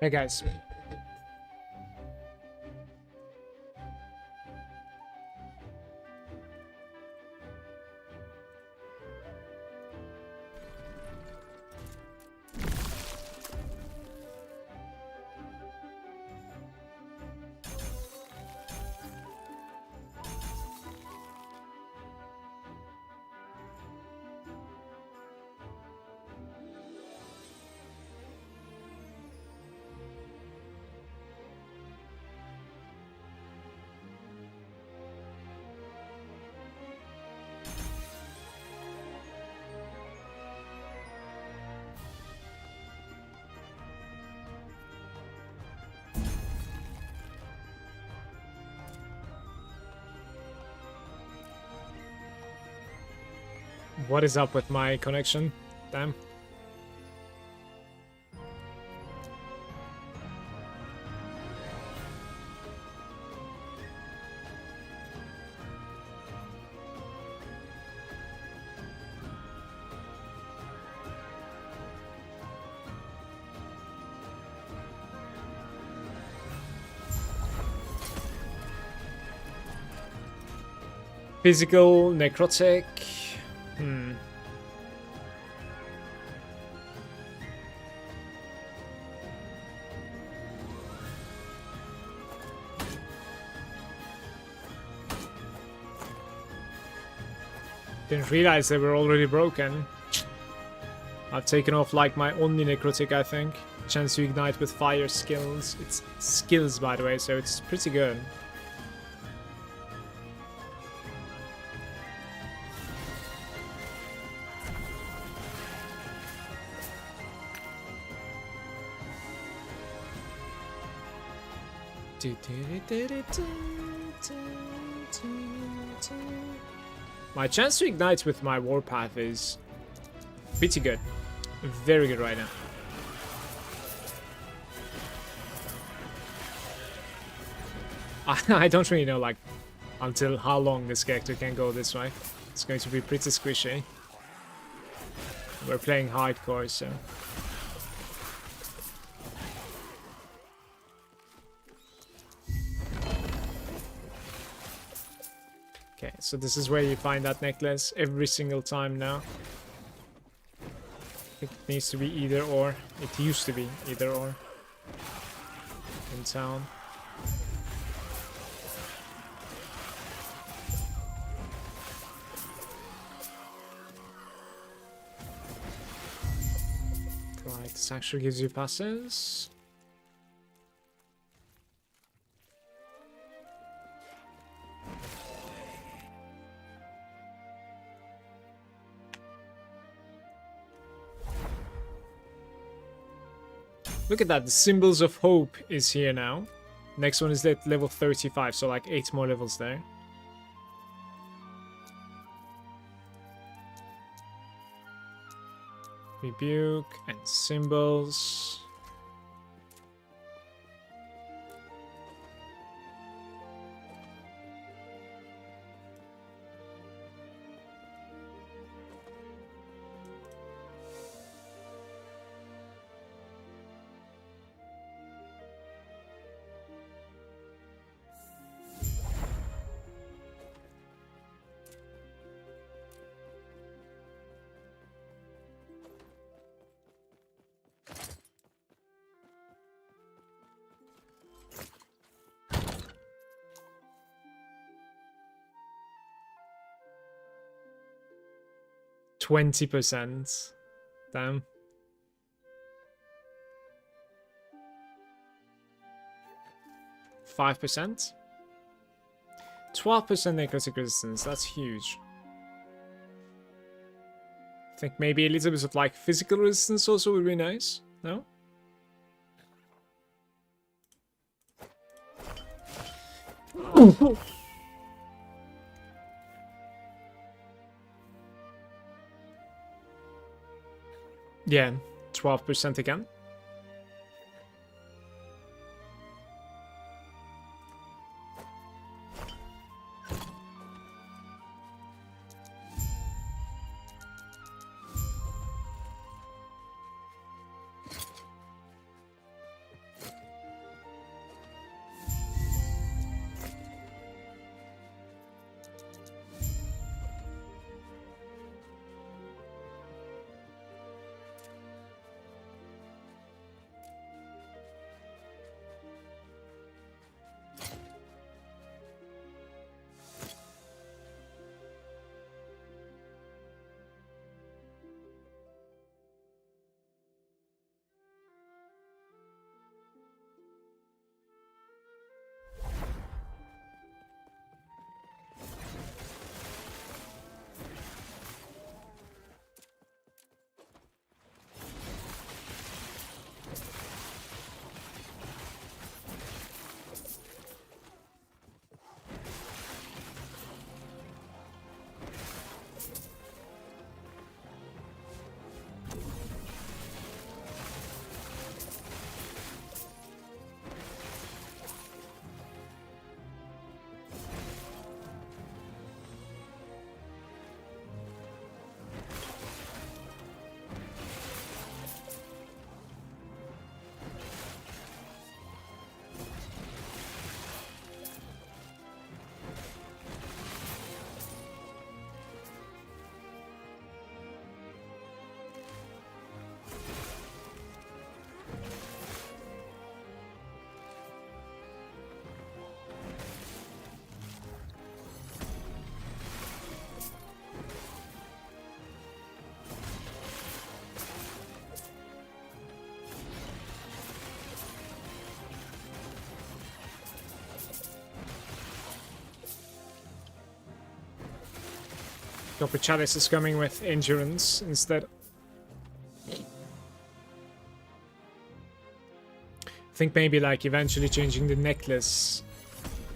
Hey guys. What is up with my connection? Damn. Physical, necrotic. Didn't realize they were already broken. I've taken off like my only necrotic, I think. Chance to ignite with fire skills. It's skills, by the way, so it's pretty good. My chance to ignite with my warpath is pretty good. Very good right now. I don't really know like until how long this character can go this way. It's going to be pretty squishy. We're playing hardcore, so... Okay, so this is where you find that necklace every single time now. I think it needs to be either or. It used to be either or. In town. Right, this actually gives you passes. Look at that, the Symbols of Hope is here now. Next one is at level 35, so like 8 more levels there. Rebuke and Symbols. %. Damn. 5%? 12% necrotic resistance, that's huge. I think maybe a little bit of like physical resistance also would be nice, no? Yeah, 12% again. Copper Chalice is coming with endurance instead. I think maybe like eventually changing the necklace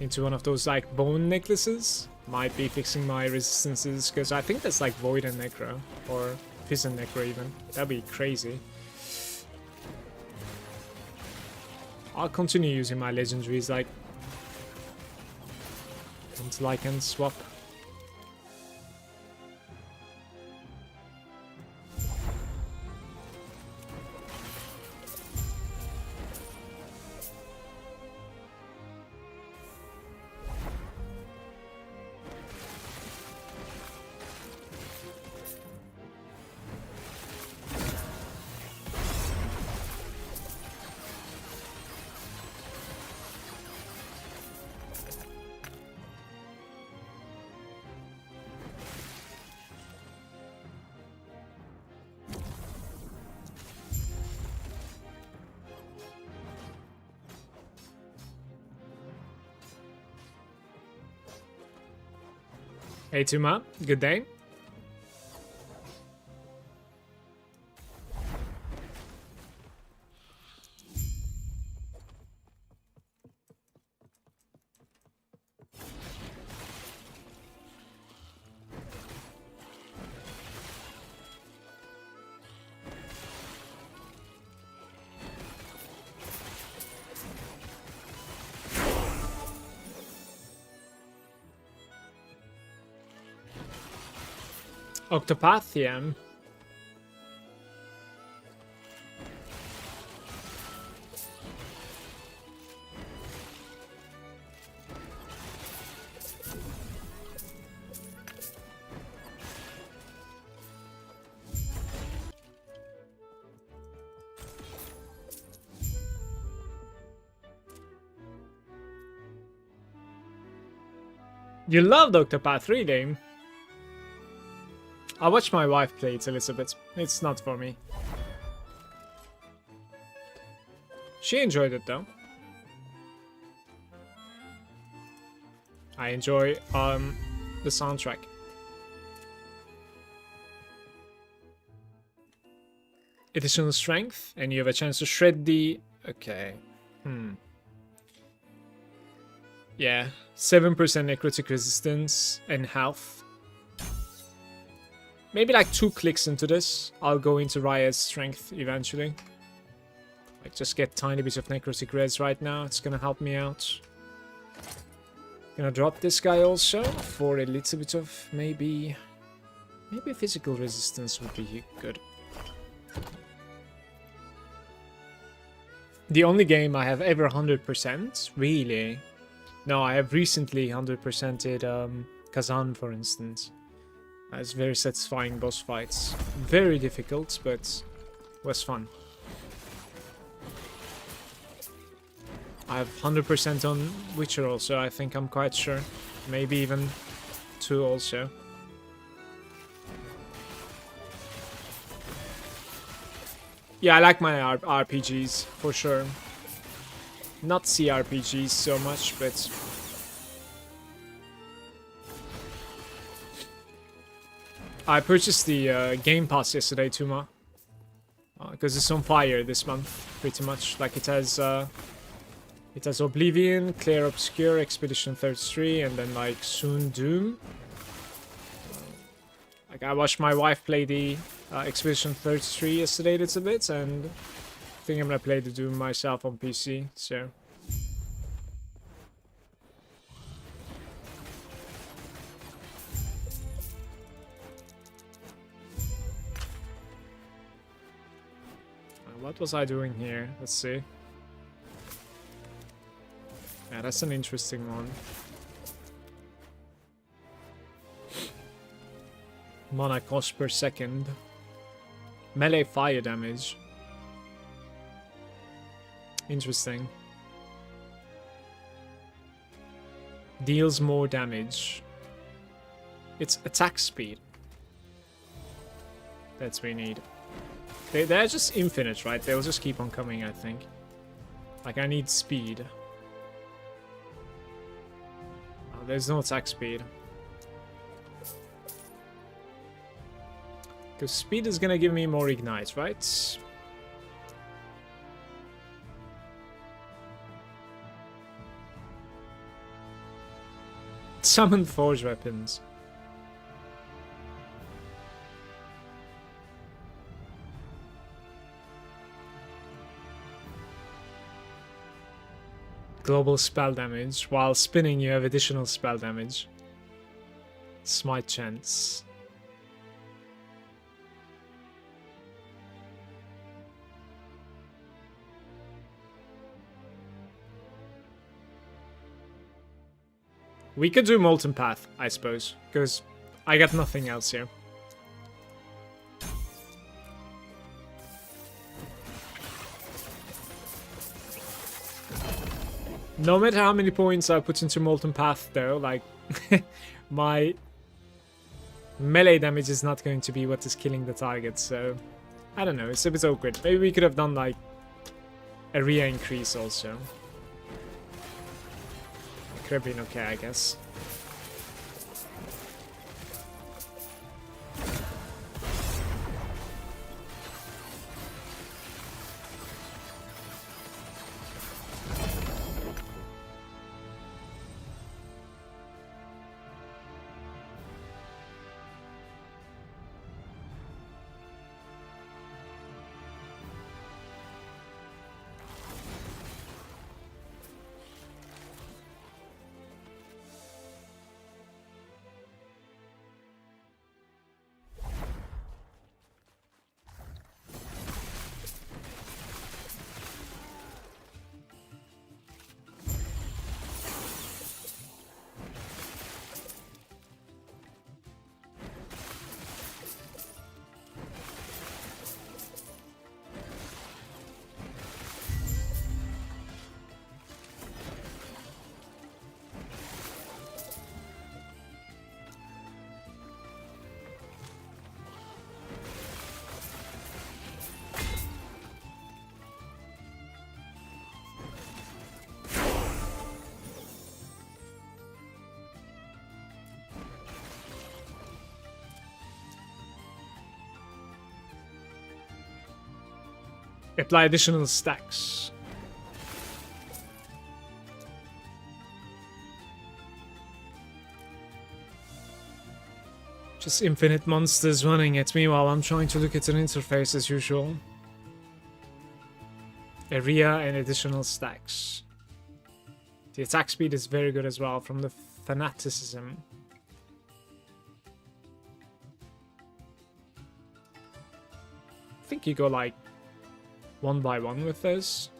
into one of those like bone necklaces might be fixing my resistances, because I think that's like void and necro, or fizz and necro even. That'd be crazy. I'll continue using my legendaries like until I can swap. Hey Tuma, good day. Octopathium. You loved Octopath, really? I watched my wife play it a little bit. It's not for me. She enjoyed it though. I enjoy the soundtrack. Additional strength, and you have a chance to shred the... Okay. Yeah, 7% necrotic resistance and health. Maybe like 2 clicks into this, I'll go into Riot's strength eventually. Like just get tiny bits of necrotic res right now, it's gonna help me out. Gonna drop this guy also for a little bit of maybe physical resistance would be good. The only game I have ever 100%, really? No, I have recently 100%ed Kazan, for instance. It's very satisfying boss fights. Very difficult, but was fun. I have 100% on Witcher also, I think, I'm quite sure. Maybe even 2 also. Yeah, I like my RPGs, for sure. Not CRPGs so much, but... I purchased the Game Pass yesterday, Tuma. Because it's on fire this month, pretty much. Like it has Oblivion, Clear Obscure, Expedition 33, and then like soon Doom. Like I watched my wife play the Expedition 33 yesterday a little bit, and I think I'm gonna play the Doom myself on PC, so... What was I doing here? Let's see. Yeah, that's an interesting one. Mana cost per second. Melee fire damage. Interesting. Deals more damage. It's attack speed. That's what we need. They're just infinite, right? They'll just keep on coming, I think. Like, I need speed. Oh, there's no attack speed. Because speed is gonna give me more ignites, right? Summon forge weapons. Global spell damage. While spinning, you have additional spell damage. Smite chance. We could do Molten Path, I suppose, because I got nothing else here. No matter how many points I put into Molten Path, though, like, my melee damage is not going to be what is killing the target, so I don't know, it's a bit awkward. Maybe we could have done, like, area increase also. It could have been okay, I guess. Apply additional stacks. Just infinite monsters running at me while I'm trying to look at an interface as usual. Area and additional stacks. The attack speed is very good as well from the fanaticism. I think you go like 1 by 1 with this.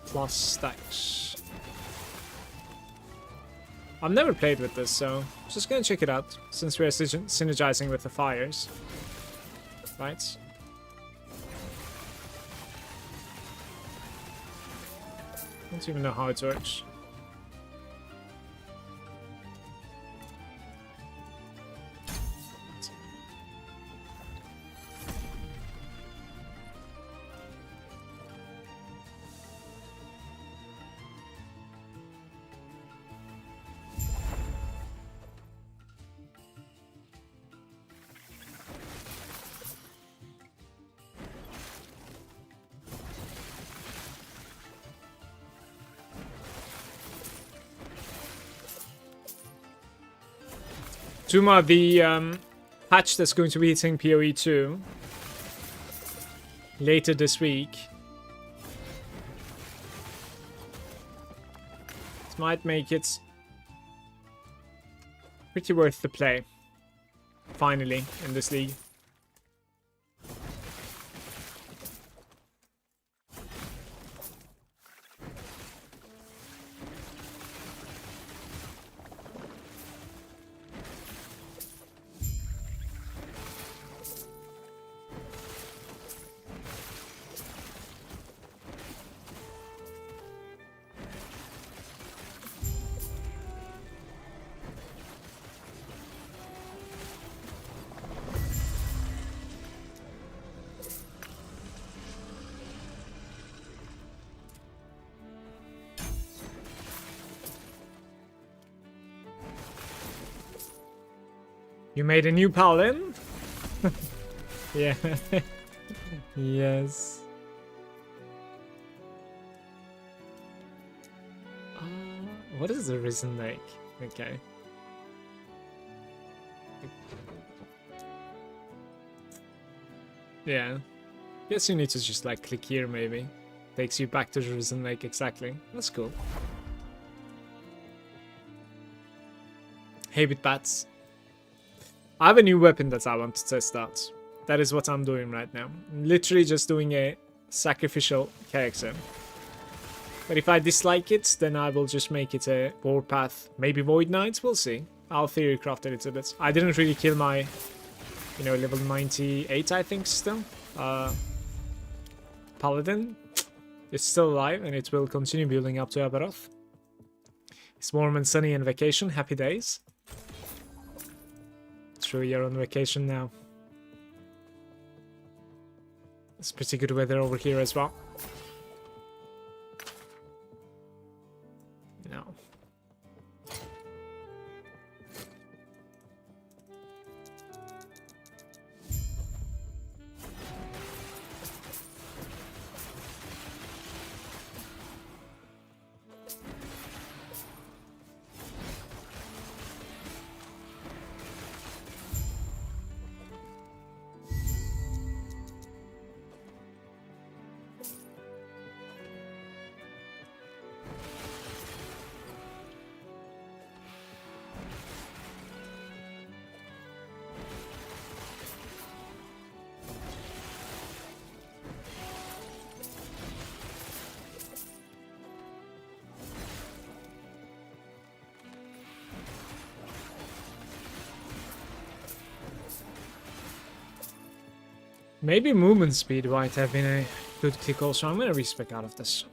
Plus stacks. I've never played with this, so I'm just gonna check it out since we're synergizing with the fires. Right? I don't even know how it works. Tuma, the patch that's going to be hitting PoE 2 later this week. It might make it pretty worth the play, finally, in this league. You made a new Paladin? Yeah. Yes. What is the Risen Lake? Okay. Yeah. Guess you need to just like click here maybe. Takes you back to the Risen Lake exactly. That's cool. Hey bit bats. I have a new weapon that I want to test out. That is what I'm doing right now. I'm literally just doing a sacrificial character. But if I dislike it, then I will just make it a warpath. Maybe Void Knight, we'll see. I'll theory craft a little bit. I didn't really kill my, you know, level 98 I think still. Paladin. It's still alive and it will continue building up to Abaroth. It's warm and sunny and vacation. Happy days. True, you're on vacation now. It's pretty good weather over here as well. No. Maybe movement speed might have been a good kick also. I'm gonna respec out of this.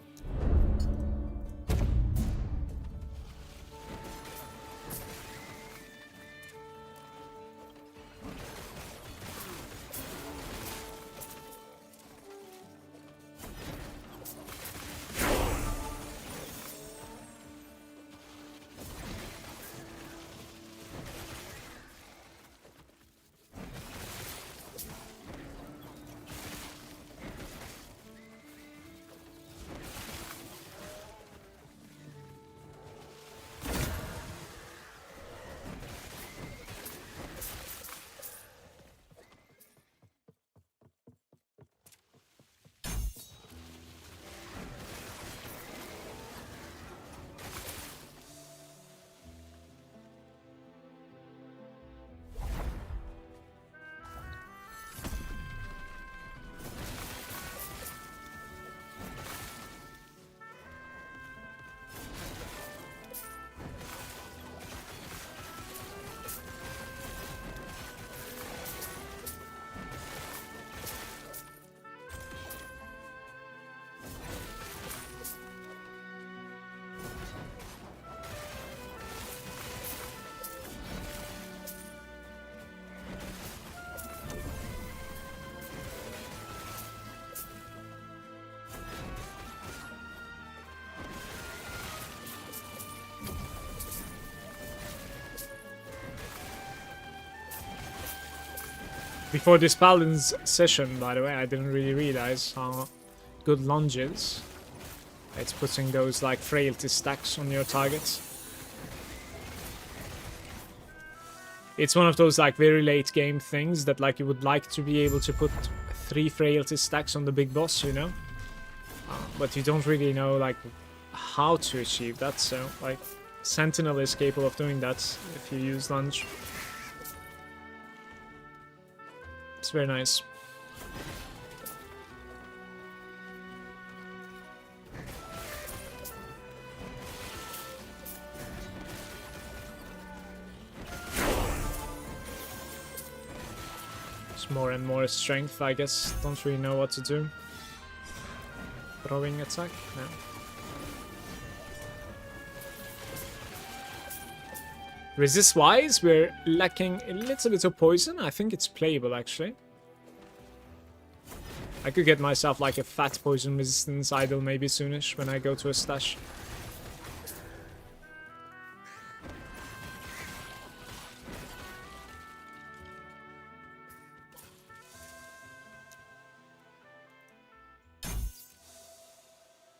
Before this Paladin's session, by the way, I didn't really realize how good lunges. It's putting those like frailty stacks on your targets. It's one of those like very late game things that like you would like to be able to put 3 frailty stacks on the big boss, you know? But you don't really know like how to achieve that, so like Sentinel is capable of doing that if you use lunge. It's very nice. It's more and more strength, I guess. Don't really know what to do. Throwing attack? No. Resist-wise, we're lacking a little bit of poison. I think it's playable, actually. I could get myself like a fat poison resistance idol maybe soonish when I go to a stash.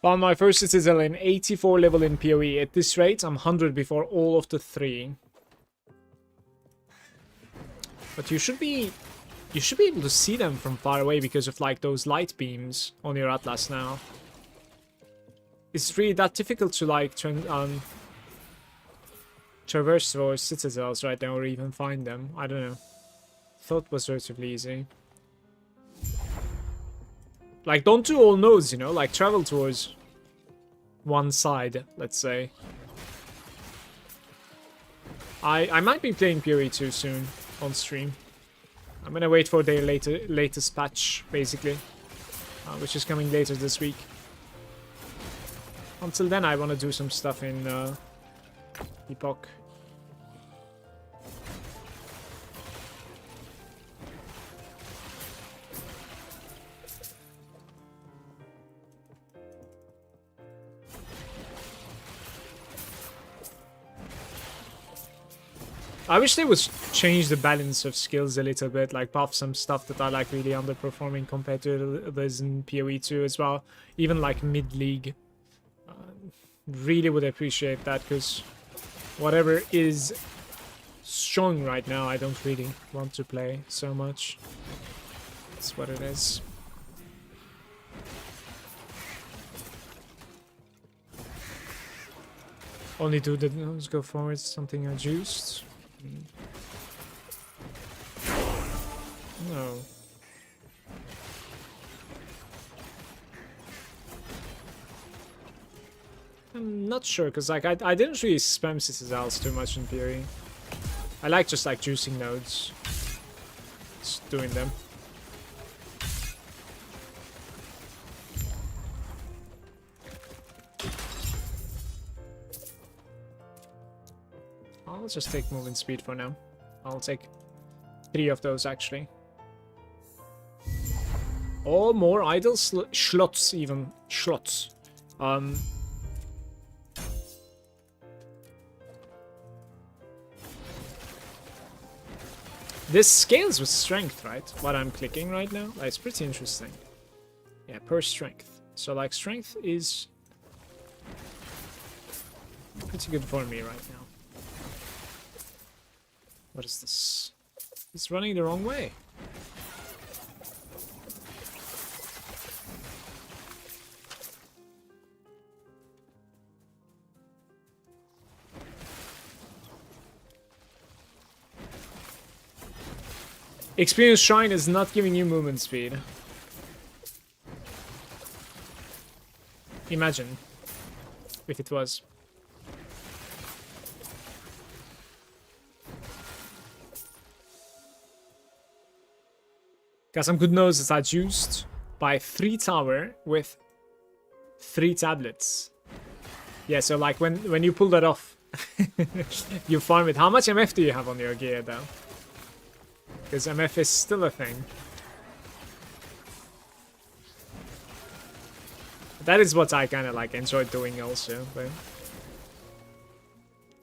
Found my first citadel in 84 level in PoE. At this rate, I'm 100 before all of the 3. But you should be able to see them from far away because of like those light beams on your Atlas now. It's really that difficult to like traverse those citadels right now or even find them. I don't know. Thought it was relatively easy. Like, don't do all nodes, you know? Like, travel towards one side, let's say. I might be playing PoE 2 soon on stream. I'm gonna wait for their latest patch, basically. Which is coming later this week. Until then, I want to do some stuff in Epoch. I wish they would change the balance of skills a little bit, like buff some stuff that are like really underperforming compared to others in PoE 2 as well. Even like mid-league. Really would appreciate that, because whatever is strong right now, I don't really want to play so much. That's what it is. Only do the nodes go forward, something I juiced. No. I'm not sure, because like I didn't really spam citadels too much in PoE. I like just like juicing nodes. Just doing them. I'll just take movement speed for now. I'll take 3 of those actually. Or more idle slots even. Slots. This scales with strength, right? What I'm clicking right now? It's pretty interesting. Yeah, per strength. So like strength is pretty good for me right now. What is this? It's running the wrong way. Experience Shrine is not giving you movement speed. Imagine if it was. Got some good nodes that I juiced by 3 tower with 3 tablets. Yeah, so like when you pull that off, you farm it. How much MF do you have on your gear though? Because MF is still a thing. That is what I kind of like enjoy doing also, but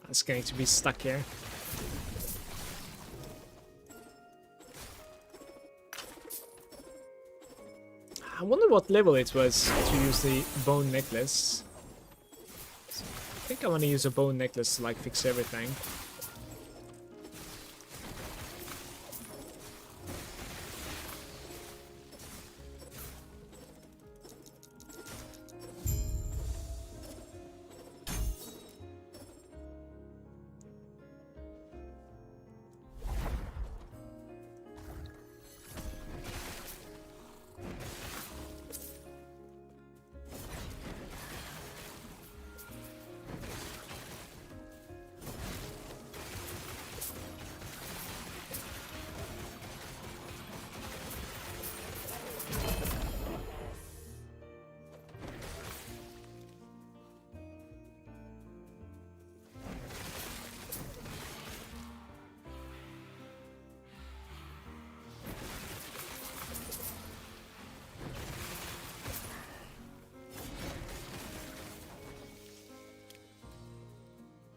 it's going to be stuck here. I wonder what level it was to use the bone necklace. I think I want to use a bone necklace to like fix everything.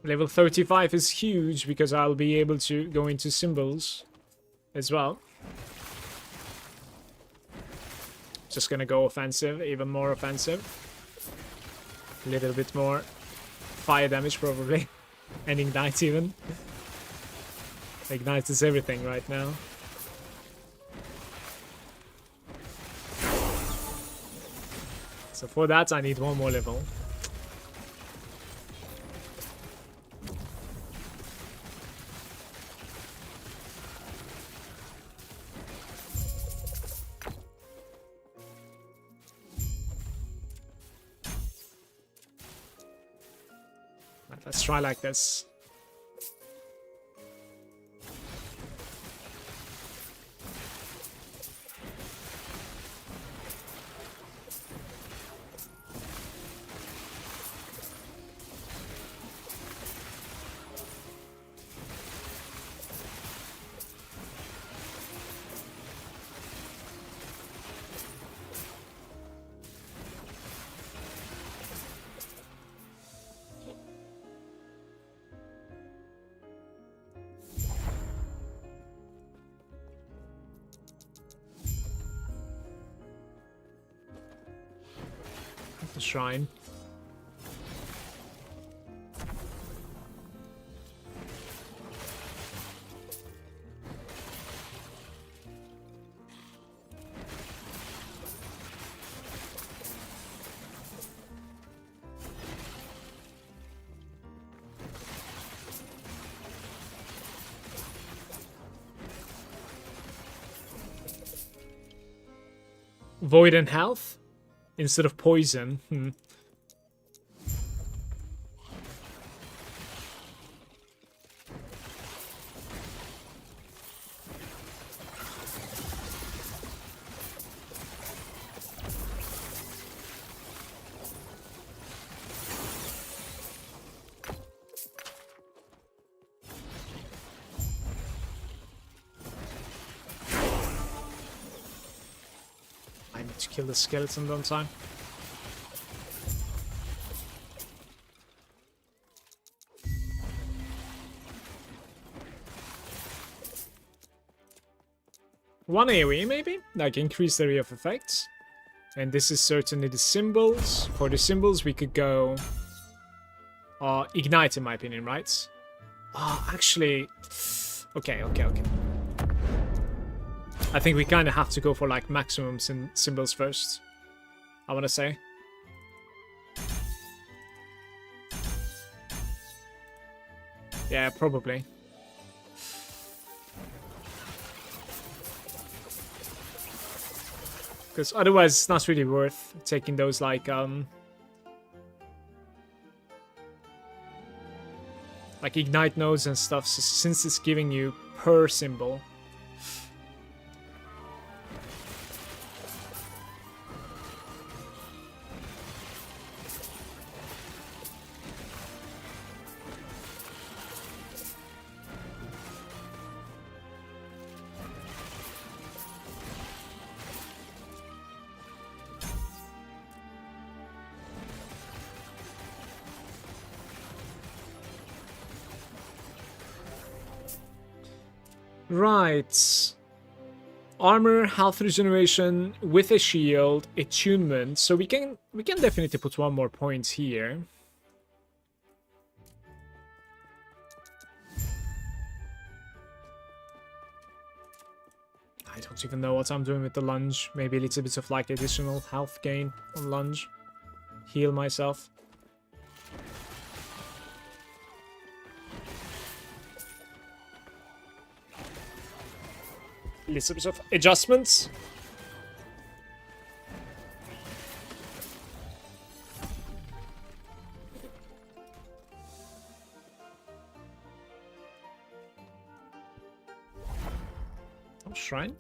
Level 35 is huge because I'll be able to go into symbols as well. Just gonna go offensive, even more offensive. A little bit more fire damage probably. And ignite even. Ignite is everything right now. So for that I need one more level. Right, let's try like this. The shrine. Void and health instead of poison. I need to kill the skeleton, don't I? One AoE maybe? Like increased area of effects. And this is certainly the symbols. For the symbols we could go ignite in my opinion, right? Actually, okay. I think we kind of have to go for like maximum symbols first, I want to say. Yeah, probably. Because otherwise it's not really worth taking those like ignite nodes and stuff, so since it's giving you per symbol. Right. Armor, health regeneration with a shield, attunement. So we can definitely put one more point here. I don't even know what I'm doing with the lunge. Maybe a little bit of like additional health gain on lunge. Heal myself. Little bit of adjustments. Oh, shrine.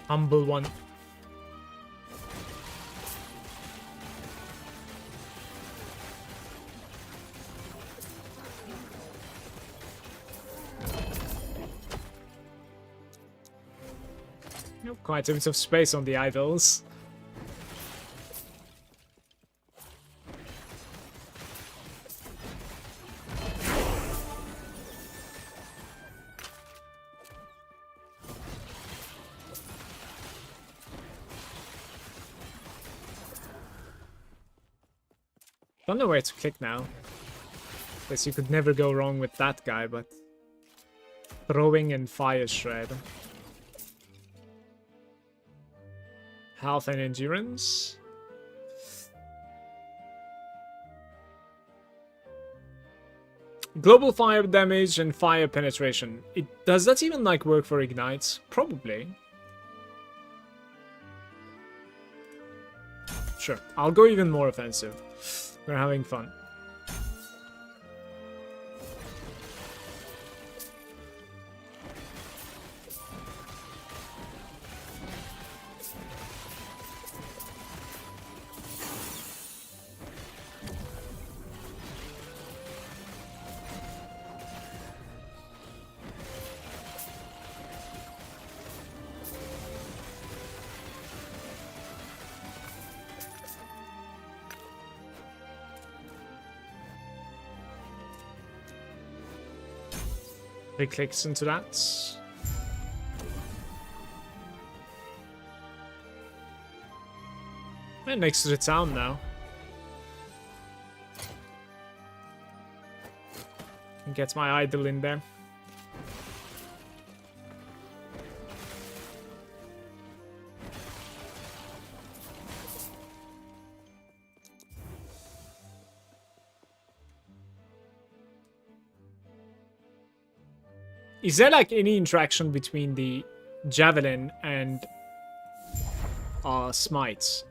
Humble one. Quite a bit of space on the idols. Don't know where to click now. Guess you could never go wrong with that guy, but throwing and fire shred. Health and endurance. Global fire damage and fire penetration. Does that even like work for ignites? Probably. Sure, I'll go even more offensive. We're having fun. He clicks into that. We're next to the town now. And get my idol in there. Is there like any interaction between the javelin and smites?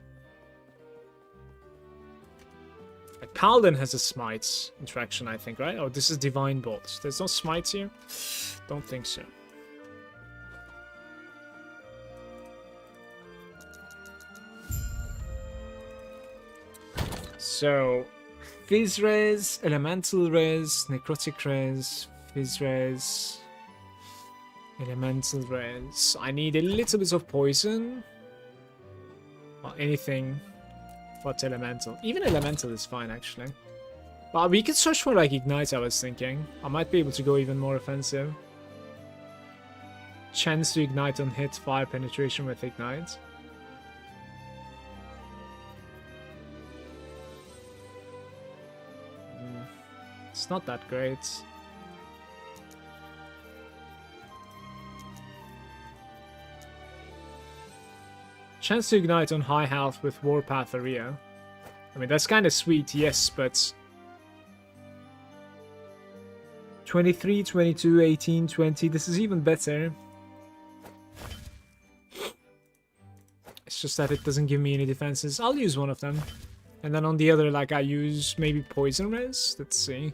Like Paladin has a smites interaction, I think, right? Oh, this is divine bolts. There's no smites here? Don't think so. So, Fizz Res, Elemental Res, Necrotic Res, Fizz Res, Elemental Res. I need a little bit of poison. Or anything but elemental. Even elemental is fine, actually. But we could search for like ignite, I was thinking. I might be able to go even more offensive. Chance to ignite on hit, fire penetration with ignite. It's not that great. Chance to ignite on high health with Warpath Area. I mean, that's kind of sweet, yes, but 23, 22, 18, 20. This is even better. It's just that it doesn't give me any defenses. I'll use one of them. And then on the other, like, I use maybe Poison Res. Let's see.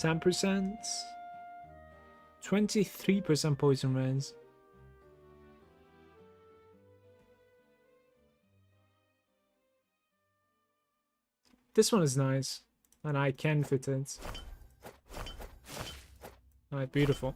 10%. 23% Poison Res. This one is nice, and I can fit it. Alright, beautiful.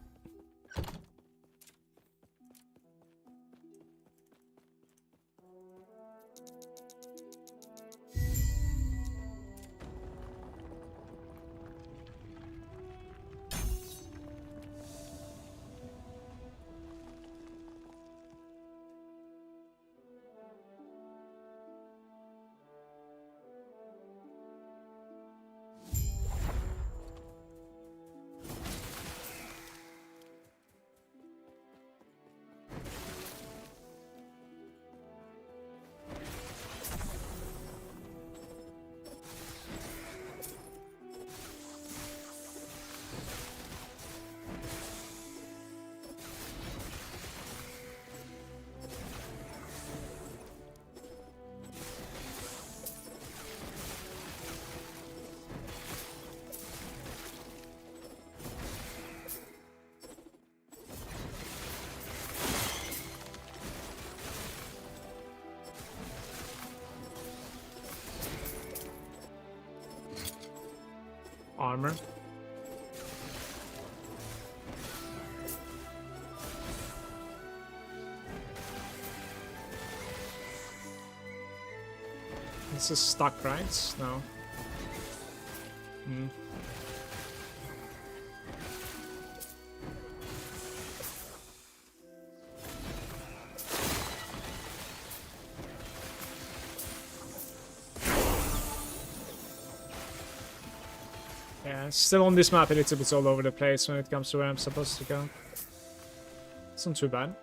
Armor. This is stuck, right? No. Yeah, still on this map, it's a bit all over the place when it comes to where I'm supposed to go. It's not too bad.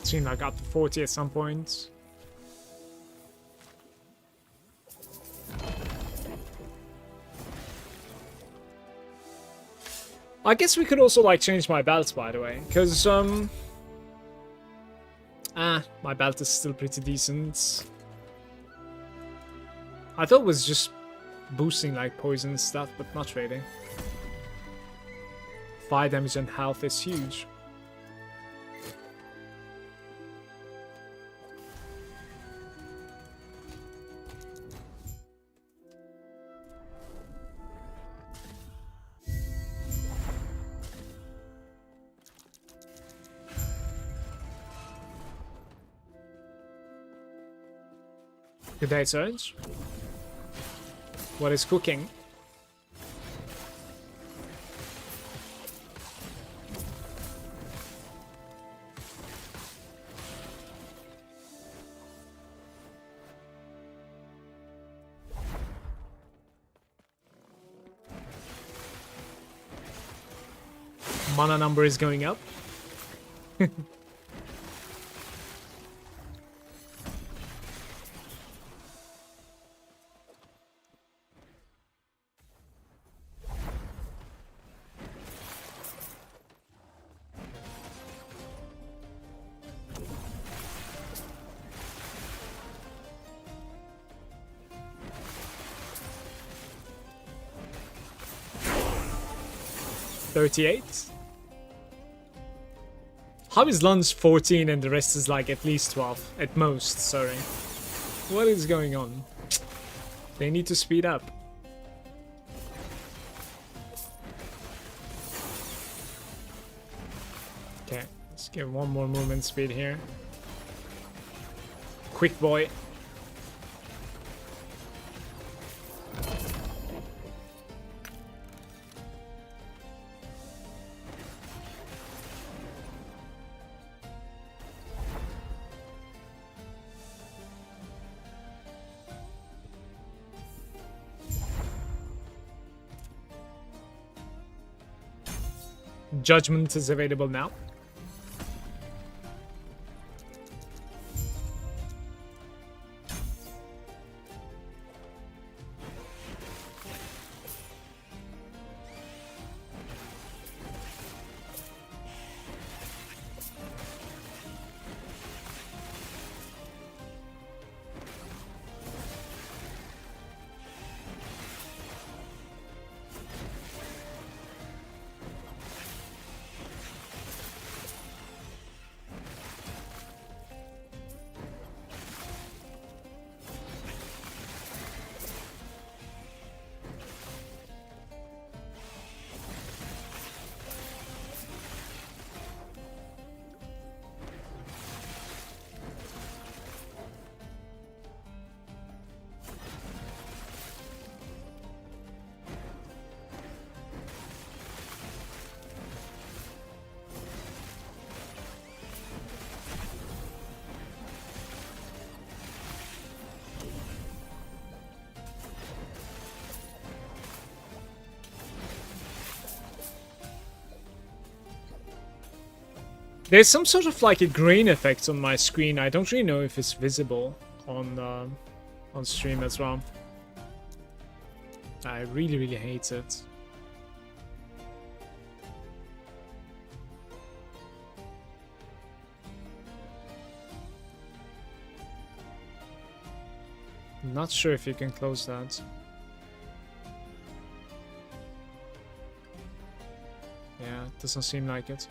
Seemed like up to 40 at some point. I guess we could also like change my belt, by the way, because my belt is still pretty decent. I thought it was just boosting like poison and stuff, but not really. Fire damage and health is huge. Good day, Surge. What is cooking? Mana number is going up. 38. How is Lunge 14 and the rest is like at least 12? At most, sorry. What is going on? They need to speed up. Okay, let's get one more movement speed here. Quick boy. Judgement is available now. There's some sort of like a grain effect on my screen. I don't really know if it's visible on stream as well. I really, really hate it. I'm not sure if you can close that. Yeah, it doesn't seem like it.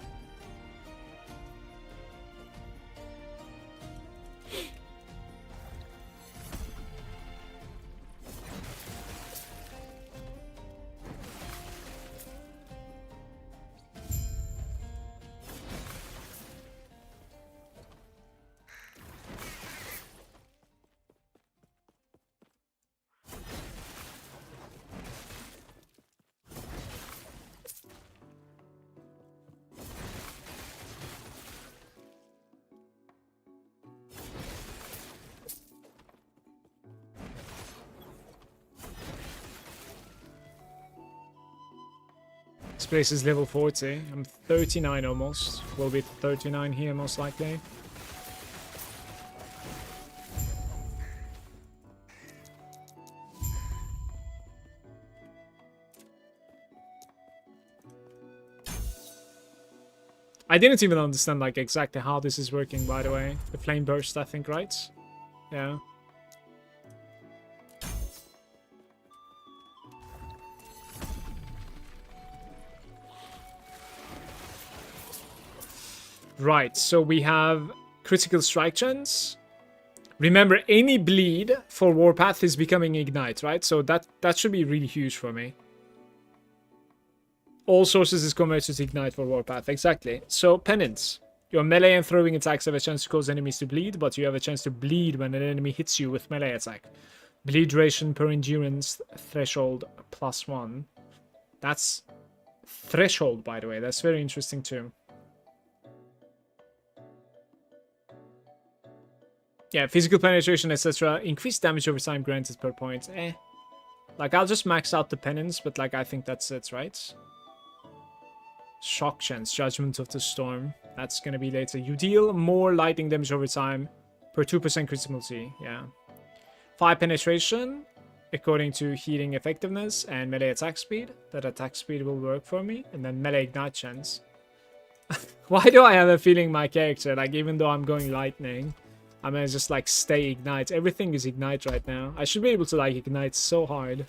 This place is level 40. I'm 39 almost. We'll be 39 here most likely. I didn't even understand like exactly how this is working, by the way. The flame burst, I think, right? Yeah. Right, so we have critical strike chance. Remember, any bleed for Warpath is becoming Ignite, right? So that should be really huge for me. All sources is converted to Ignite for Warpath, exactly. So, Penance. Your melee and throwing attacks have a chance to cause enemies to bleed, but you have a chance to bleed when an enemy hits you with melee attack. Bleed duration per endurance threshold +1. That's threshold, by the way. That's very interesting too. Yeah, physical penetration, etc. Increased damage over time granted per point. Like, I'll just max out the penance, but, like, I think that's it, right? Shock chance, Judgement of the Storm. That's gonna be later. You deal more lightning damage over time per 2% criticality. Yeah. 5 penetration, according to healing effectiveness and melee attack speed. That attack speed will work for me. And then melee ignite chance. Why do I have a feeling my character, like, even though I'm going lightning, I'm gonna just, like, stay ignite. Everything is ignite right now. I should be able to, like, ignite so hard.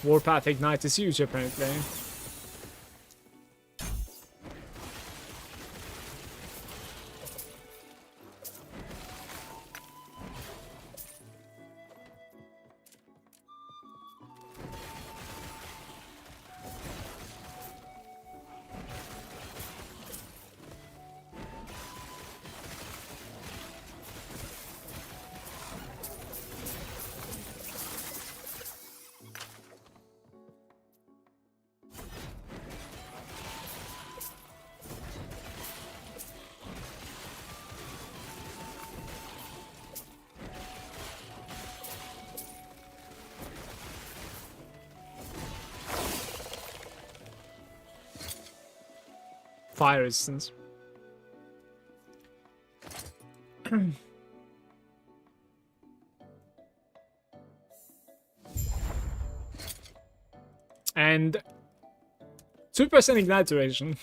Warpath ignite is huge, apparently. Fire resistance. And 2% ignite duration.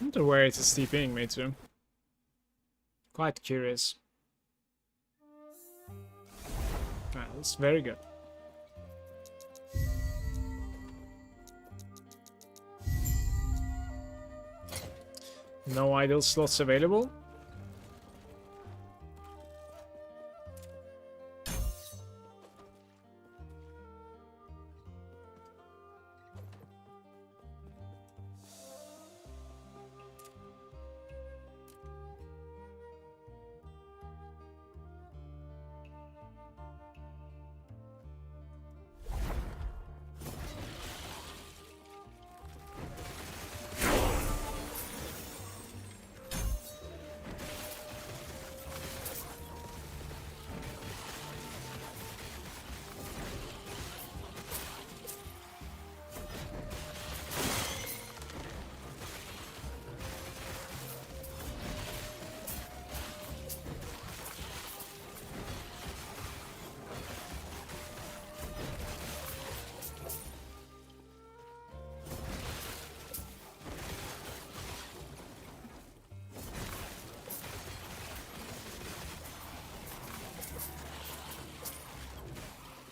wonder where it is TPing me to. Quite curious. Alright, that's very good. No idle slots available.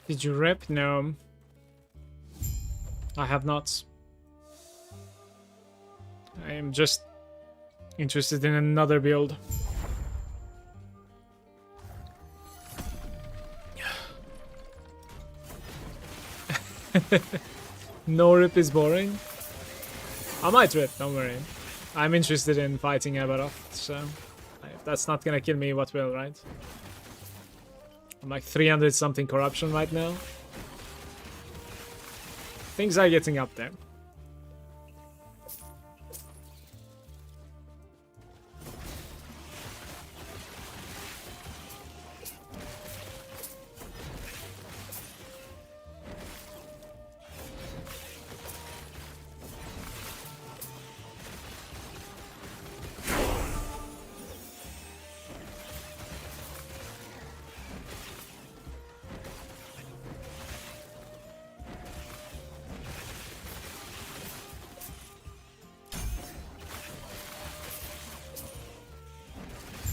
Did you rep? No. I have not. I am just interested in another build. No rip is boring. I might rip, don't worry. I'm interested in fighting Abaroth, so if that's not gonna kill me, what will, right? I'm like 300 something corruption right now. Things are getting up there.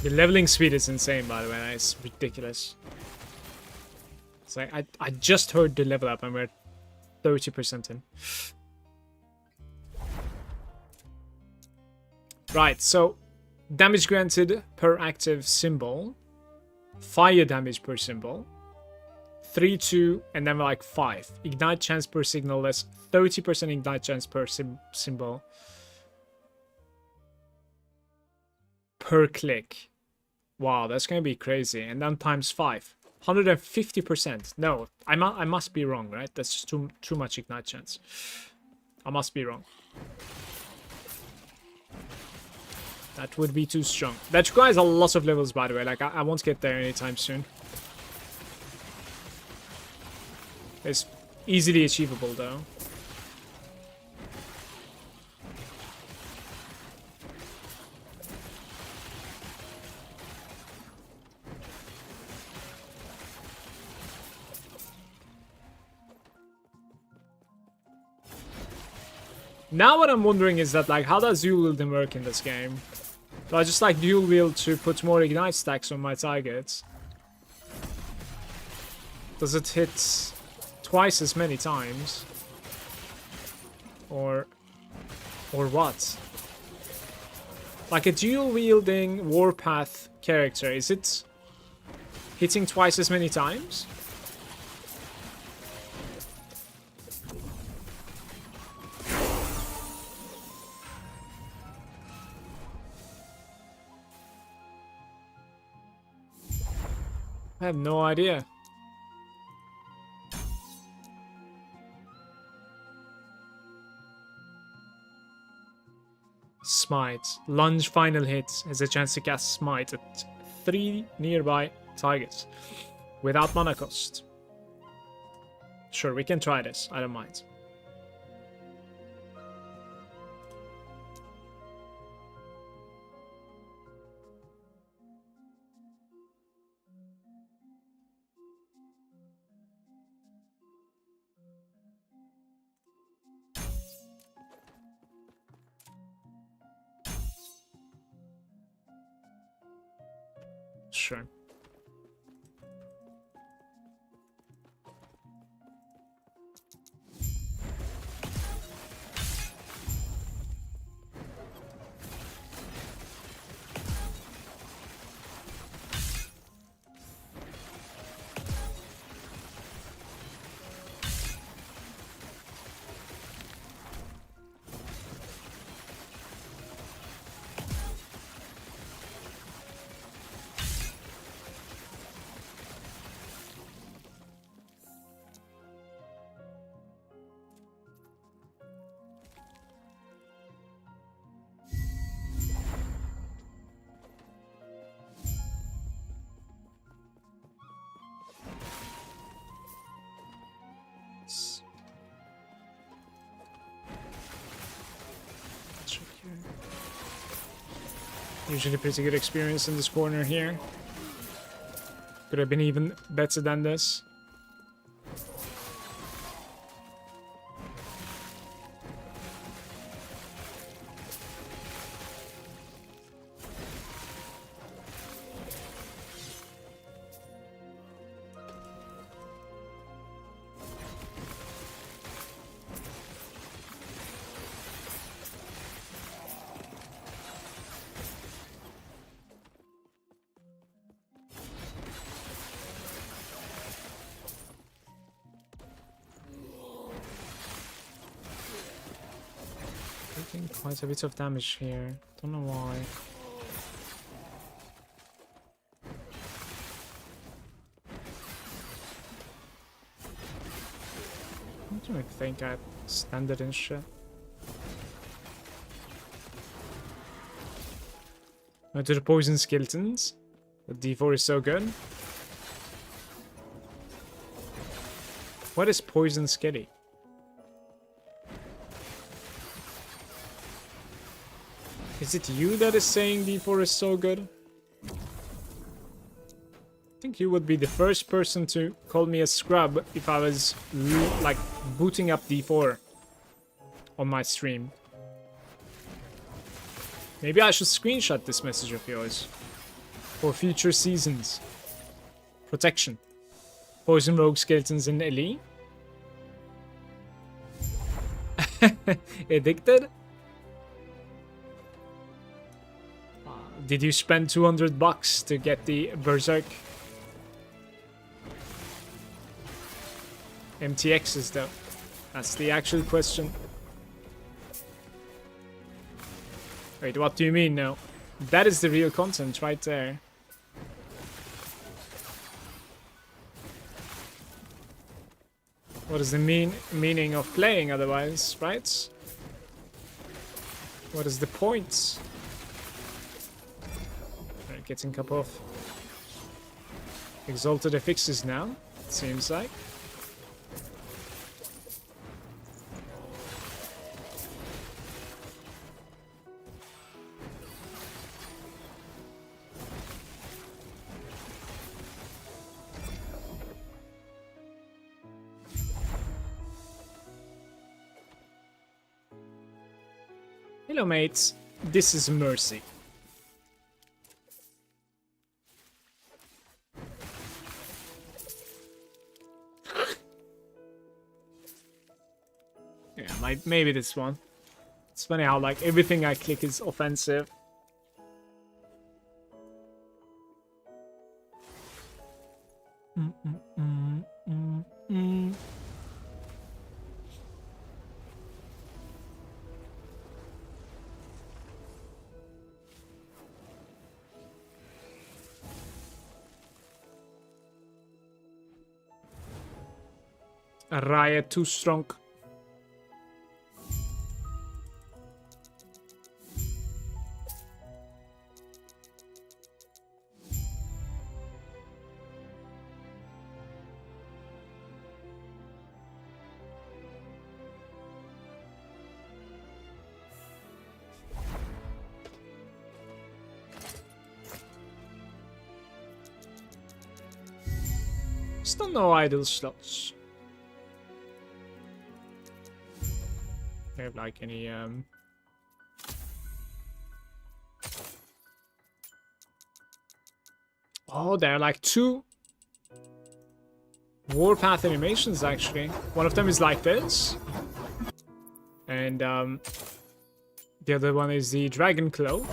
The leveling speed is insane, by the way. It's ridiculous. It's like I just heard the level up and we're 30% in. Right, so damage granted per active symbol, fire damage per symbol, 3, 2, and then like 5. Ignite chance per signal less, 30% ignite chance per symbol per click. Wow, that's gonna be crazy. And then times 5. 150%. No, I must be wrong, right? That's just too much ignite chance. I must be wrong. That would be too strong. That requires a lot of levels, by the way. Like, I won't get there anytime soon. It's easily achievable, though. Now what I'm wondering is that, like, how does dual wielding work in this game? Do I just, like, dual wield to put more ignite stacks on my targets? Does it hit twice as many times? Or what? Like, a dual wielding warpath character, is it hitting twice as many times? I have no idea. Smite. Lunge final hit has a chance to cast Smite at 3 nearby targets without mana cost. Sure, we can try this. I don't mind. sure. Usually pretty good experience in this corner here. Could have been even better than this. Taking quite a bit of damage here. Don't know why. I don't think I standard and shit. Went to the poison skeletons. The D4 is so good. What is poison skelly? Is it you that is saying D4 is so good? I think you would be the first person to call me a scrub if I was like booting up D4 on my stream. Maybe I should screenshot this message of yours for future seasons. Protection. Poison rogue skeletons in LE. Addicted? Did you spend 200 bucks to get the Berserk? MTXs though. That's the actual question. Wait, what do you mean now? That is the real content right there. What is the meaning of playing otherwise, right? What is the point? Right, getting cup off. Exalted affixes now, it seems like. Hello mates, this is Mercy. Yeah, maybe this one. It's funny how like everything I click is offensive. A riot too strong. Still no idle slots. Do you have like any Oh, there are like 2 warpath animations actually. One of them is like this. And the other one is the dragon claw.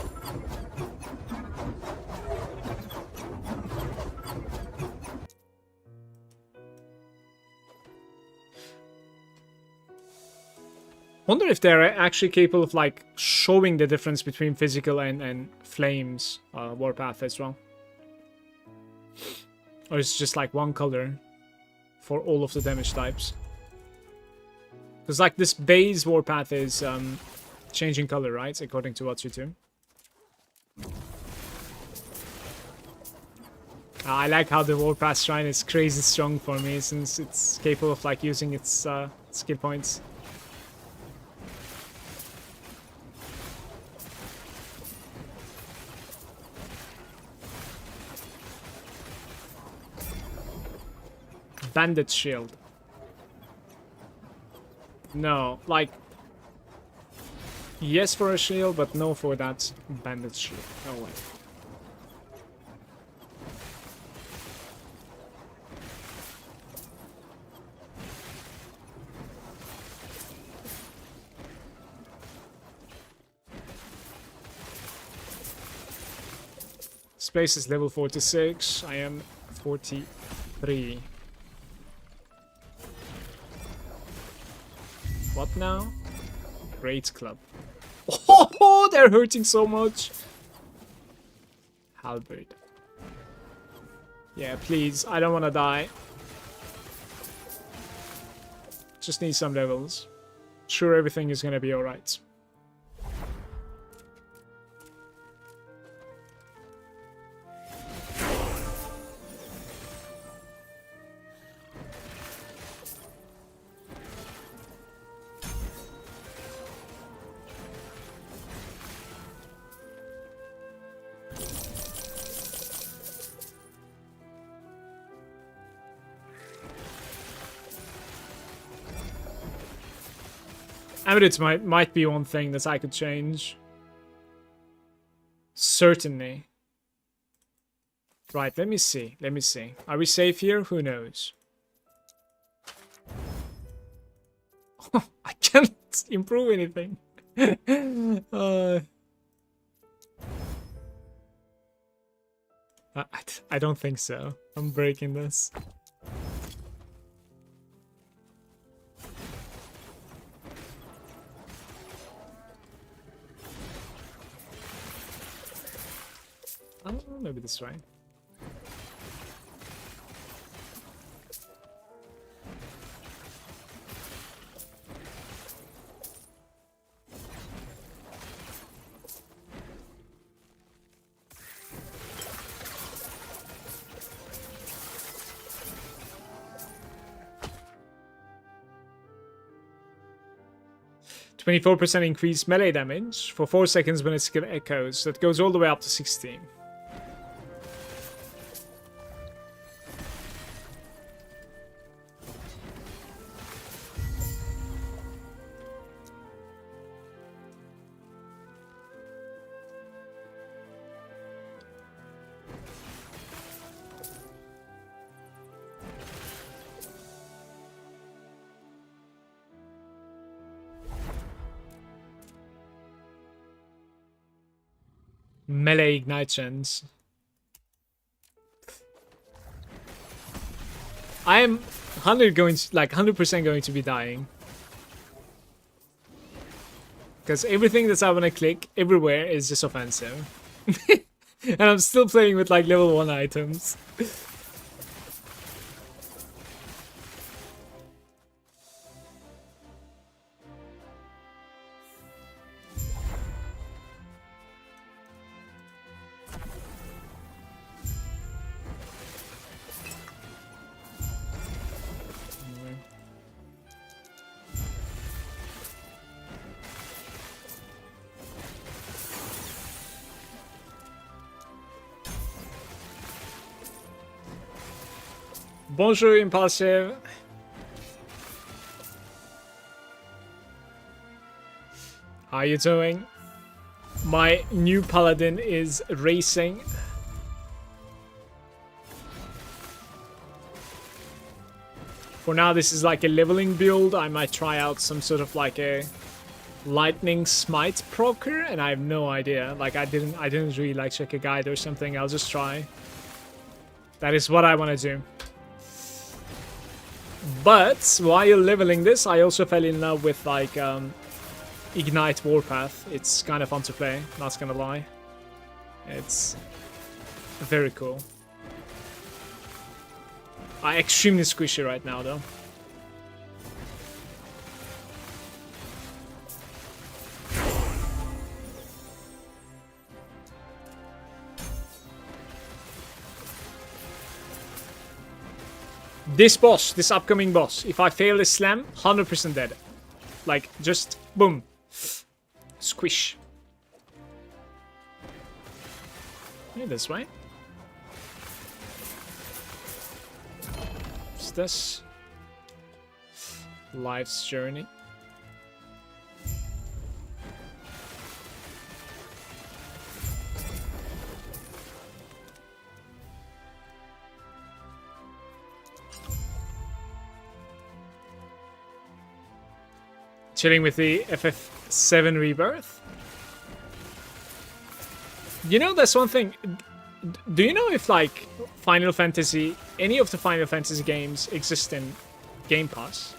Wonder if they're actually capable of like showing the difference between physical and flames warpath as well. Or it's just like one color for all of the damage types. Because like this base warpath is changing color, right? According to what you do. I like how the warpath shrine is crazy strong for me since it's capable of like using its skill points. Bandit shield. No, like... yes for a shield, but no for that bandit shield. No way. Space is level 46. I am 43. What now? Great club. Oh, they're hurting so much. Halberd. Yeah, please. I don't want to die. Just need some levels. Sure, everything is going to be alright. I mean, it might be one thing that I could change. Certainly. Right, let me see. Let me see. Are we safe here? Who knows? I can't improve anything. I don't think so. I'm breaking this. Oh, maybe this way. %24 increased melee damage for 4 seconds when its skill echoes. That goes all the way up to 16. Melee ignitions. I am 100% going to be dying. Because everything that I want to click everywhere is just offensive. And I'm still playing with like level 1 items. Bonjour, Impulsive. How are you doing? My new Paladin is racing. For now, this is like a leveling build. I might try out some sort of like a lightning smite procer, and I have no idea. Like I didn't really like check a guide or something. I'll just try. That is what I want to do. But while leveling this, I also fell in love with like Ignite Warpath. It's kind of fun to play, not gonna lie. It's very cool. Extremely squishy right now though. This boss, this upcoming boss, if I fail this slam, 100% dead. Like, just boom. Squish. Yeah, this way. What's this? Life's journey. Chilling with the FF7 rebirth. You know, that's one thing. Do you know if like Final Fantasy, any of the Final Fantasy games exist in Game Pass?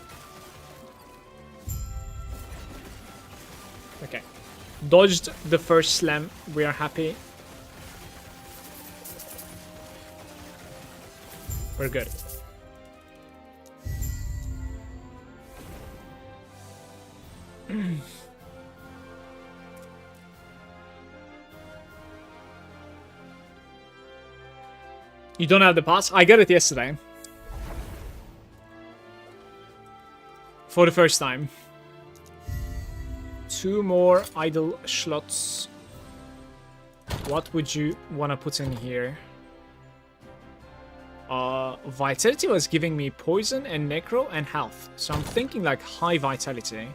Okay. Dodged the first slam. We are happy. We're good. You don't have the pass? I got it yesterday. For the first time. 2 more idle slots. What would you want to put in here? Vitality was giving me poison and necro and health. So I'm thinking like high vitality.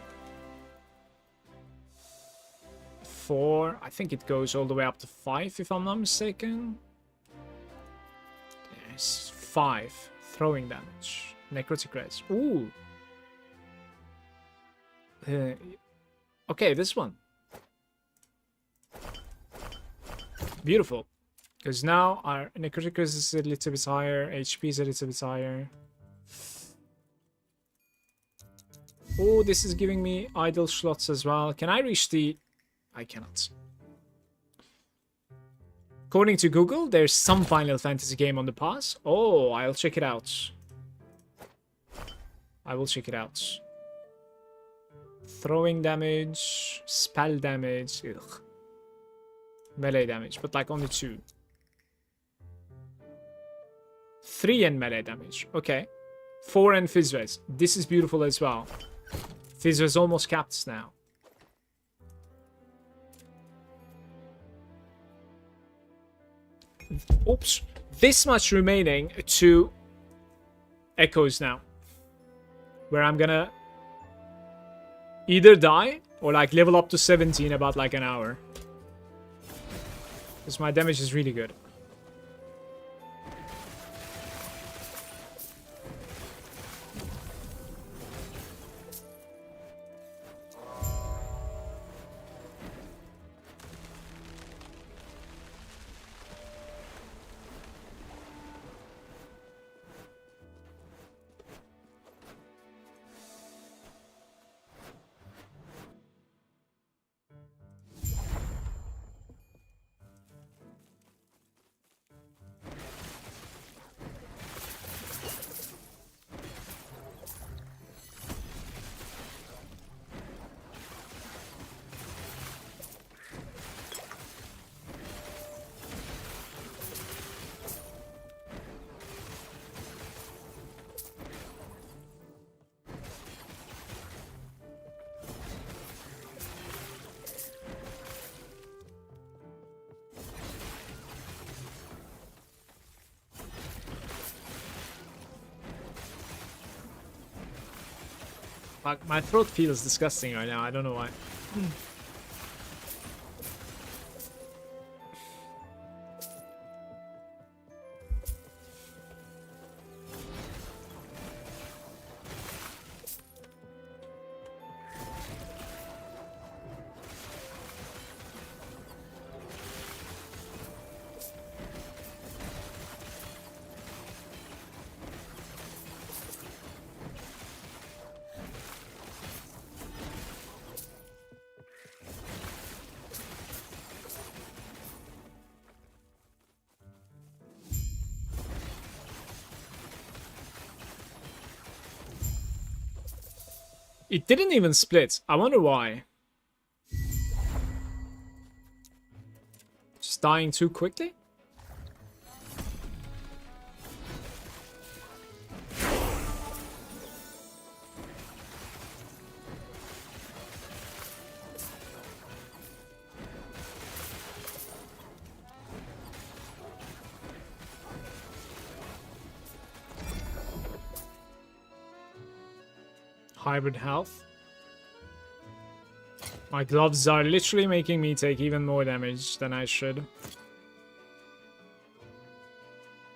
4. I think it goes all the way up to 5 if I'm not mistaken. Yes, 5. Throwing damage. Necrotic res. Ooh. Okay, this one. Beautiful. Because now our necrotic res is a little bit higher. HP is a little bit higher. Oh, this is giving me idle slots as well. Can I reach the... I cannot. According to Google, there's some Final Fantasy game on the pass. Oh, I'll check it out. I will check it out. Throwing damage, spell damage, ugh. Melee damage, but like only 2. 3 and melee damage, okay. 4 and Fizzres. This is beautiful as well. Fizzres almost capped now. Oops. This much remaining to Echoes now. Where I'm gonna either die or like level up to 17 about like an hour. Because my damage is really good. Fuck, my throat feels disgusting right now. I don't know why. It didn't even split. I wonder why. Just dying too quickly? Hybrid health. My gloves are literally making me take even more damage than I should.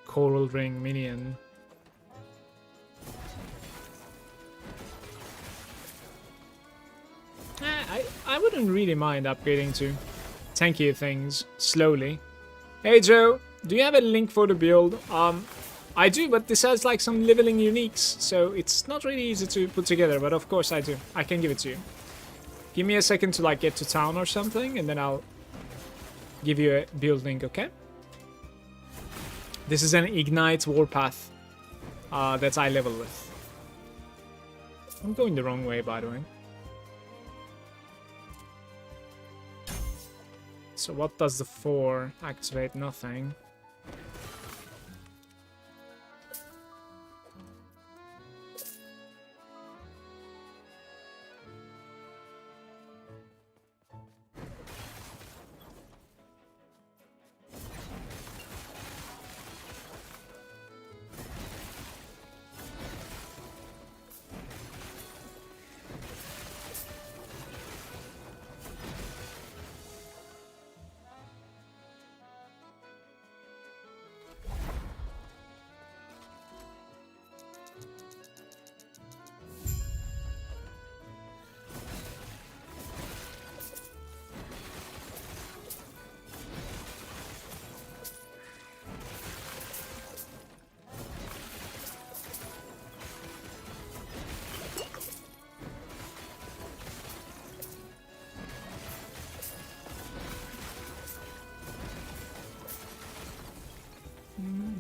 Coral ring minion. I wouldn't really mind upgrading to tankier things slowly. Hey Joe, do you have a link for the build? I do, but this has like some leveling uniques, so it's not really easy to put together, but of course I do. I can give it to you. Give me a second to like get to town or something, and then I'll give you a build link, okay? This is an Ignite Warpath that I level with. I'm going the wrong way, by the way. So what does the 4 activate? Nothing.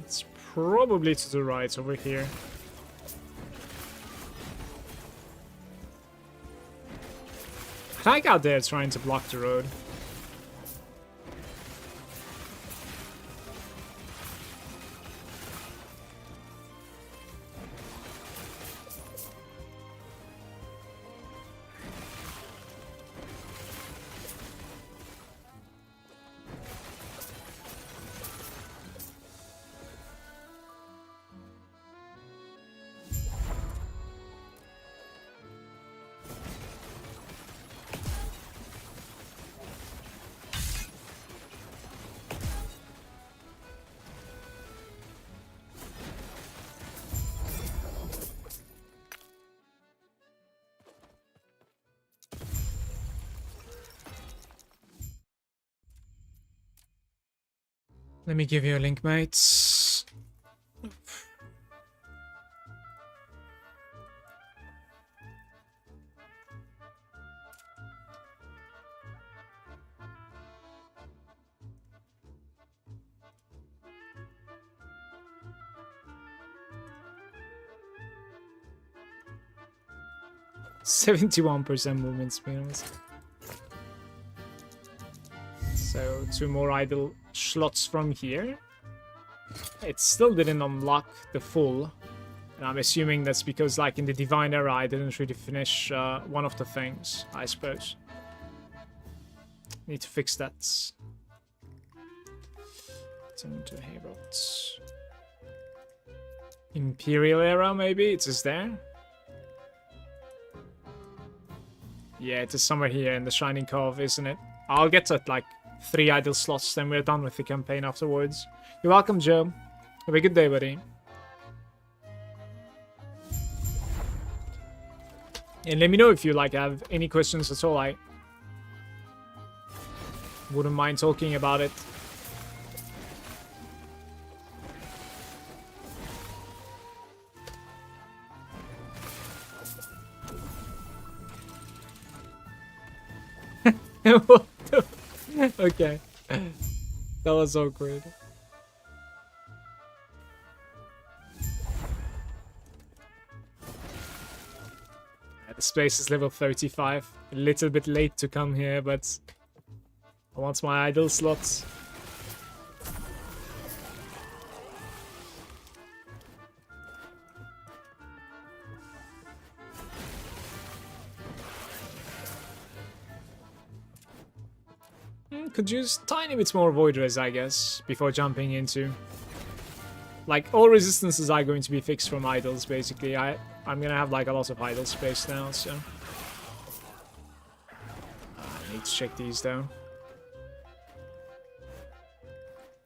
It's probably to the right over here. Like out there trying to block the road. Let me give you a link, mates. %71% movement speed. So 2 more idle slots from here. It still didn't unlock the full. And I'm assuming that's because, like, in the Divine Era, I didn't really finish one of the things, I suppose. Need to fix that. Turn to Herald. Imperial Era, maybe? It is there? Yeah, it is somewhere here in the Shining CoF, isn't it? I'll get to, like, 3 idle slots, then we're done with the campaign afterwards. You're welcome, Joe. Have a good day, buddy. And let me know if you like have any questions at all. I wouldn't mind talking about it. What the... Okay. That was awkward. This place is level 35. A little bit late to come here, but I want my idle slots. Could use tiny bit more void res, I guess, before jumping into. Like, all resistances are going to be fixed from idols, basically. I'm gonna have like a lot of idle space now, so I need to check these though.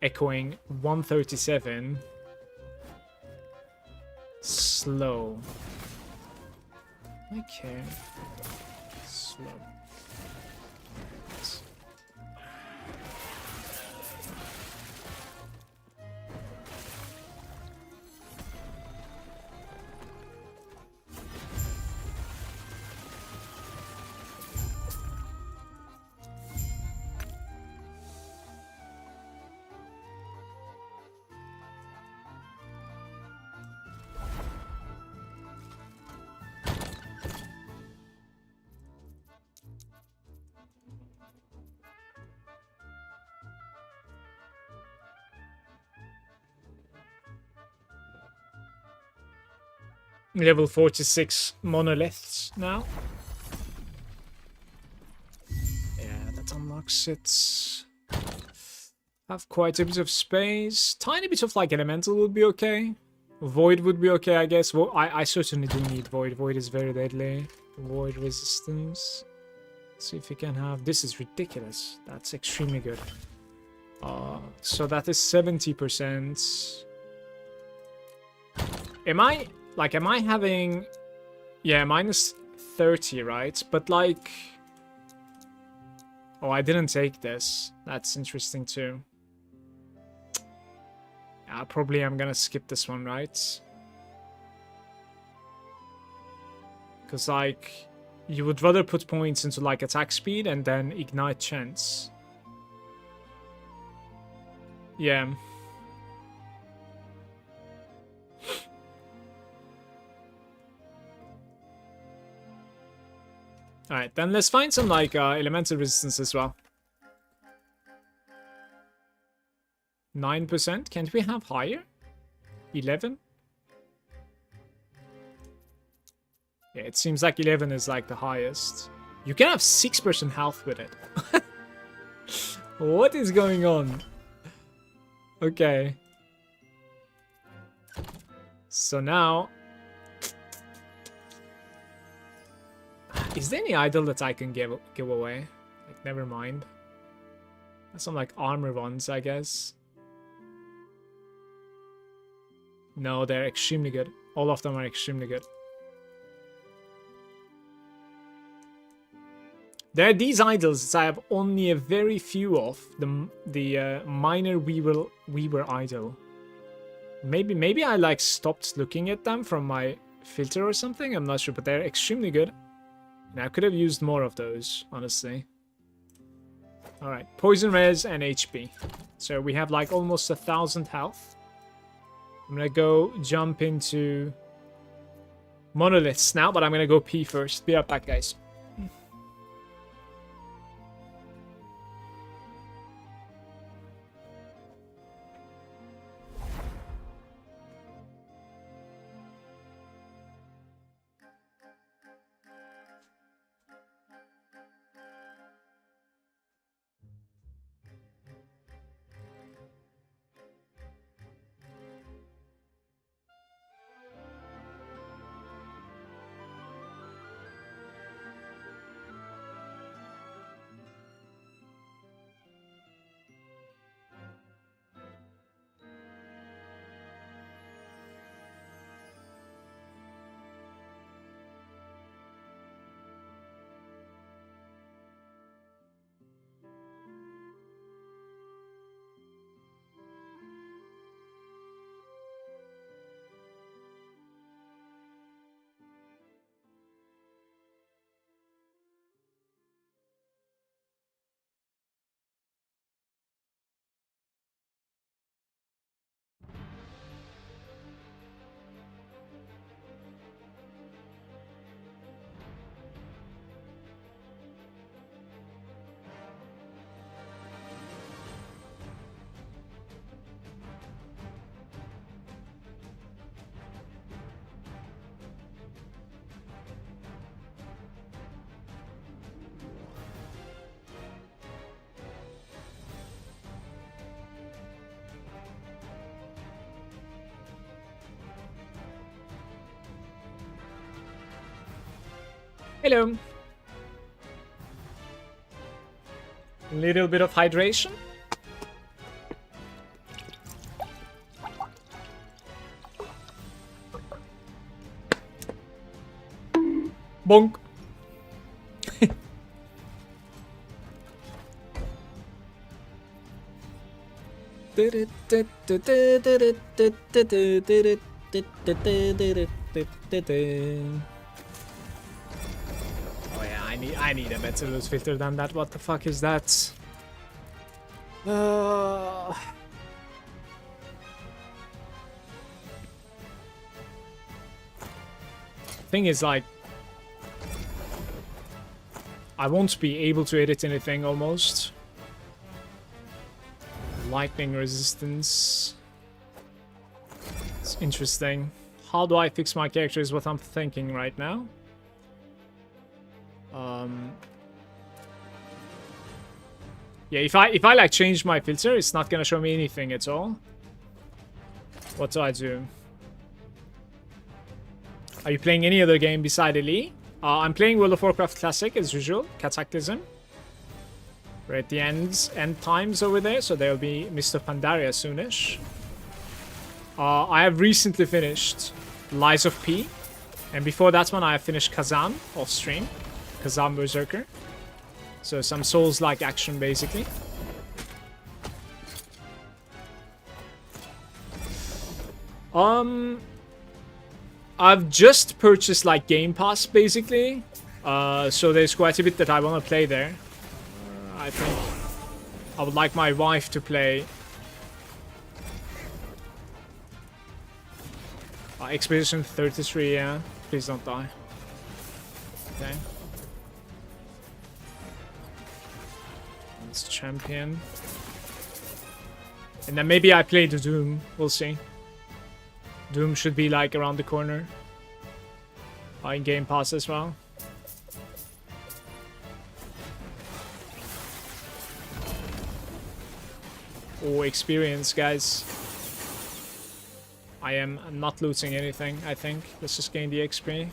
Echoing 137. Slow. Okay. Slow. Level 46 monoliths now. Yeah, that unlocks it. Have quite a bit of space. Tiny bit of like elemental would be okay. Void would be okay, I guess. Well, I certainly do need void. Void is very deadly. Void resistance. Let's see if we can have... This is ridiculous. That's extremely good. So that is 70%. Am I having... Yeah, minus 30, right? But like... Oh, I didn't take this. That's interesting too. Yeah, probably I'm gonna skip this one, right? Because like... You would rather put points into like attack speed and then ignite chance. Yeah. Alright, then let's find some like elemental resistance as well. 9%? Can't we have higher? 11? Yeah, it seems like 11 is like the highest. You can have 6% health with it. What is going on? Okay. So now... Is there any idol that I can give away? Like, never mind. Some like armor ones, I guess. No, they're extremely good. All of them are extremely good. There are these idols that I have only a very few of. The minor weaver idol. Maybe I like stopped looking at them from my filter or something. I'm not sure, but they're extremely good. And I could have used more of those, honestly. Alright, poison res and HP. So we have like almost 1,000 health. I'm gonna go jump into monoliths now, but I'm gonna go pee first. Be right back, guys. Hello. Little bit of hydration. Bonk. Oh yeah, I need a better loose filter than that. What the fuck is that? Thing is, like, I won't be able to edit anything almost. Lightning resistance. It's interesting. How do I fix my character is what I'm thinking right now. Yeah, if I like change my filter, it's not gonna show me anything at all. What do I do? Are you playing any other game beside Elite? I'm playing World of Warcraft Classic as usual, Cataclysm. We're at the end times over there, so there'll be Mr. Pandaria soonish. I have recently finished Lies of P, and before that one I have finished Kazan off stream, Kazan Berserker. So some Souls-like action basically. I've just purchased like Game Pass basically, so there's quite a bit that I want to play there. I think I would like my wife to play Expedition 33, yeah. Please don't die. Okay. It's champion. And then maybe I play the Doom. We'll see. Doom should be like around the corner. In Game Pass as well. Oh, experience, guys. I am not looting anything, I think. Let's just gain the XP.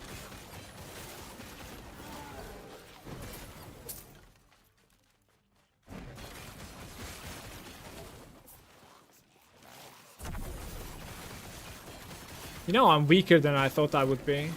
You know, I'm weaker than I thought I would be.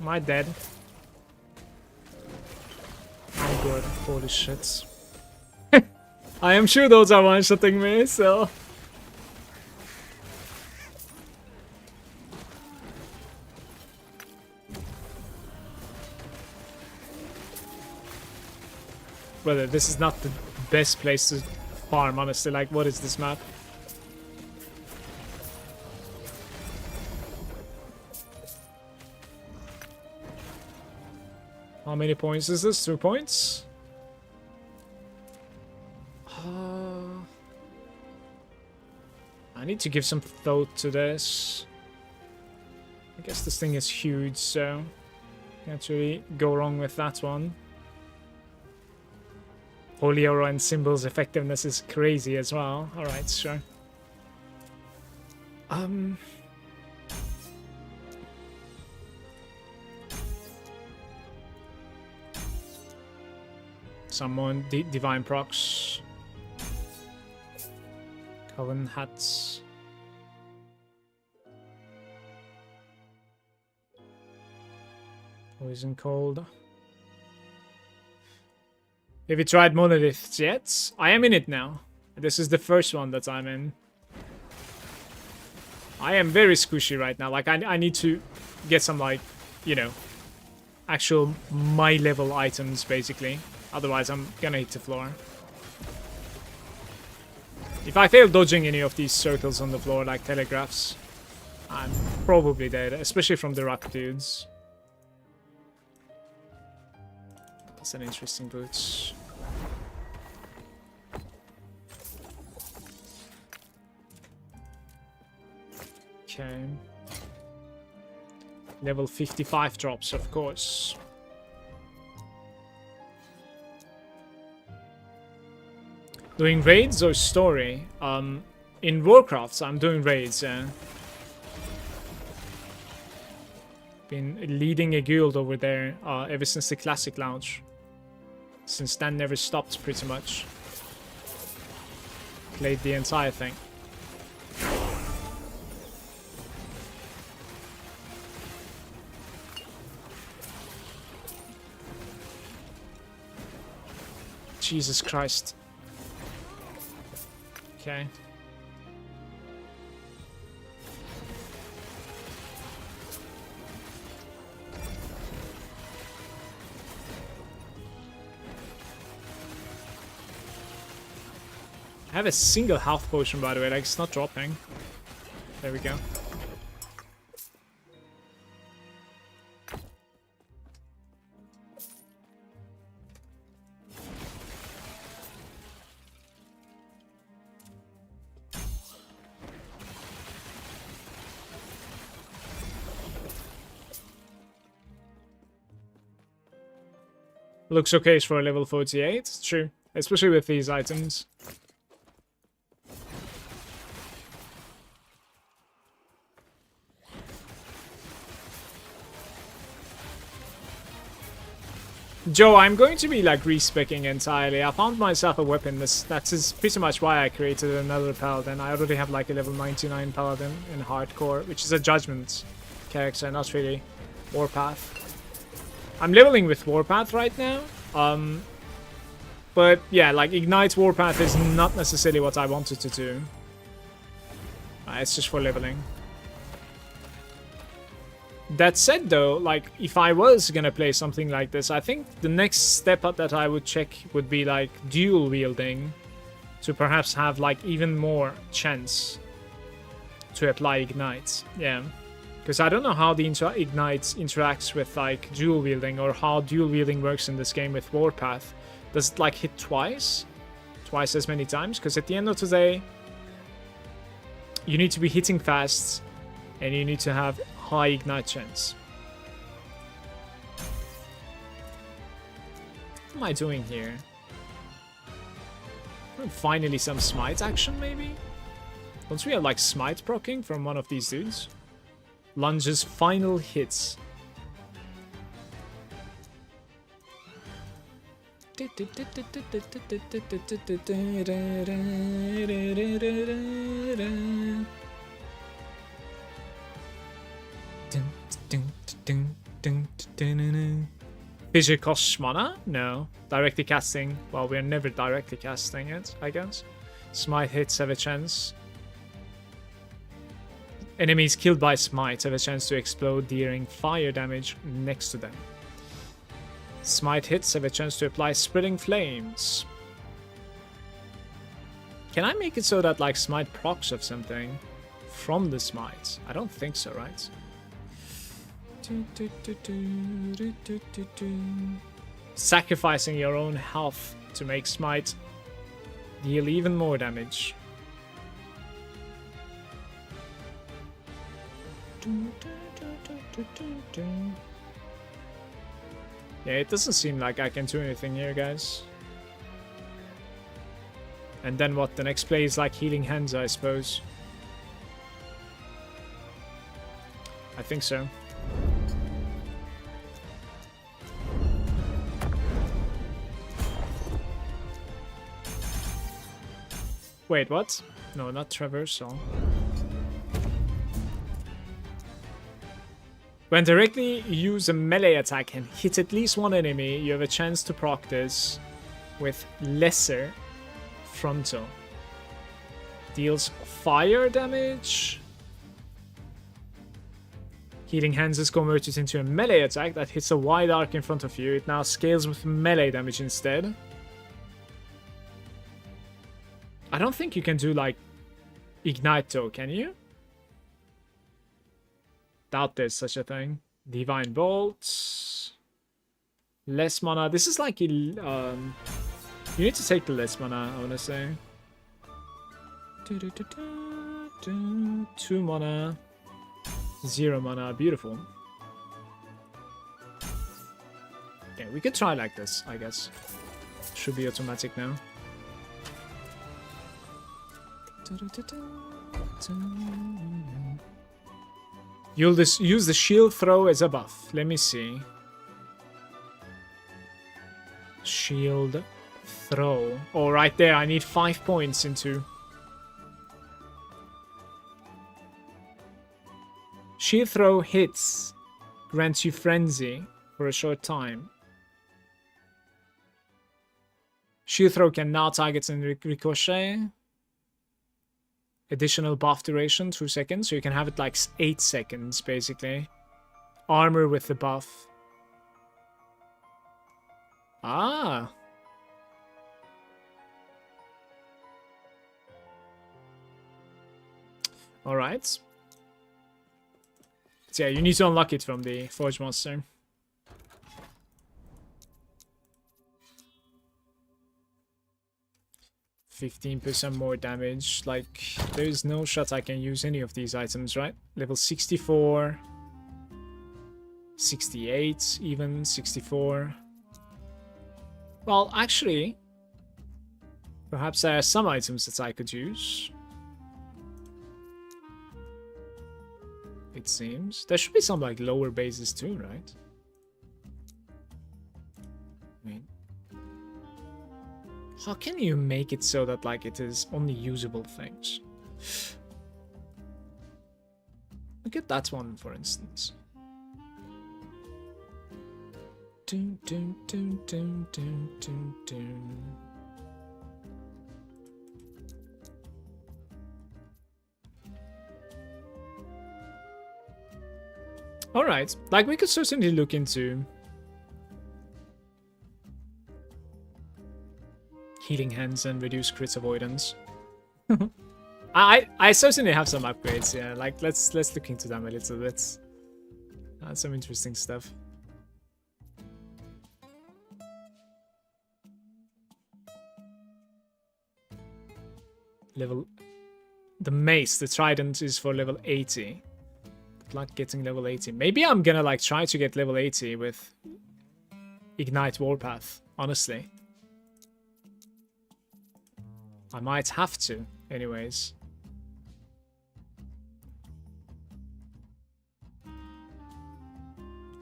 Am I dead? I'm good. Holy shit. I am sure those are one-shotting me, so... Brother, this is not the best place to farm, honestly. Like, what is this map? How many points is this? 2 points? I need to give some thought to this. I guess this thing is huge, so can't really go wrong with that one. Holy Aura and Symbol's effectiveness is crazy as well. Alright, sure. Someone divine procs. Coven hats. Poison cold. Have you tried monoliths yet? I am in it now. This is the first one that I'm in. I am very squishy right now. Like I need to get some like, you know, actual my level items basically. Otherwise, I'm gonna hit the floor. If I fail dodging any of these circles on the floor, like telegraphs, I'm probably dead, especially from the rock dudes. That's an interesting boot. Okay. Level 55 drops, of course. Doing raids or story? In Warcraft, I'm doing raids, yeah. Been leading a guild over there ever since the classic launch. Since then, never stopped, pretty much. Played the entire thing. Jesus Christ. Okay. I have a single health potion, by the way, like it's not dropping. There we go. Looks okay for a level 48, true. Especially with these items. Joe, I'm going to be like respecking entirely. I found myself a weapon. That is pretty much why I created another Paladin. I already have like a level 99 Paladin in hardcore, which is a Judgement character, not really Warpath. I'm leveling with Warpath right now. But yeah, like Ignite Warpath is not necessarily what I wanted to do. It's just for leveling. That said though, like if I was gonna play something like this, I think the next step up that I would check would be like dual wielding to perhaps have like even more chance to apply Ignite. Yeah. Because I don't know how the Ignite interacts with like dual wielding or how dual wielding works in this game with Warpath. Does it like hit twice? Twice as many times? Because at the end of the day, you need to be hitting fast and you need to have high Ignite chance. What am I doing here? Finally some smite action maybe? Once we have like smite proccing from one of these dudes. Lunge's final hits. Fissure costs mana? No. Directly casting? Well, we're never directly casting it, I guess. Smite hits have a chance. Enemies killed by Smite have a chance to explode, dealing fire damage next to them. Smite hits have a chance to apply spreading flames. Can I make it so that like Smite procs of something from the Smite? I don't think so, right? Sacrificing your own health to make Smite deal even more damage. Yeah, it doesn't seem like I can do anything here, guys. And then what? The next play is like Healing Hands, I suppose. I think so. Wait, what? No, not Traversal. When directly use a melee attack and hit at least one enemy, you have a chance to proc this with lesser frontal. Deals fire damage. Healing Hands is converted into a melee attack that hits a wide arc in front of you. It now scales with melee damage instead. I don't think you can do like Ignite though, can you? Doubt there's such a thing. Divine Bolts. Less mana. This is like you need to take the less mana, I wanna say. 2 mana. 0 mana. Beautiful. Yeah, we could try like this, I guess. Should be automatic now. You'll use the shield throw as a buff. Let me see. Shield throw. Oh, right there. I need 5 points into... Shield throw hits. Grants you frenzy for a short time. Shield throw can now target and ricochet. Additional buff duration, 2 seconds. So you can have it like 8 seconds, basically. Armor with the buff. Ah. Alright. So yeah, you need to unlock it from the Forge Monster. %15 more damage. Like, there's no shot I can use any of these items, right? Level 64. 68, even 64. Well, actually, perhaps there are some items that I could use. It seems. There should be some, like, lower bases too, right? I mean... How can you make it so that, like, it is only usable things? Look at that one, for instance. Dun, dun, dun, dun, dun, dun, dun. Alright, like, we could certainly look into healing hands and reduce crit avoidance. I certainly have some upgrades, yeah. Like, let's look into them a little bit. Some interesting stuff. Level... The mace, the trident, is for level 80. Good luck getting level 80. Maybe I'm gonna, like, try to get level 80 with Ignite Warpath, honestly. I might have to, anyways.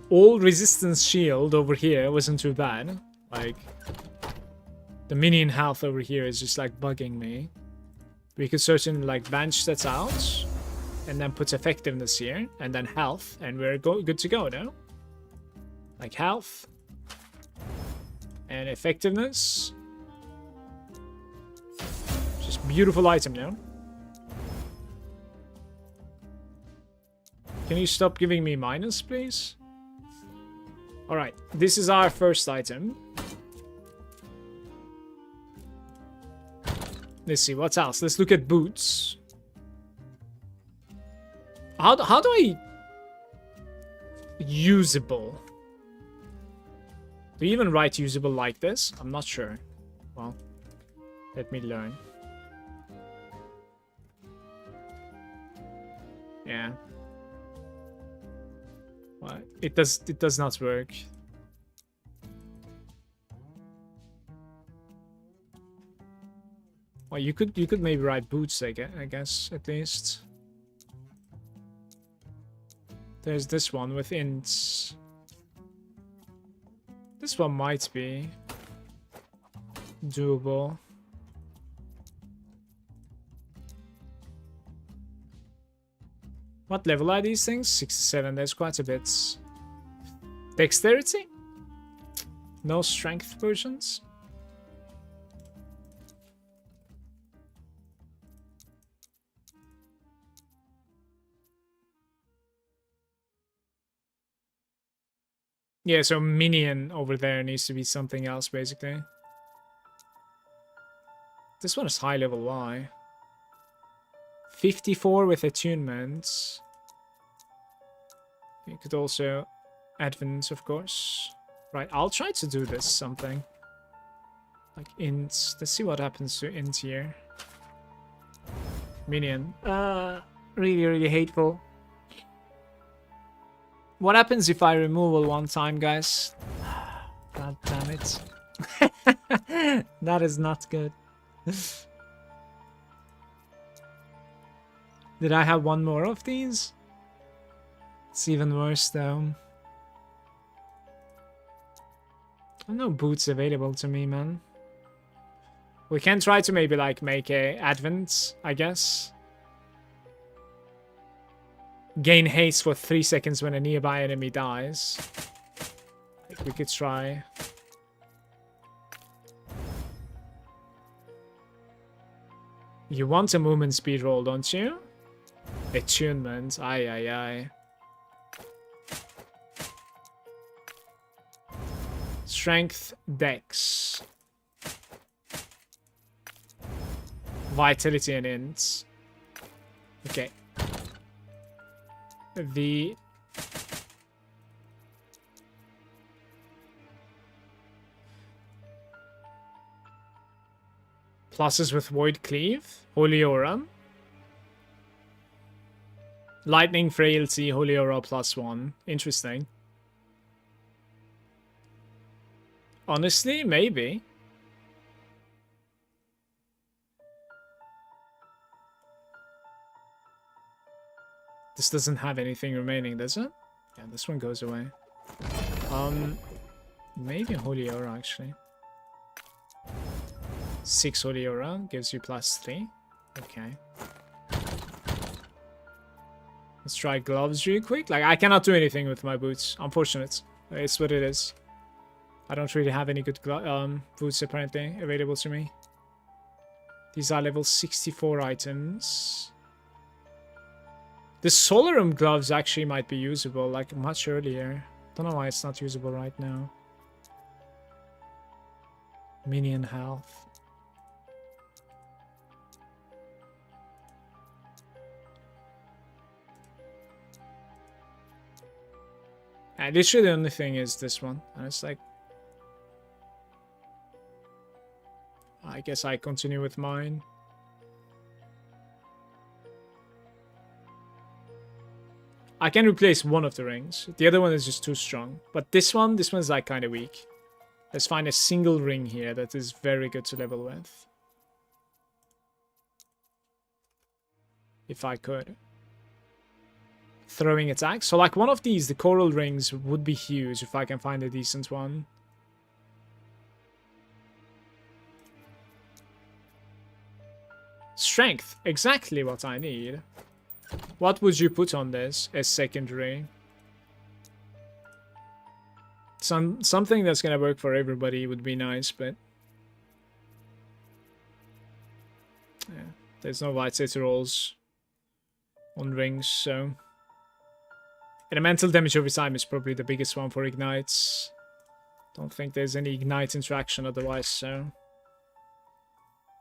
All resistance shield over here wasn't too bad. Like, the minion health over here is just, like, bugging me. We could certainly, like, bench that out. And then put effectiveness here. And then health. And we're good to go, no? Like, health. And effectiveness. Beautiful item now. Can you stop giving me minus, please? Alright, this is our first item. Let's see, what else? Let's look at boots. How do I... Usable. Do you even write usable like this? I'm not sure. Well, let me learn. Yeah. Well, it does not work. Well, you could maybe write boots, I guess, at least. There's this one with ints. This one might be doable. What level are these things? 67, there's quite a bit. Dexterity? No strength versions? Yeah, so minion over there needs to be something else, basically. This one is high level Y. 54 with attunement. You could also advance, of course. Right, I'll try to do this something. Like int. Let's see what happens to int here. Minion. Really, really hateful. What happens if I remove one time, guys? God damn it. That is not good. Did I have one more of these? It's even worse though. No boots available to me, man. We can try to maybe like make a advent, I guess. Gain haste for 3 seconds when a nearby enemy dies. I think we could try. You want a movement speed roll, don't you? Attunement. Aye, aye, aye. Strength, dex. Vitality and int. Okay. The... Pluses with Void Cleave. Holy Aura. Lightning, Frailty, Holy Aura +1. Interesting. Honestly, maybe. This doesn't have anything remaining, does it? Yeah, this one goes away. Maybe Holy Aura, actually. 6 Holy Aura gives you +3. Okay. Let's try gloves real quick. Like, I cannot do anything with my boots. Unfortunate. It's what it is. I don't really have any good boots, apparently, available to me. These are level 64 items. The Solarum gloves actually might be usable, like, much earlier. Don't know why it's not usable right now. Minion health. And literally the only thing is this one. And it's like... I guess I continue with mine. I can replace one of the rings. The other one is just too strong. But this one's like kind of weak. Let's find a single ring here that is very good to level with. If I could. Throwing attack. So like one of these, the coral rings would be huge if I can find a decent one. Strength. Exactly what I need. What would you put on this as secondary? Something that's gonna work for everybody would be nice, but... yeah, there's no vitality rolls on rings, so... Elemental damage over time is probably the biggest one for ignites. Don't think there's any ignite interaction otherwise, so...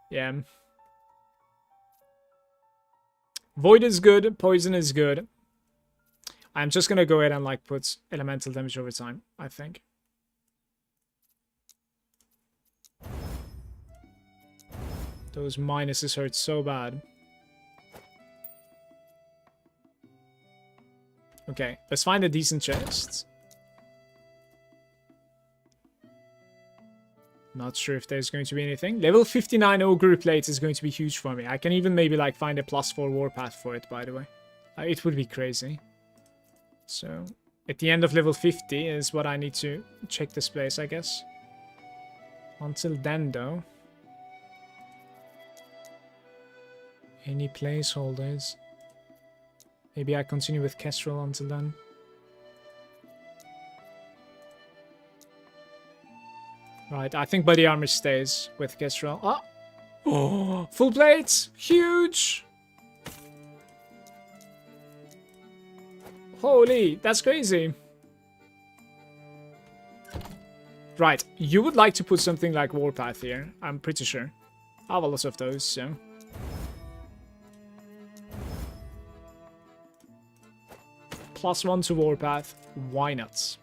yeah. Void is good, poison is good. I'm just gonna go ahead and like put elemental damage over time, I think. Those minuses hurt so bad. Okay, let's find a decent chest. Not sure if there's going to be anything. Level 59 Ogre Plate is going to be huge for me. I can even maybe like find a +4 Warpath for it, by the way. It would be crazy. So, at the end of level 50 is what I need to check this place, I guess. Until then, though. Any placeholders? Maybe I continue with Kestrel until then. Right, I think body armor stays with Kestrel. Oh! Oh! Full plates! Huge! Holy, that's crazy. Right, you would like to put something like Warpath here, I'm pretty sure. I have a lot of those, so... +1 to Warpath, why not?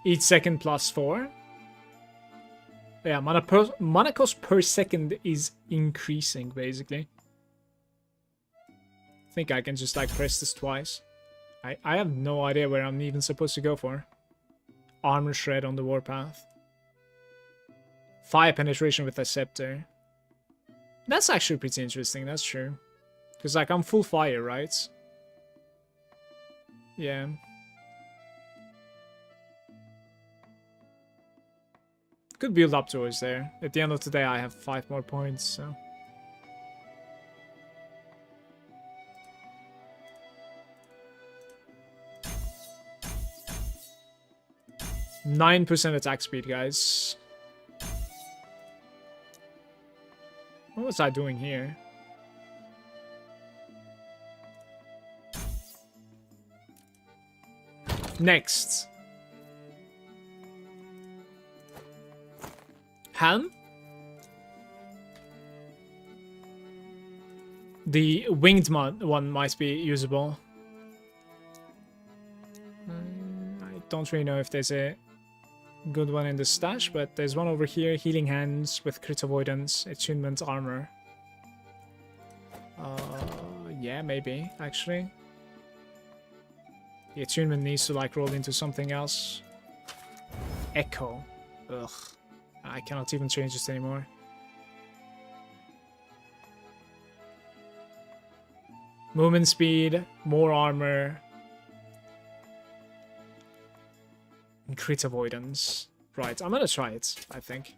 Each second plus 4. Yeah, mana cost per second is increasing, basically. I think I can just like press this twice. I have no idea where I'm even supposed to go for. Armor shred on the warpath. Fire penetration with a scepter. That's actually pretty interesting, that's true. Because like I'm full fire, right? Yeah. Could build up towards there. At the end of the day, I have 5 more points, so... 9% attack speed, guys. What was I doing here? Next. Helm? The winged one might be usable. I don't really know if there's a good one in the stash, but there's one over here. Healing Hands with crit avoidance, attunement armor. Yeah, maybe, actually. The attunement needs to like roll into something else. Echo. Ugh. I cannot even change this anymore. Movement speed, more armor. And crit avoidance. Right, I'm gonna try it, I think.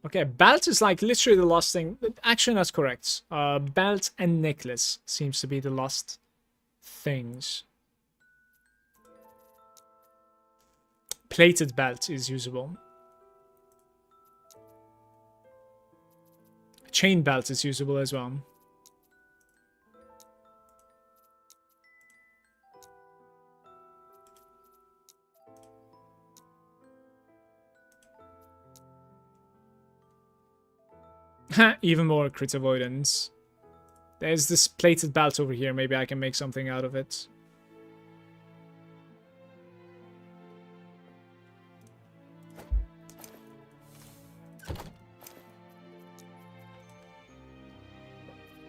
Okay, belt is like literally the last thing. Actually, that's correct. Belt and necklace seems to be the last things. Plated belt is usable. Chain belt is usable as well. Even more crit avoidance. There's this plated belt over here. Maybe I can make something out of it.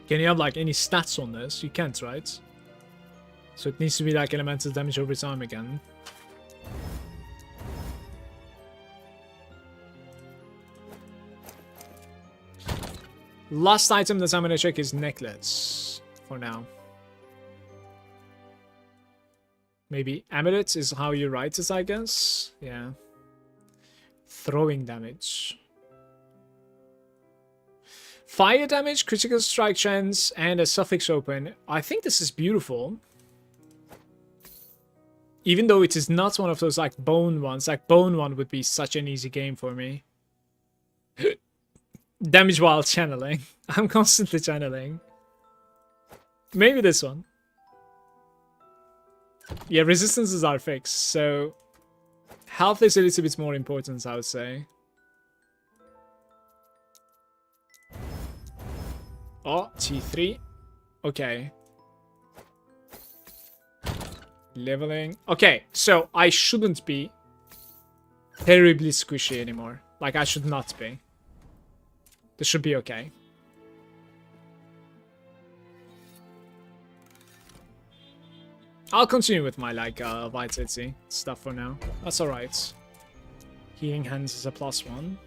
Can you have like any stats on this? You can't, right? So it needs to be like elemental damage over time again. Last item that I'm gonna check is necklace for now. Maybe amulet is how you write it, I guess. Yeah. Throwing damage. Fire damage, critical strike chance, and a suffix open. I think this is beautiful. Even though it is not one of those like bone ones. Like bone one would be such an easy game for me. Damage while channeling. I'm constantly channeling. Maybe this one. Yeah, resistances are fixed, so health is a little bit more important, I would say. Oh, T3. Okay. Leveling. Okay, so I shouldn't be terribly squishy anymore. Like, I should not be. This should be okay. I'll continue with my, like, vitality stuff for now. That's alright. Healing Hands is a +1.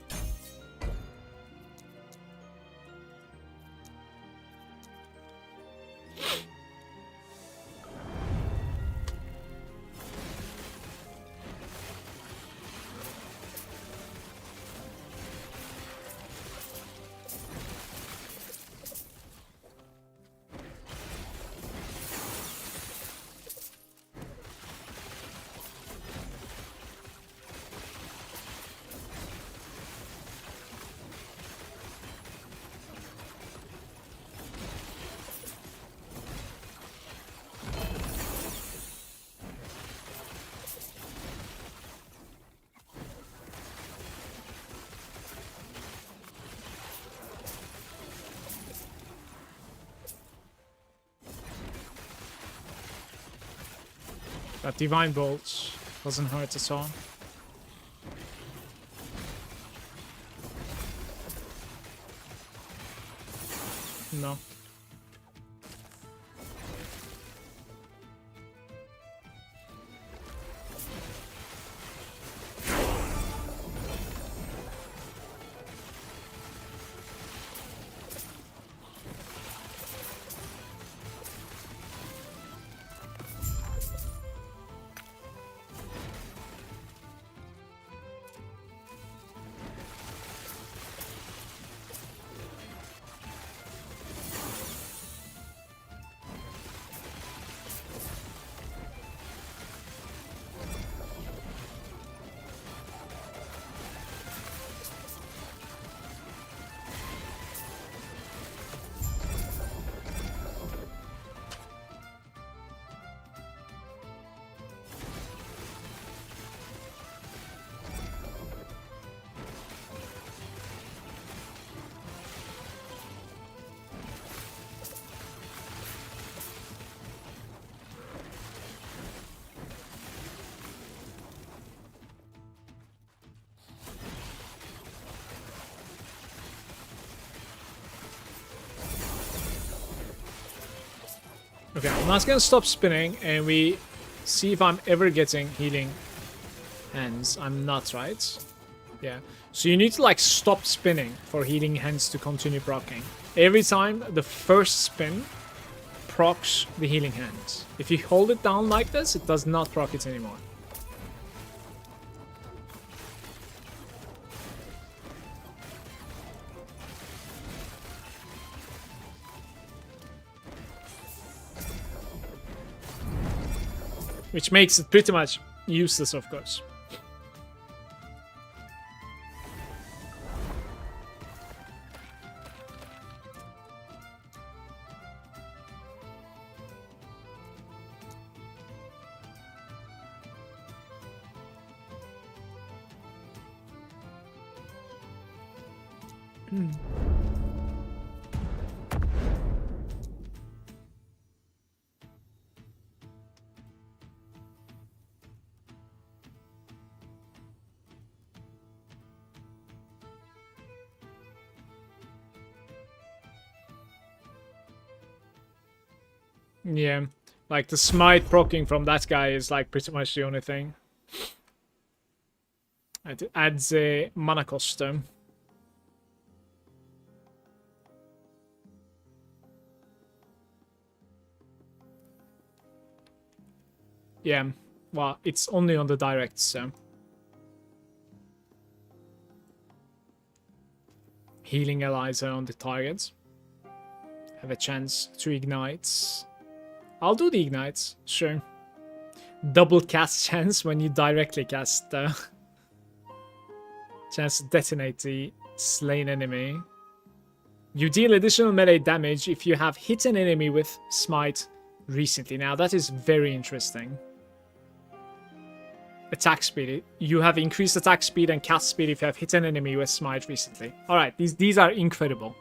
That Divine Bolt doesn't hurt at all. No. Okay, I'm not gonna stop spinning, and we see if I'm ever getting healing hands. I'm not, right? Yeah. So you need to like stop spinning for healing hands to continue proccing. Every time the first spin procs the healing hand. If you hold it down like this, it does not proc it anymore. Which makes it pretty much useless, of course. Yeah, like the smite proccing from that guy is like pretty much the only thing. It adds a mana cost though. Yeah, well, it's only on the direct, so. Healing allies are on the target. Have a chance to ignite. I'll do the ignites, sure. Double cast chance when you directly cast the chance to detonate the slain enemy. You deal additional melee damage if you have hit an enemy with smite recently. Now that is very interesting. Attack speed. You have increased attack speed and cast speed if you have hit an enemy with smite recently. Alright, these are incredible.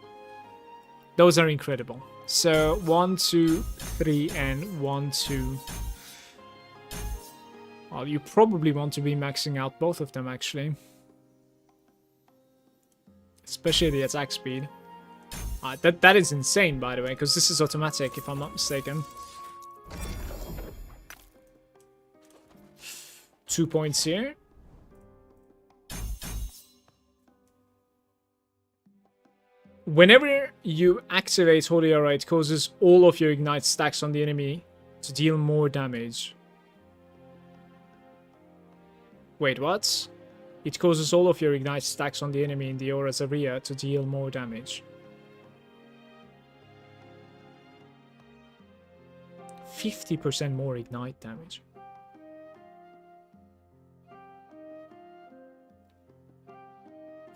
Those are incredible. So 1, 2, 3, and 1, 2. Well, you probably want to be maxing out both of them actually. Especially the attack speed. That is insane, by the way, because this is automatic if I'm not mistaken. 2 points here. Whenever you activate Holy Aura, it causes all of your ignite stacks on the enemy to deal more damage. Wait, what? It causes all of your ignite stacks on the enemy in the aura's area to deal more damage. 50% more ignite damage.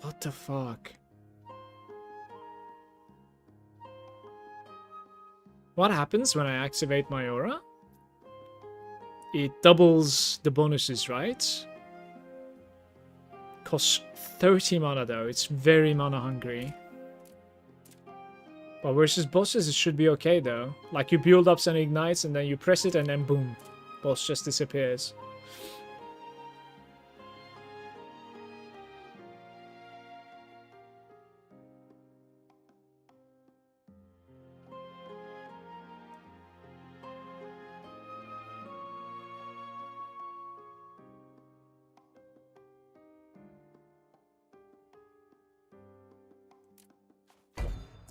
What the fuck? What happens when I activate my aura? It doubles the bonuses, right? Costs 30 mana though. It's very mana hungry. But versus bosses, it should be okay though. Like you build up some ignites and then you press it and then boom. Boss just disappears.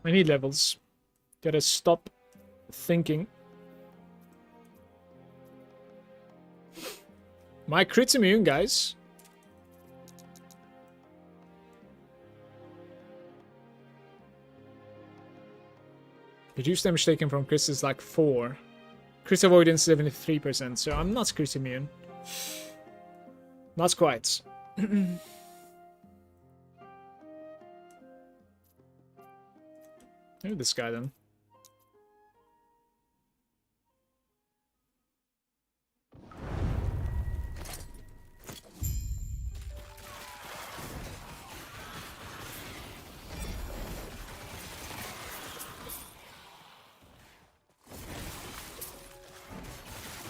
I need levels. Gotta stop thinking. My crit's immune, guys. Reduced damage taken from crits is like 4. Crit avoidance 73%, so I'm not crit immune. Not quite. Maybe this guy then.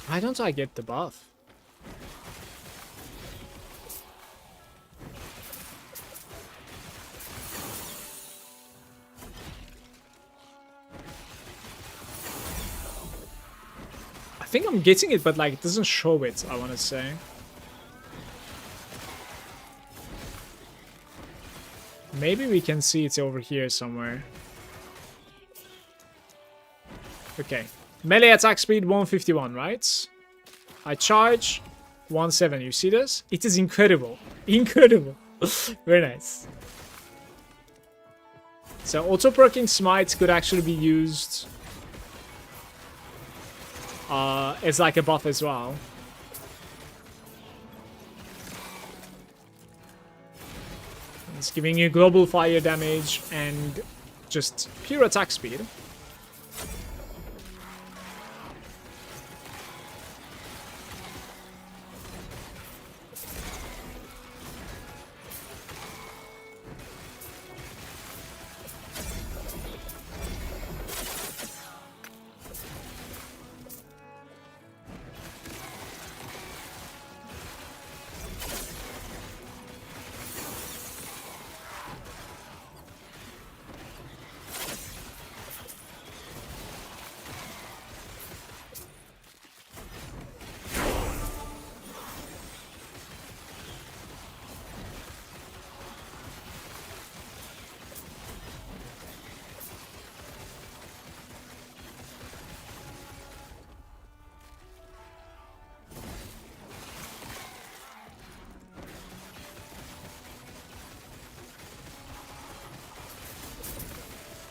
Why don't I get the buff? I think I'm getting it, but like it doesn't show it, I want to say. Maybe we can see it over here somewhere. Okay. Melee attack speed 151, right? I charge 17. You see this? It is incredible. Incredible. Very nice. So auto-perking smite could actually be used as like a buff as well. It's giving you global fire damage and just pure attack speed.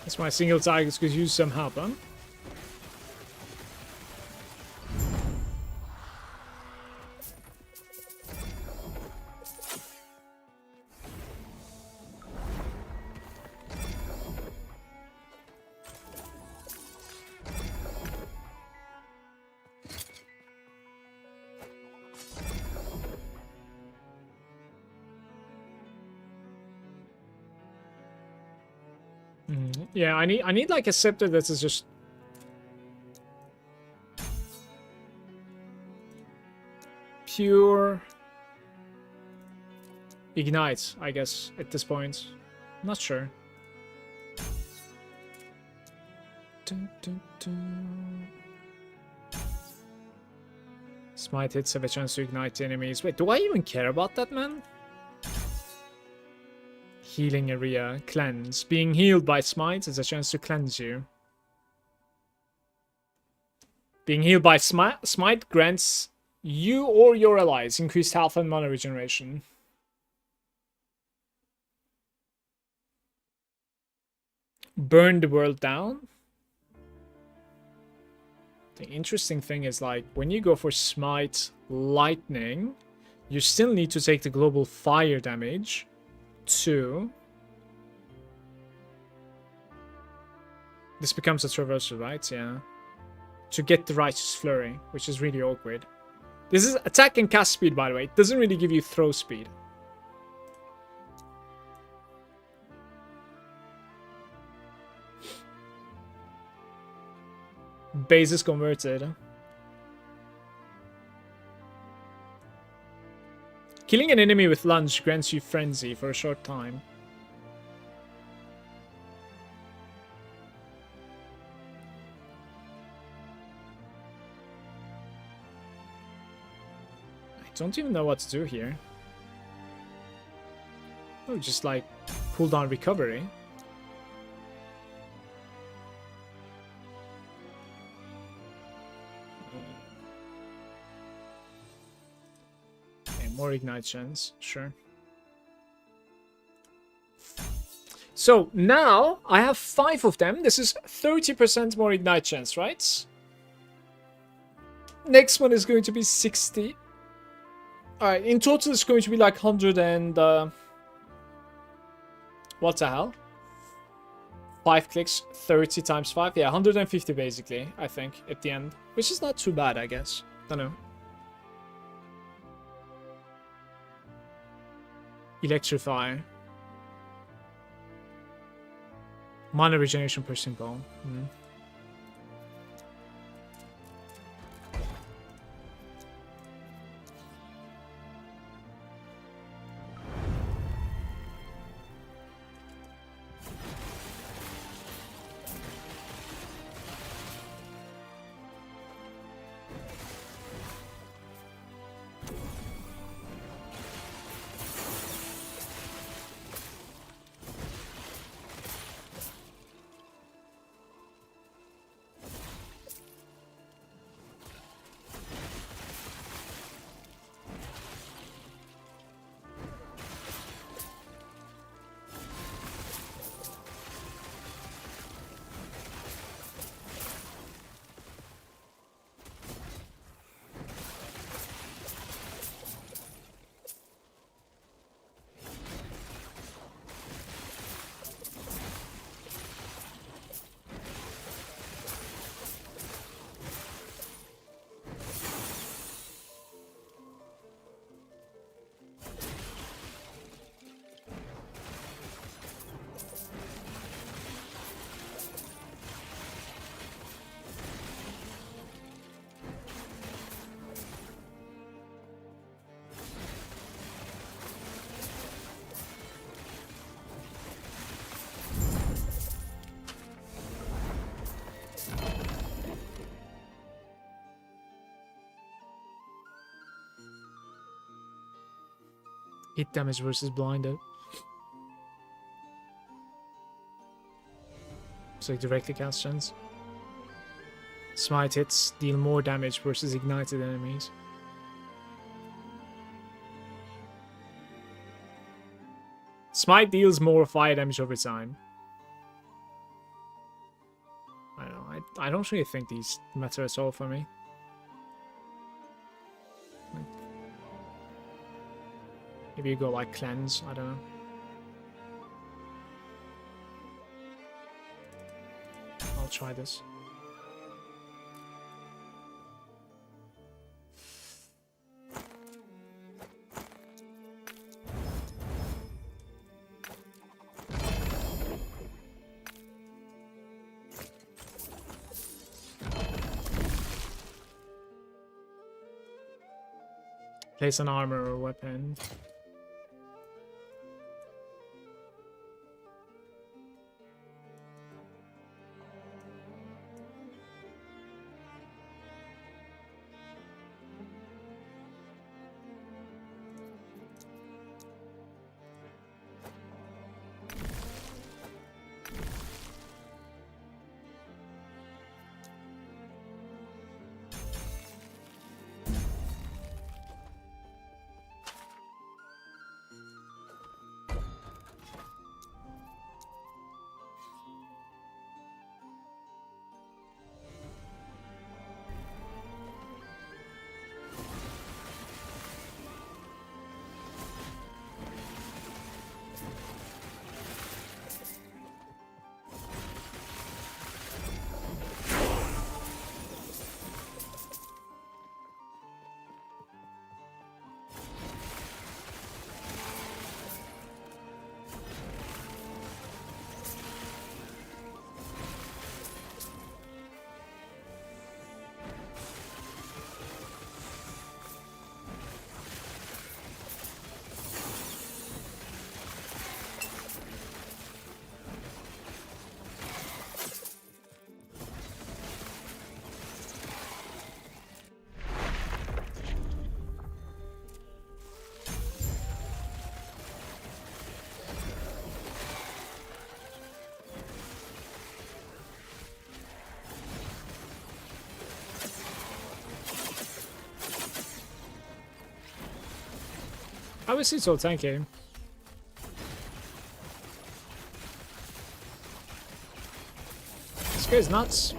That's why single targets could use some help, huh? Yeah, I need like a scepter that is just pure ignite, I guess, at this point. Not sure. Smite hits have a chance to ignite enemies. Wait, do I even care about that, man? Healing area, cleanse. Being healed by smite is a chance to cleanse you. Being healed by smite grants you or your allies increased health and mana regeneration. Burn the world down. The interesting thing is, like, when you go for smite lightning, you still need to take the global fire damage to... This becomes a traversal, right? Yeah. To get the righteous flurry, which is really awkward. This is attack and cast speed, by the way. It doesn't really give you throw speed. Base is converted. Killing an enemy with lunge grants you frenzy for a short time. I don't even know what to do here. Oh, just like cooldown recovery. Okay, more ignite chance, sure. So now I have 5 of them. This is 30% more ignite chance, right? Next one is going to be 60. Alright, in total it's going to be like 100 and... what the hell? 5 clicks, 30 times 5. Yeah, 150 basically, I think, at the end. Which is not too bad, I guess. Don't know. Electrify. Mana regeneration per symbol. Hit damage versus blinded. So directly cast chance. Smite hits deal more damage versus ignited enemies. Smite deals more fire damage over time. I don't know. I don't really think these matter at all for me. Maybe you go like cleanse, I don't know. I'll try this. Place an armor or weapon. Obviously it's all tanky. This guy's nuts.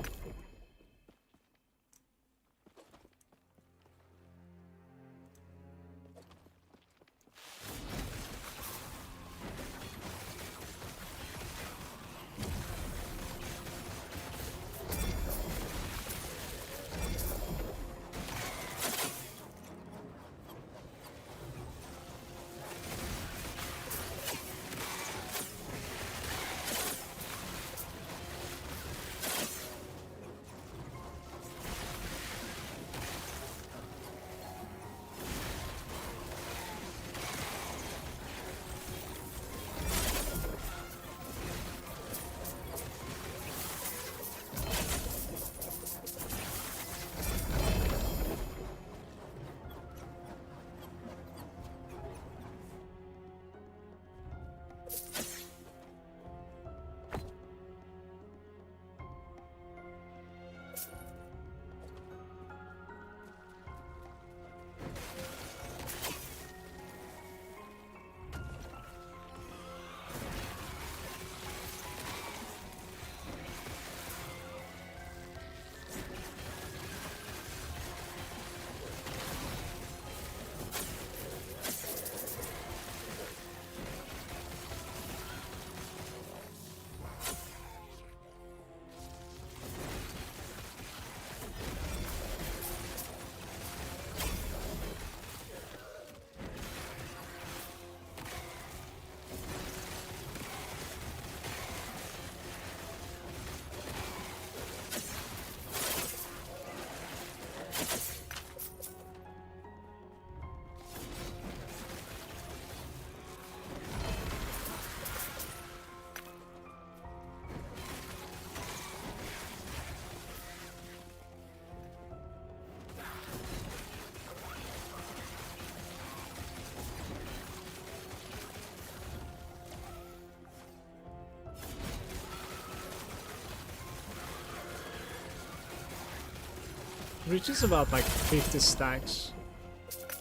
Reaches about like 50 stacks.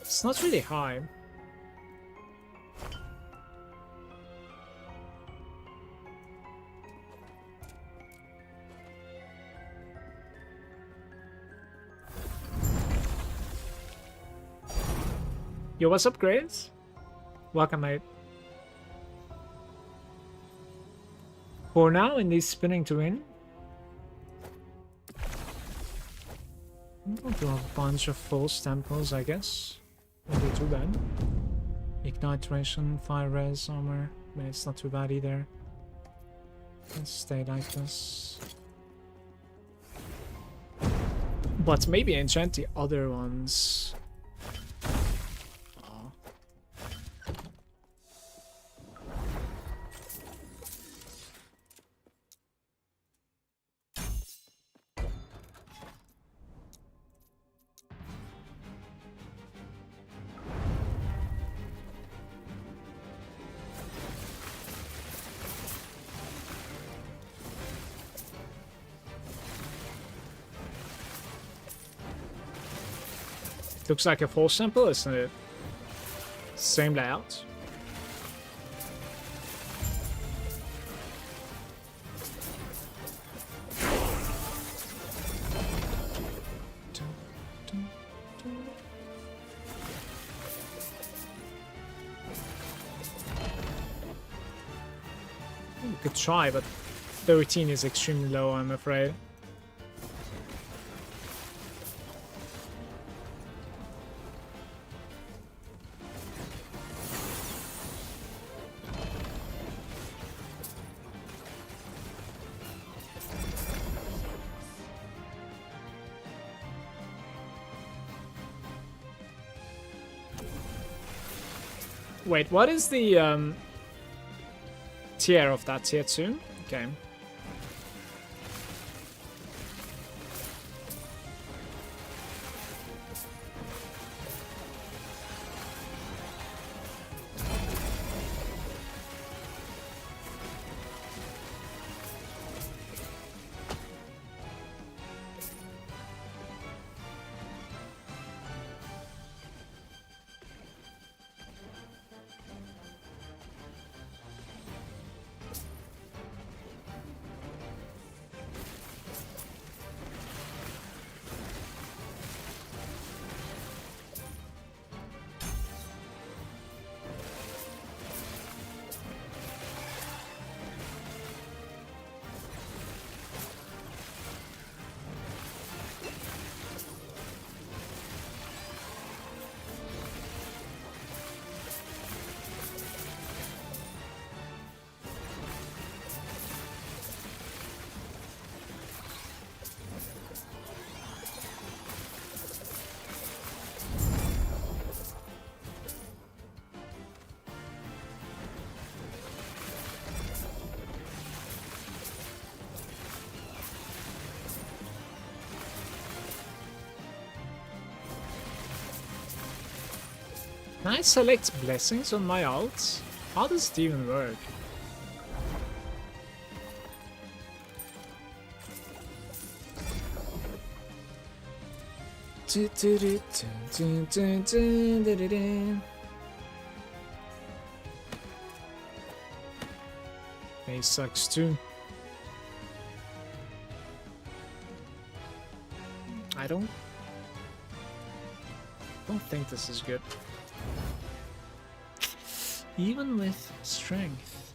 It's not really high. Yo, what's up, Graves? Welcome, mate. For now, in this spinning to win, we'll do a bunch of false temples, I guess. Won't be too bad. Ignite ration, fire res, armor. I mean, it's not too bad either. Let's stay like this. But maybe enchant the other ones. Oh. Looks like a full sample, isn't it? Same layout. You could try, but the routine is extremely low, I'm afraid. Wait, what is the tier of that? Tier 2? Okay. Can I select blessings on my alt? How does it even work? He sucks too. I don't think this is good. Even with strength.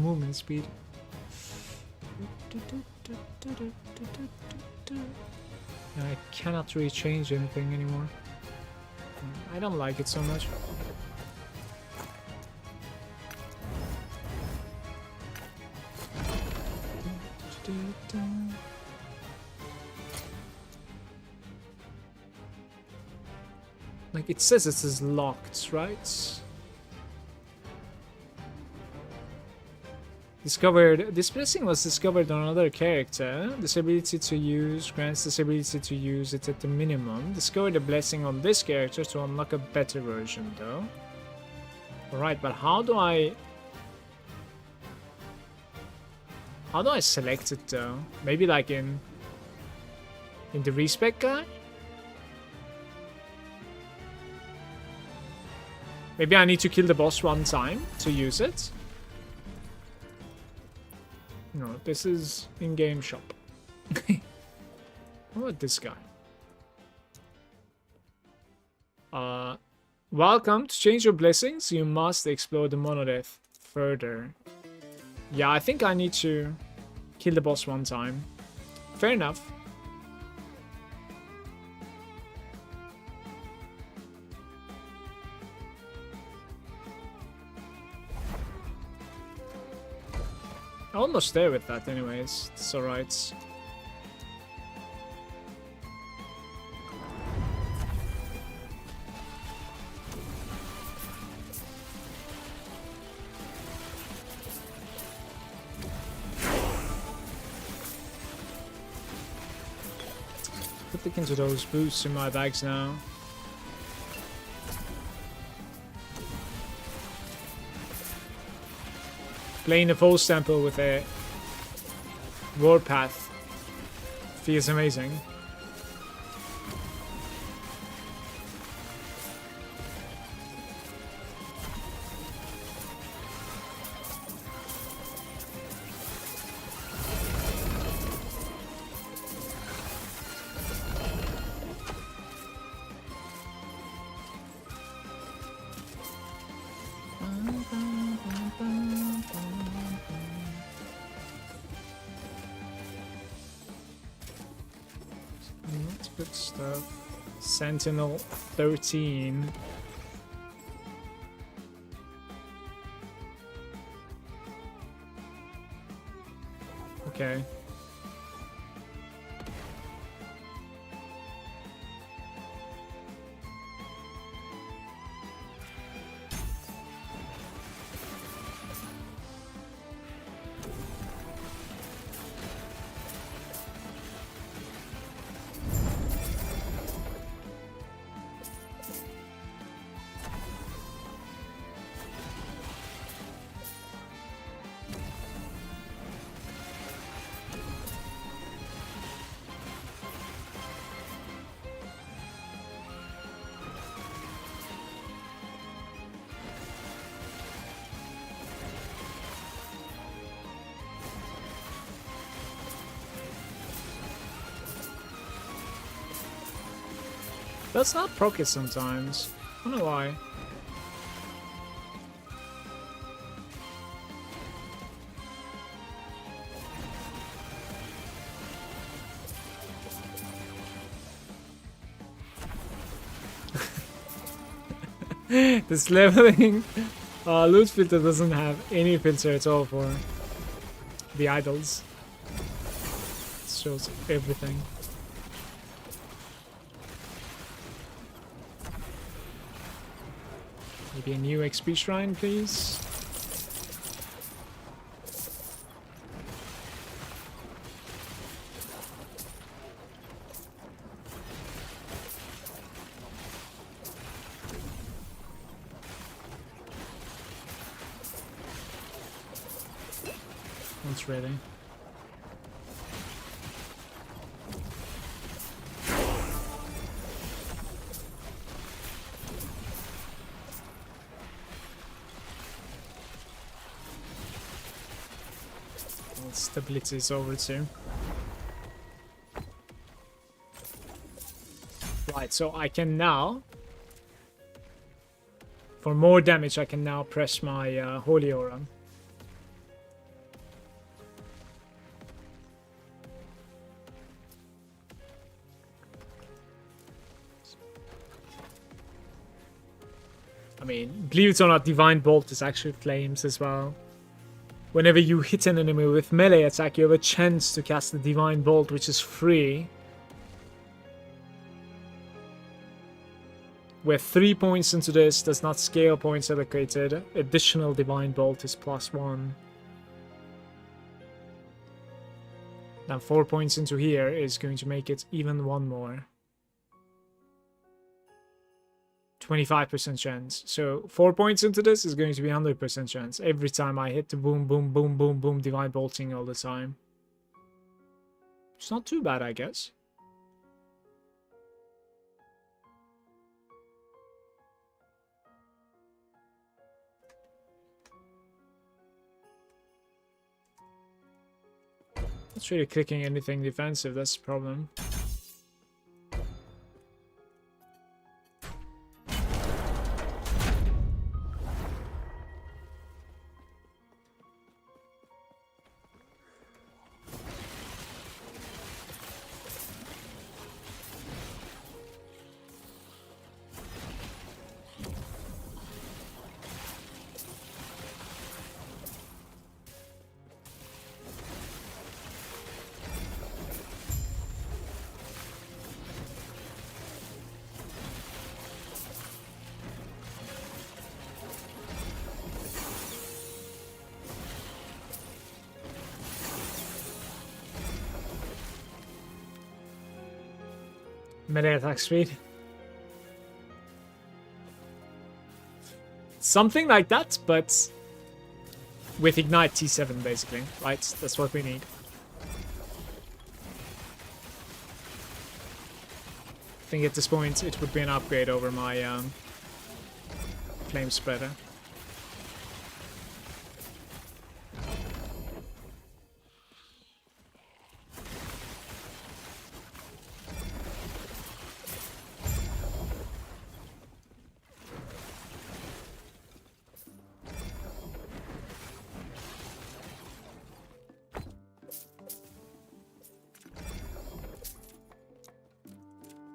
Movement speed. I cannot really change anything anymore. I don't like it so much. Like, it says it is locked, right? Discovered. This blessing was discovered on another character. This ability to use grants this ability to use it at the minimum. Discover the blessing on this character to unlock a better version, though. Alright, but how do I select it, though? Maybe like in the respec guy? Maybe I need to kill the boss one time to use it. No, this is in-game shop. What about this guy? Welcome. To change your blessings, you must explore the monolith further. Yeah, I think I need to kill the boss one time. Fair enough. Almost there with that anyways. It's alright. Put the into those boosts in my bags now. Playing the False Temple with a Warpath feels amazing. Good stuff. Sentinel 13. Okay. That's not proc it sometimes. I don't know why. This leveling loot filter doesn't have any filter at all for the idols. It shows everything. Maybe a new XP shrine, please. Not really. Well, stability is over too. Right, so I can now, for more damage, I can now press my Holy Aura. I mean, believe it or not, Divine Bolt is actually flames as well. Whenever you hit an enemy with melee attack, you have a chance to cast the Divine Bolt, which is free. With 3 points into this, does not scale points allocated. Additional Divine Bolt is +1. Now 4 points into here is going to make it even one more. 25% chance. So 4 points into this is going to be 100% chance. Every time I hit the boom, boom, boom, boom, boom, Divine Bolting all the time. It's not too bad, I guess. Not really clicking anything defensive, that's the problem. Melee attack speed. Something like that, but with Ignite T7 basically, right? That's what we need. I think at this point it would be an upgrade over my Flame Spreader.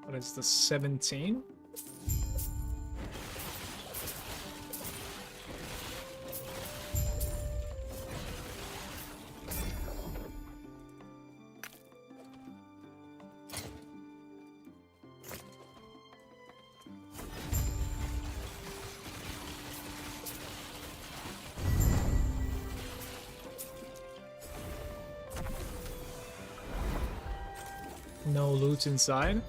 What is the 17? No loot inside.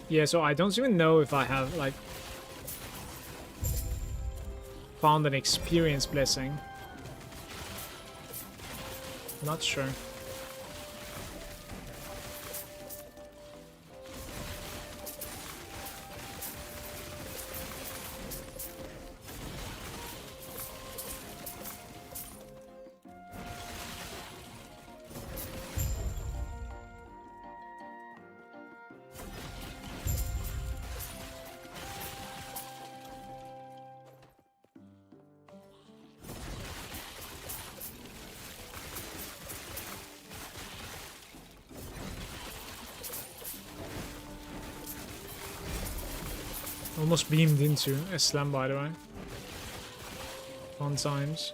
Yeah, so I don't even know if I have, like, found an experience blessing. Not sure. Almost beamed into a slam, by the way. Fun times.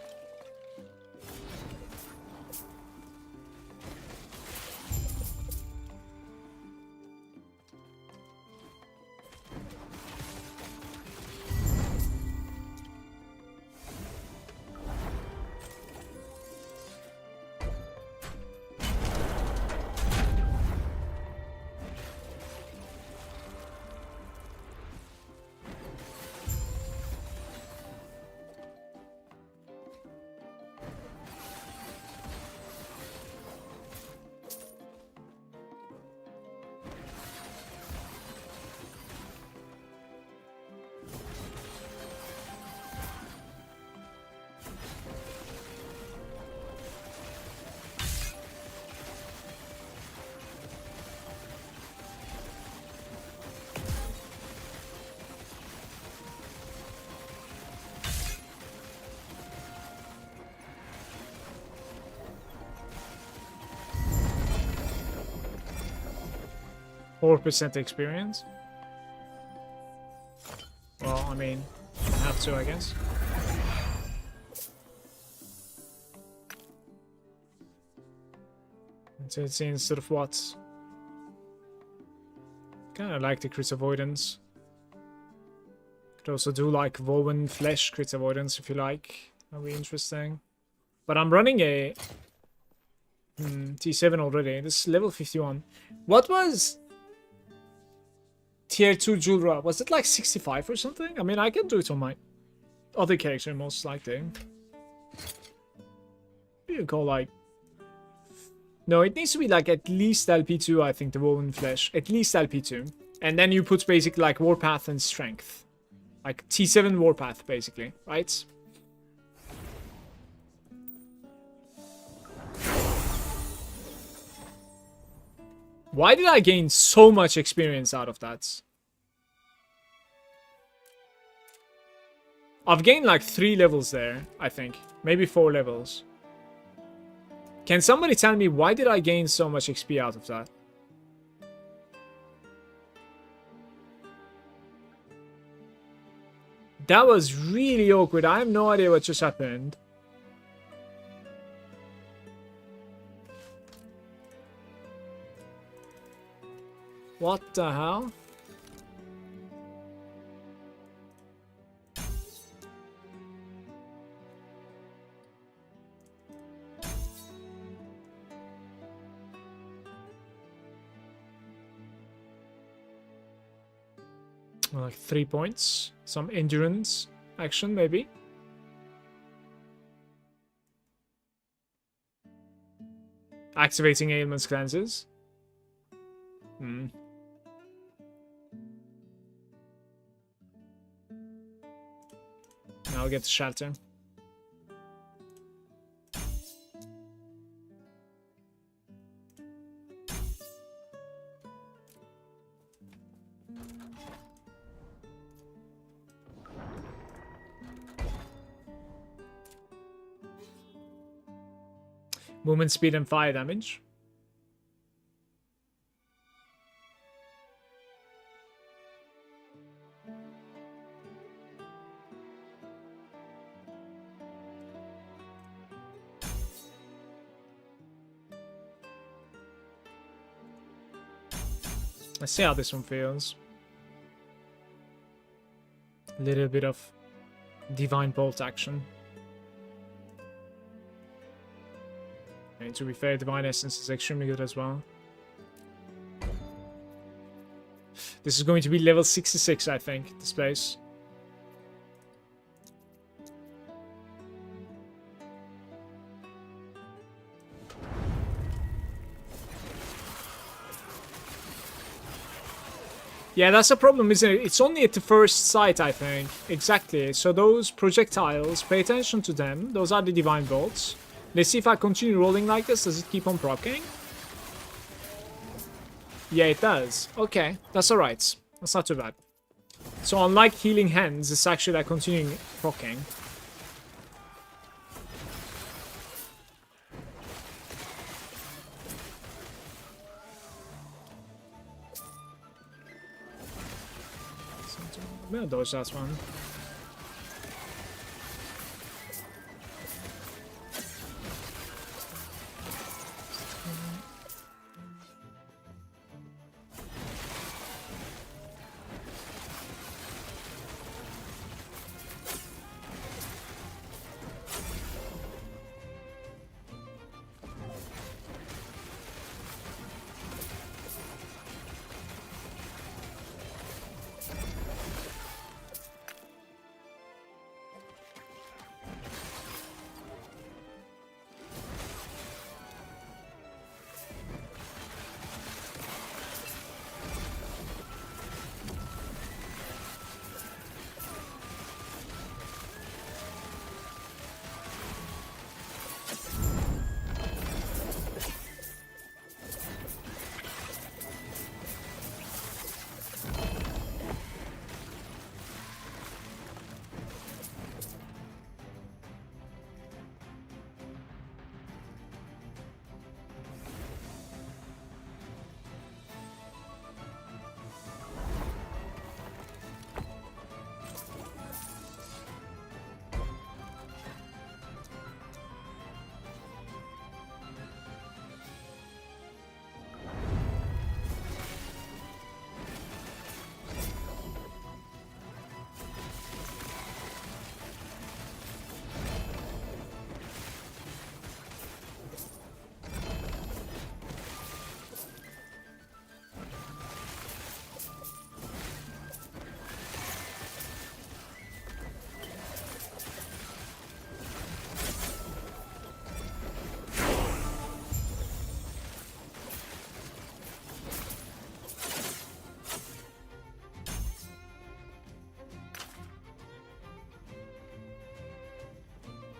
4% experience. Well, I mean, I have to, I guess. So it's instead of what? Kind of like the crit avoidance. Could also do like woven flesh crit avoidance if you like. That'll be interesting. But I'm running a T7 already. This is level 51. What was tier 2 Julra? Was it like 65 or something? I mean, I can do it on my other character most likely. You call like... No, it needs to be like at least LP2, I think, the woven flesh. At least LP2. And then you put basically like warpath and strength. Like T7 warpath, basically, right? Why did I gain so much experience out of that? I've gained like 3 levels there, I think. Maybe 4 levels. Can somebody tell me why did I gain so much XP out of that? That was really awkward. I have no idea what just happened. What the hell? Well, like 3 points. Some endurance action, maybe. Activating ailments cleanses. I'll get the shelter. Movement speed and fire damage. Let's see how this one feels. A little bit of divine bolt action. And to be fair, divine essence is extremely good as well. This is going to be level 66, I think, this place. Yeah, that's a problem, isn't it? It's only at the first sight, I think. Exactly. So those projectiles, pay attention to them. Those are the divine bolts. Let's see if I continue rolling like this. Does it keep on proccing? Yeah, it does. Okay, that's alright. That's not too bad. So unlike healing hands, it's actually like continuing proccing. I'm gonna dodge that one.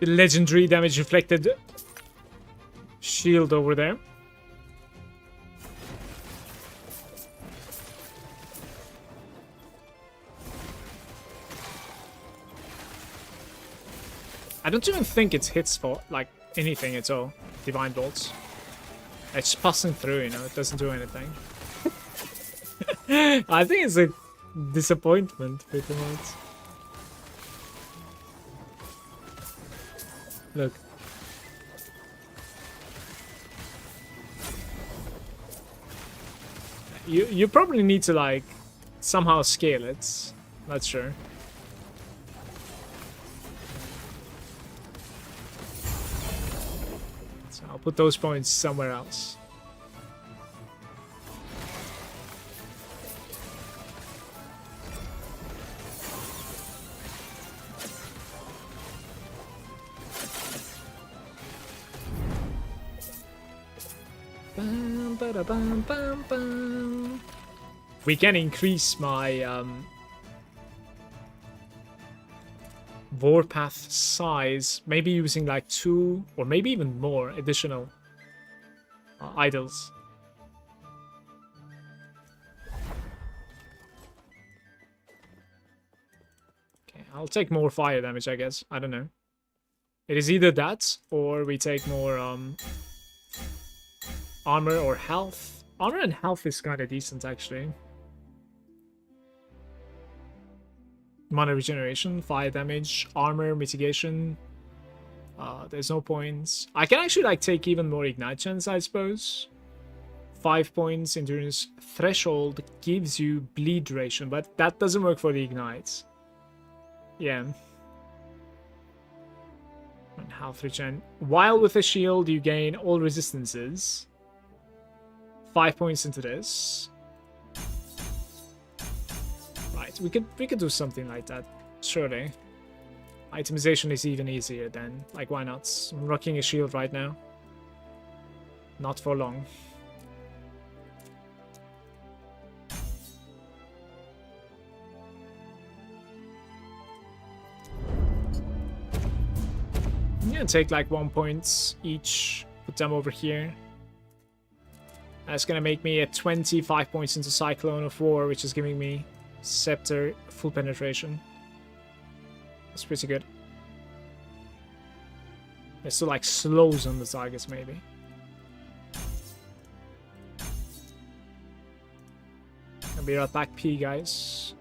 the legendary damage reflected shield over there. I don't even think it hits for like anything at all. Divine bolts. It's passing through, you know, it doesn't do anything. I think it's a disappointment pretty much. Look. You probably need to like somehow scale it. Not sure. So I'll put those points somewhere else. Bum, bada, bum, bum, bum. We can increase my warpath size, maybe using like 2 or maybe even more additional idols. Okay, I'll take more fire damage, I guess. I don't know. It is either that or we take more armor or health. Armor and health is kind of decent, actually. Mana regeneration, fire damage, armor, mitigation. There's no points. I can actually like take even more ignite chance, I suppose. 5 points endurance threshold gives you bleed duration, but that doesn't work for the ignites. Yeah. And health regen. While with a shield, you gain all resistances. 5 points into this. Right, we could do something like that, surely. Itemization is even easier then. Like, why not? I'm rocking a shield right now. Not for long. I'm gonna take like 1 point each, put them over here. That's gonna make me at 25 points into Cyclone of War, which is giving me Scepter full penetration. That's pretty good. It still like slows on the targets, maybe. I'll be right back, P, guys.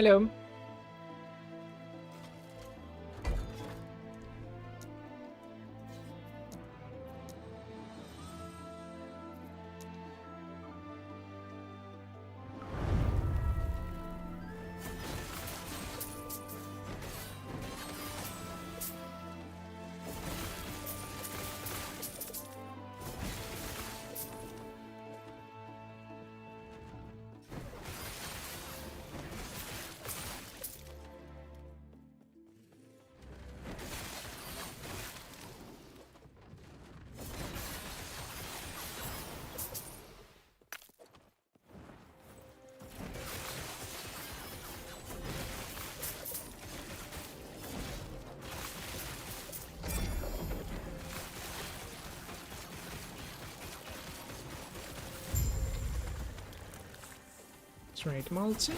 Hello. Trade multi.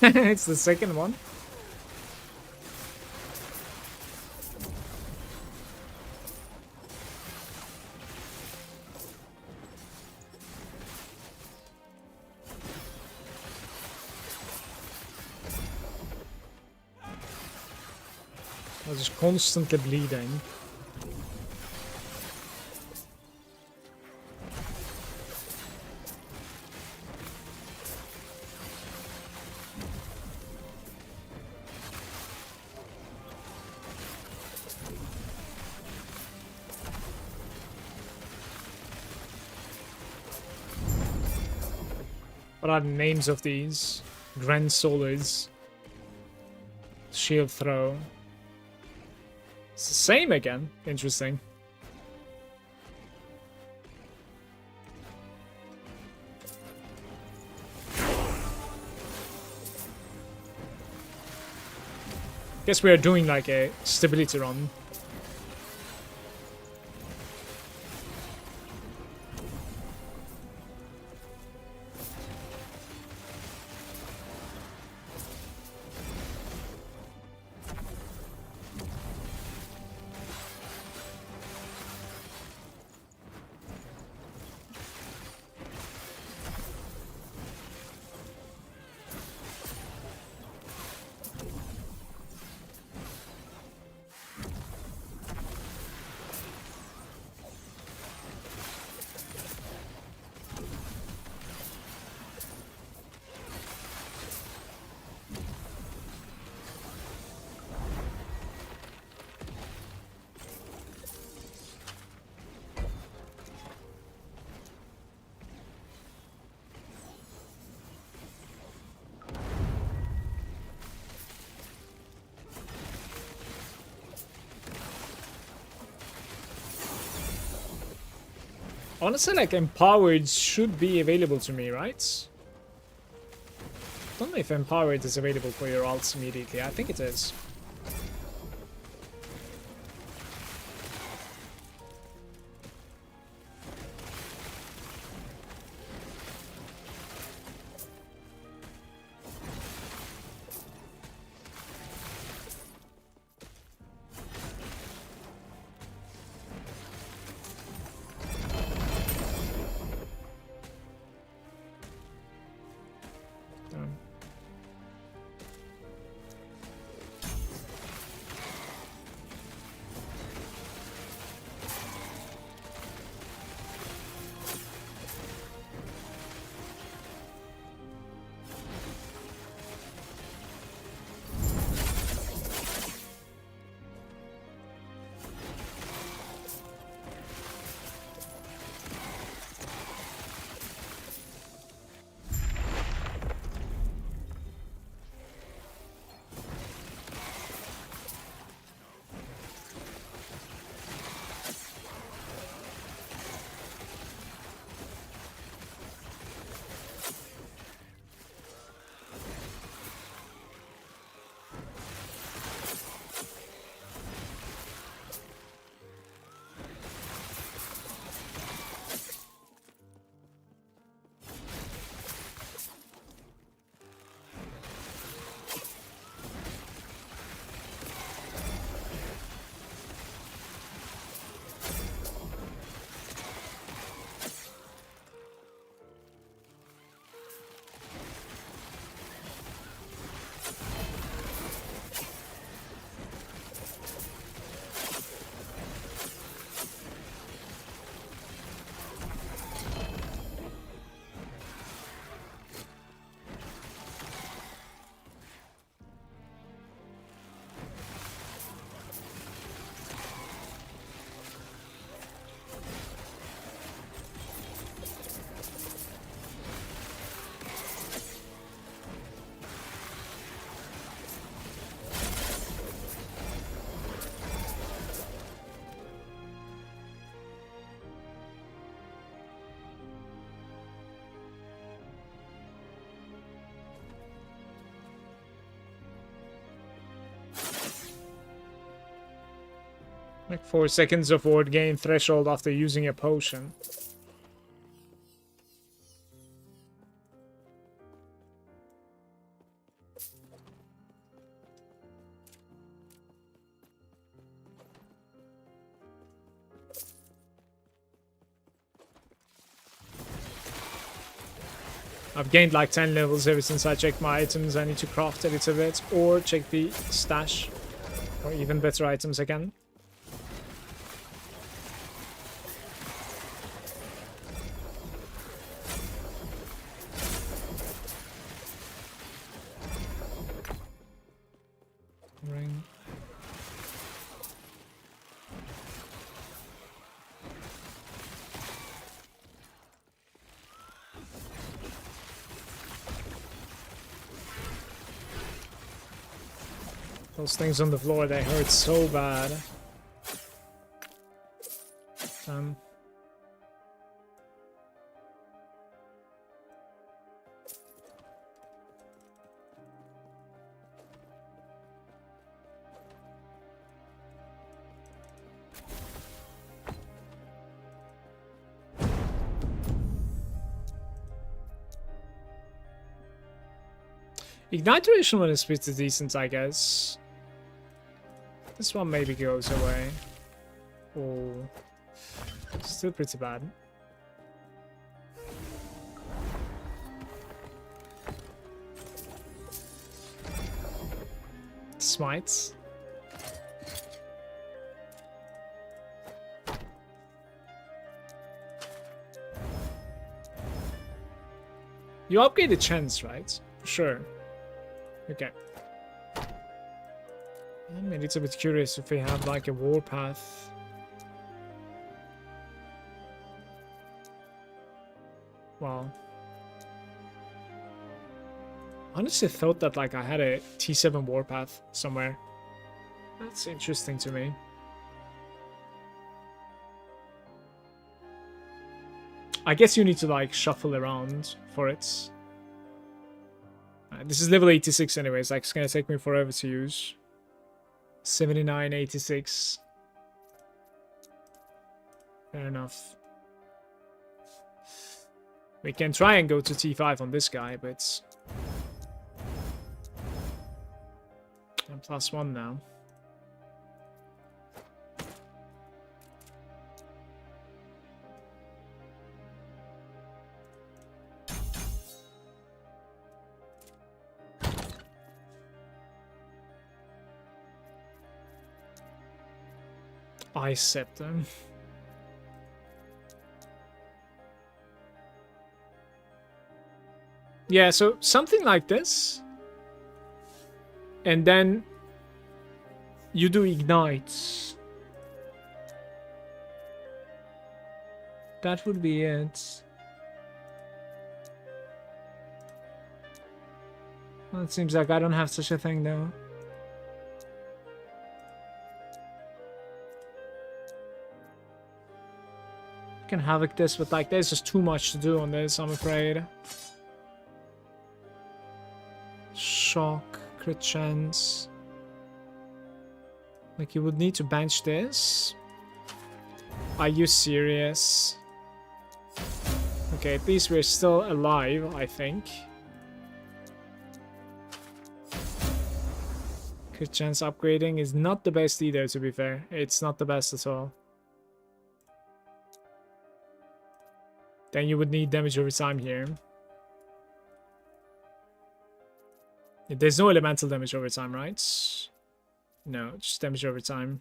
It's the second one. I was just constantly bleeding. What are the names of these? Grand Solids. Shield throw. It's the same again. Interesting. Guess we are doing like a stability run. Honestly, like, Empowered should be available to me, right? Don't know if Empowered is available for your ults immediately. I think it is. Like 4 seconds of ward gain threshold after using a potion. I've gained like 10 levels ever since I checked my items. I need to craft a little bit or check the stash or even better items again. Ring. Those things on the floor, they hurt so bad. Ignite duration when it's pretty decent, I guess. This one maybe goes away. Oh, still pretty bad. Smites. You upgrade the chance, right? Sure. Okay. I'm a little bit curious if we have like a warpath. Wow. Honestly thought that like I had a T7 warpath somewhere. That's interesting to me. I guess you need to like shuffle around for it. This is level 86 anyways, like it's gonna take me forever to use. 79, 86. Fair enough. We can try and go to T5 on this guy, but I'm +1 now. Ice Scepter. Yeah, so something like this. And then you do Ignite. That would be it. Well, it seems like I don't have such a thing though. Can havoc this, but like there's just too much to do on this, I'm afraid. Shock, crit chance. Like you would need to bench this. Are you serious? Okay, at least we're still alive, I think. Crit chance upgrading is not the best either, to be fair. It's not the best at all. Then you would need damage over time here. There's no elemental damage over time, right? No, just damage over time.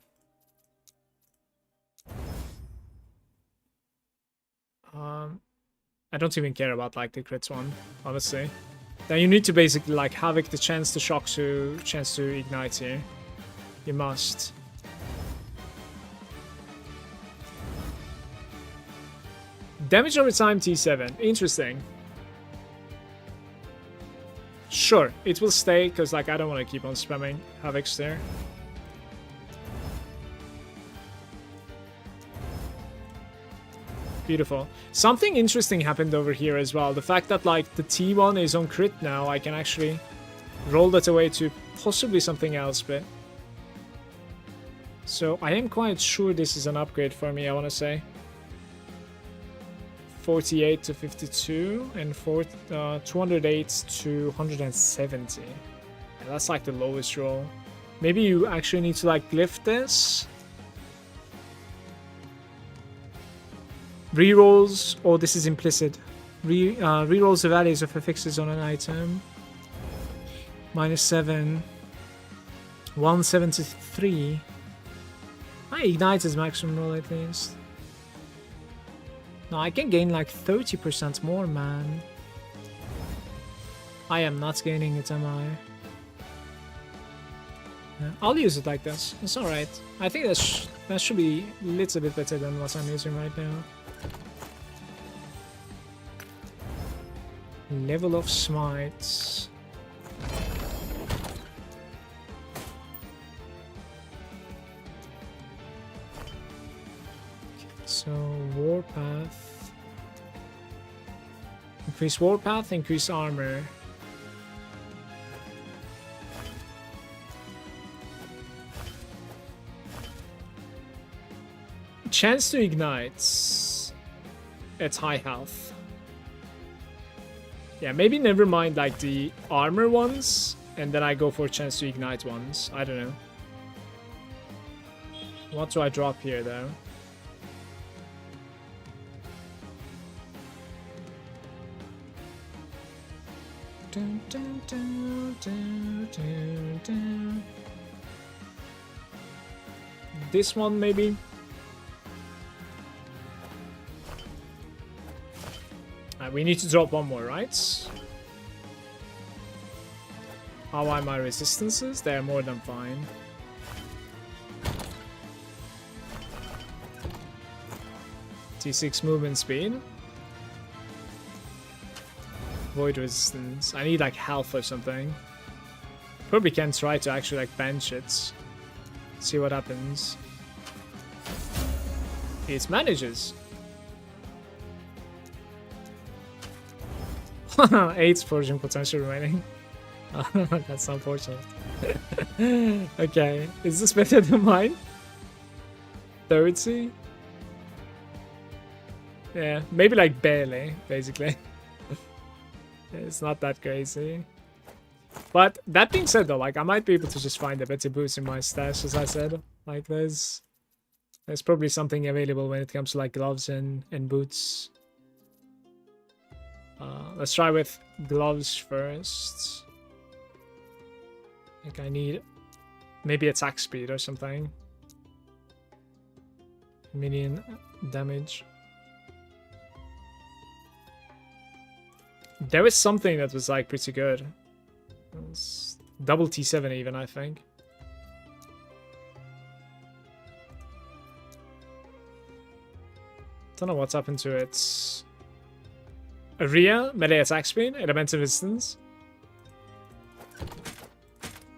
I don't even care about like the crits one, honestly. Then you need to basically like havoc the chance to shock to chance to ignite here. You must. Damage over time T7. Interesting. Sure, it will stay because like I don't want to keep on spamming havocs there. Beautiful. Something interesting happened over here as well. The fact that like the T1 is on crit now, I can actually roll that away to possibly something else, but So I am quite sure this is an upgrade for me, I want to say. 48 to 52 and 208 to 170. And that's like the lowest roll. Maybe you actually need to like glyph this. Rerolls, oh this is implicit. Rerolls the values of affixes on an item. -7. 173. I ignite his maximum roll at least. No, I can gain like 30% more, man. I am not gaining it, am I? Yeah, I'll use it like this. It's alright. I think that should be a little bit better than what I'm using right now. Level of smites. So, Warpath. Increase Warpath, increase armor. Chance to ignite at high health. Yeah, maybe never mind like the armor ones, and then I go for chance to ignite ones. I don't know. What do I drop here though? Dun, dun, dun, dun, dun, dun. This one maybe? We need to drop one more, right? How are my resistances? They are more than fine. T6 movement speed. Void resistance. I need like health or something. Probably can try to actually like bench it. See what happens. It manages. 8 forging potential remaining. That's unfortunate. Okay, is this better than mine? 30? Yeah, maybe like barely, basically. It's not that crazy. But that being said though, like I might be able to just find a better boost in my stash, as I said. Like there's probably something available when it comes to like gloves and boots. Let's try with gloves first. I think I need maybe attack speed or something. Minion damage. There was something that was like pretty good. It was double T7 even, I think. Don't know what's happened to it. Area, melee attack speed, elemental resistance.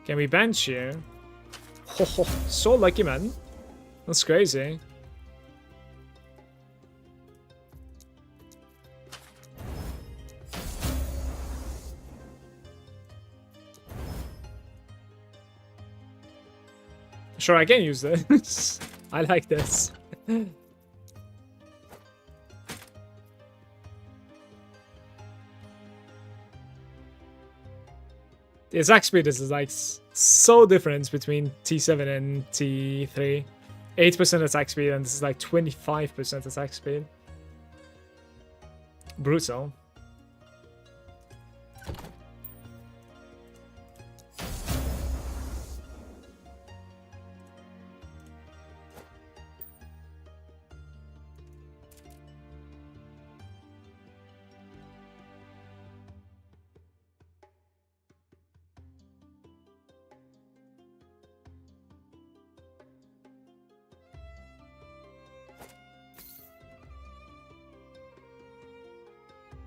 Can we bench here? Oh, so lucky, man. That's crazy. Sure, I can use this. I like this. The attack speed is like so different between T7 and T3. 8% attack speed, and this is like 25% attack speed. Brutal.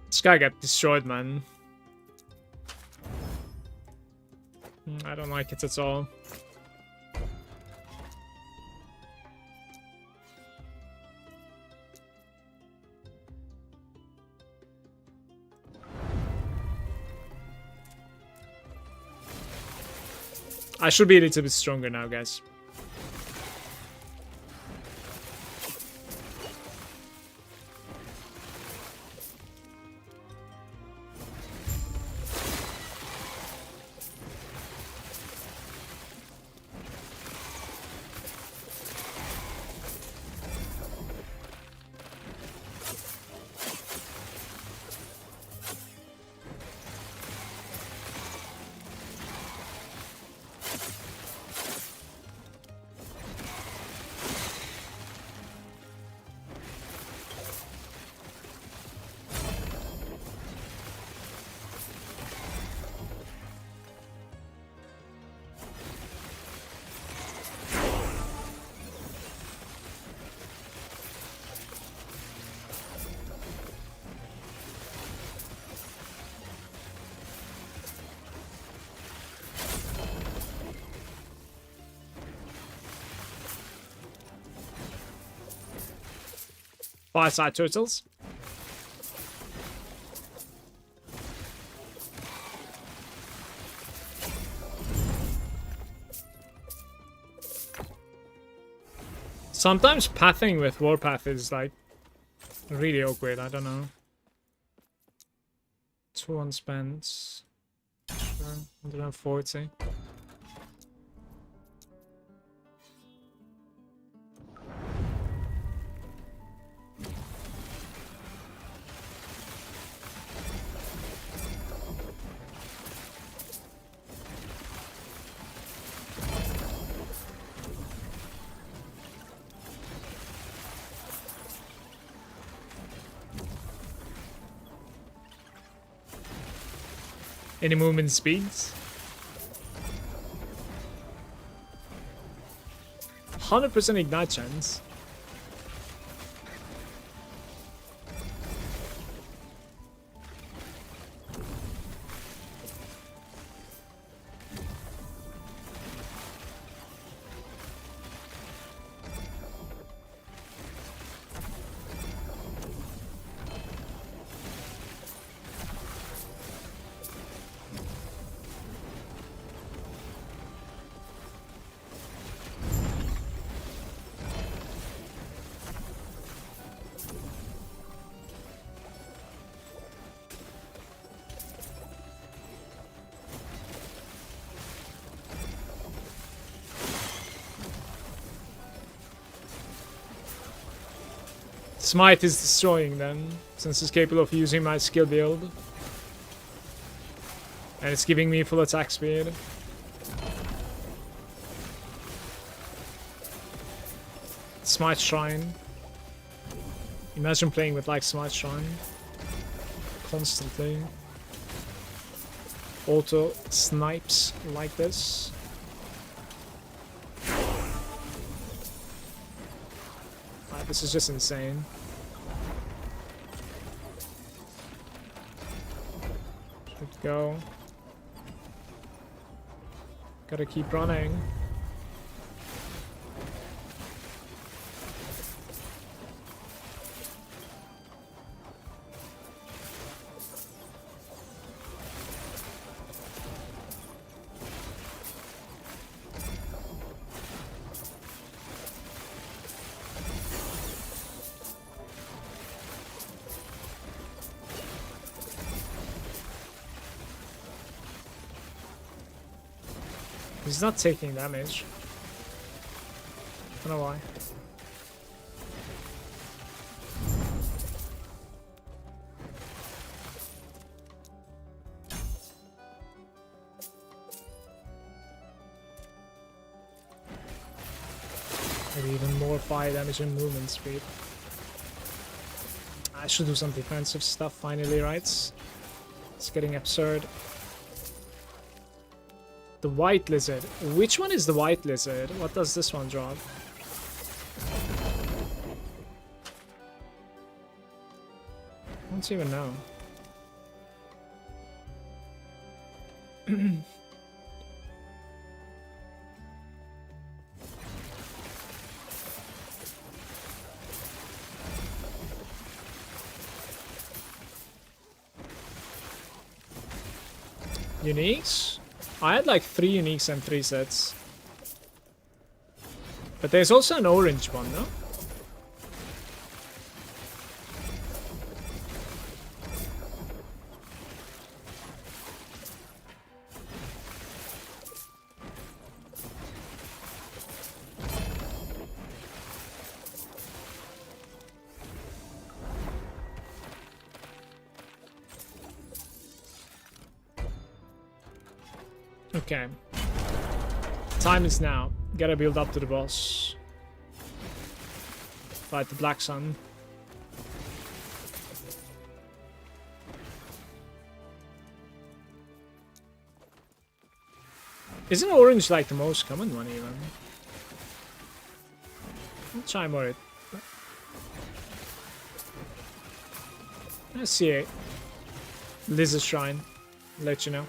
This guy got destroyed, man. I don't like it at all. I should be a little bit stronger now, guys. Fireside turtles. Sometimes pathing with Warpath is like really awkward, I don't know. 2 unspent. Sure, 140. Any movement speeds? 100% ignite chance. Smite is destroying them, since it's capable of using my skill build. And it's giving me full attack speed. Smite Shrine. Imagine playing with like Smite Shrine. Constantly. Auto snipes like this. This is just insane. Should go. Gotta keep running. He's not taking damage. I don't know why. Maybe even more fire damage and movement speed. I should do some defensive stuff finally, right? It's getting absurd. The white lizard. Which one is the white lizard? What does this one drop? I don't even know. Uniques? I had like 3 uniques and 3 sets. But there's also an orange one, no? Okay. Time is now. Gotta build up to the boss. Fight the Black Sun. Isn't orange like the most common one even? I'll try more it. Let's see it. Lizard Shrine. Let you know.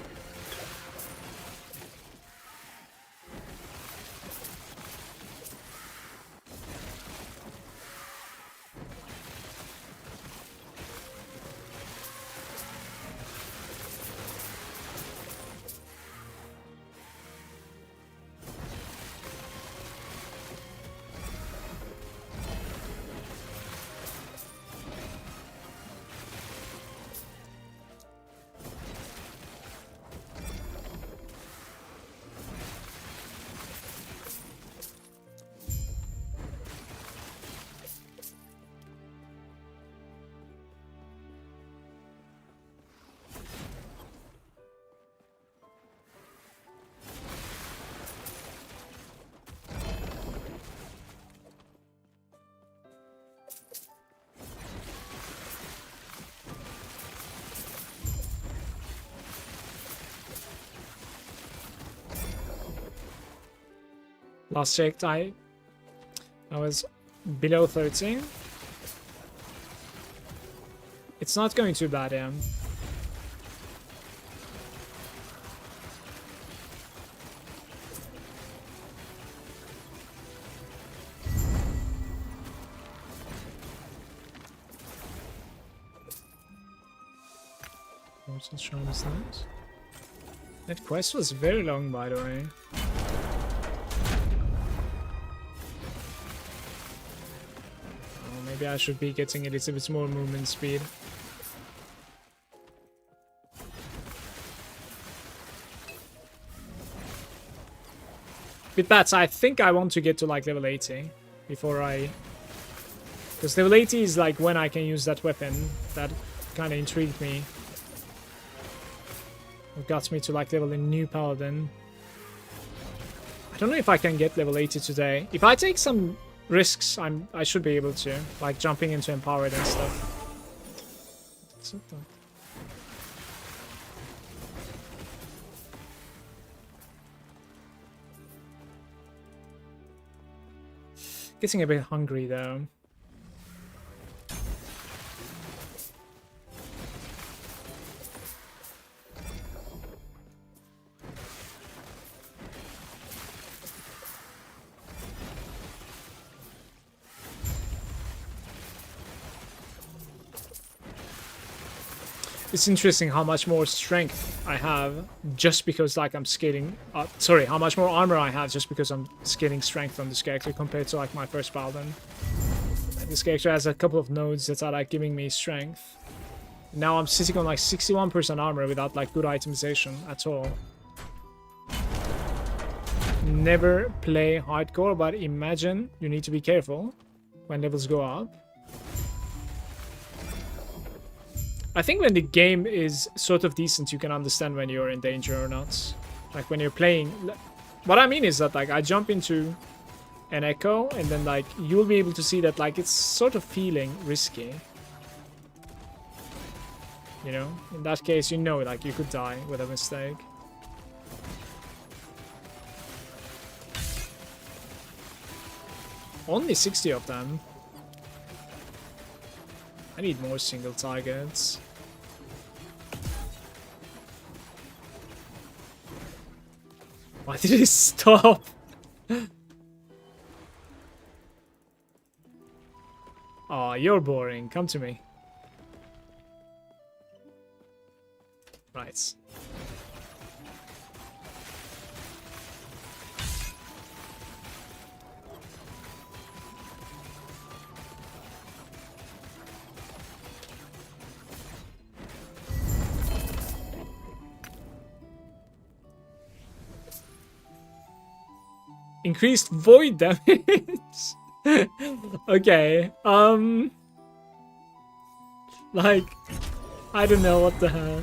Last checked, I was below 13. It's not going too bad, yeah. What's the charm is that? That quest was very long, by the way. Oh, maybe I should be getting a little bit more movement speed. With that, I think I want to get to like level 80 before I... Because level 80 is like when I can use that weapon. That kind of intrigued me. It got me to like level a new Paladin. I don't know if I can get level 80 today. If I take some risks, I should be able to. Like jumping into Empowered and stuff. What's up though? Getting a bit hungry though. It's interesting how much more strength I have just because like I'm scaling sorry, how much more armor I have just because I'm scaling strength on this character compared to like my first Paladin. This character has a couple of nodes that are like giving me strength. Now I'm sitting on like 61% armor without like good itemization at all. Never play hardcore, but imagine you need to be careful when levels go up. I think when the game is sort of decent, you can understand when you're in danger or not. Like when you're playing... What I mean is that like I jump into an echo and then like you'll be able to see that like it's sort of feeling risky. You know? In that case, you know like you could die with a mistake. Only 60 of them. I need more single targets. Why did it stop? Aw, you're boring. Come to me. Right. Increased void damage. Okay. Like, I don't know what the hell.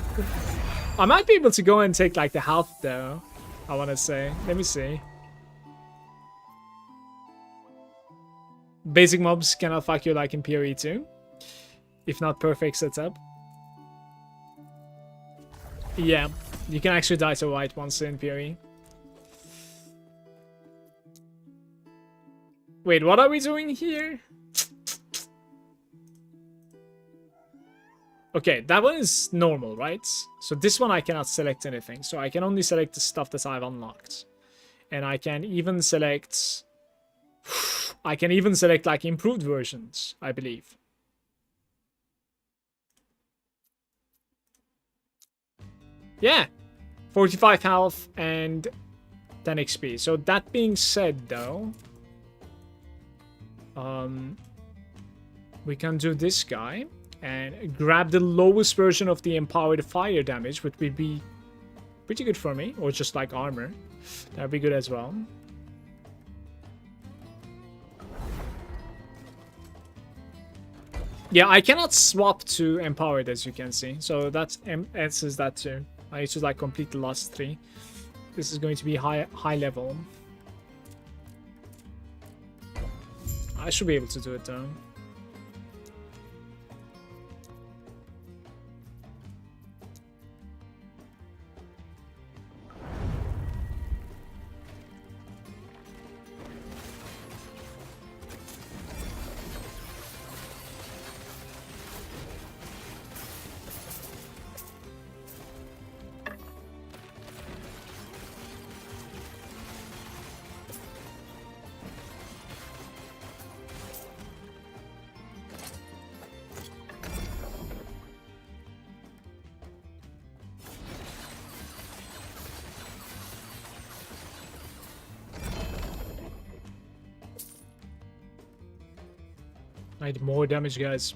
I might be able to go and take like the health though. I want to say. Let me see. Basic mobs cannot fuck you like in PoE too. If not perfect setup. Yeah, you can actually die to white once in PoE. Wait, what are we doing here? Okay, that one is normal, right? So this one I cannot select anything. So I can only select the stuff that I've unlocked. And I can even select... I can even select like improved versions, I believe. Yeah, 45 health and 10 XP. So that being said though... we can do this guy and grab the lowest version of the empowered fire damage, which would be pretty good for me, or just like armor. That'd be good as well. Yeah, I cannot swap to empowered as you can see, so that answers that too. I need to like complete the last 3. This is going to be high level. I should be able to do it though. I need more damage, guys.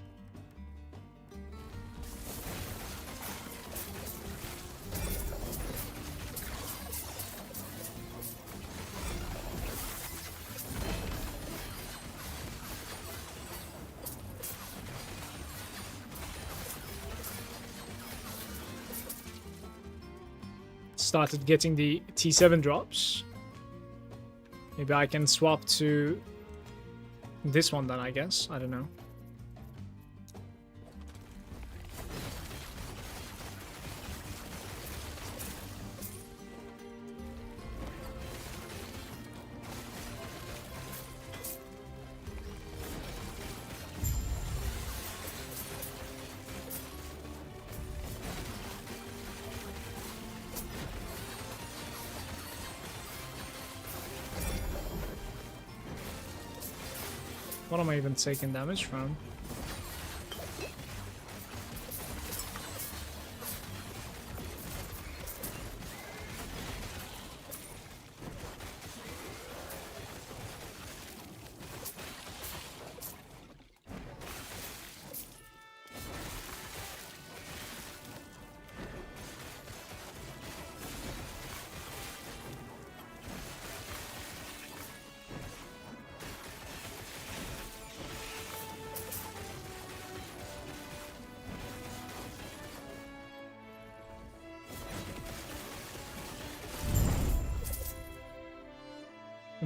Started getting the T7 drops. Maybe I can swap to this one then, I guess. I don't know. What am I even taking damage from?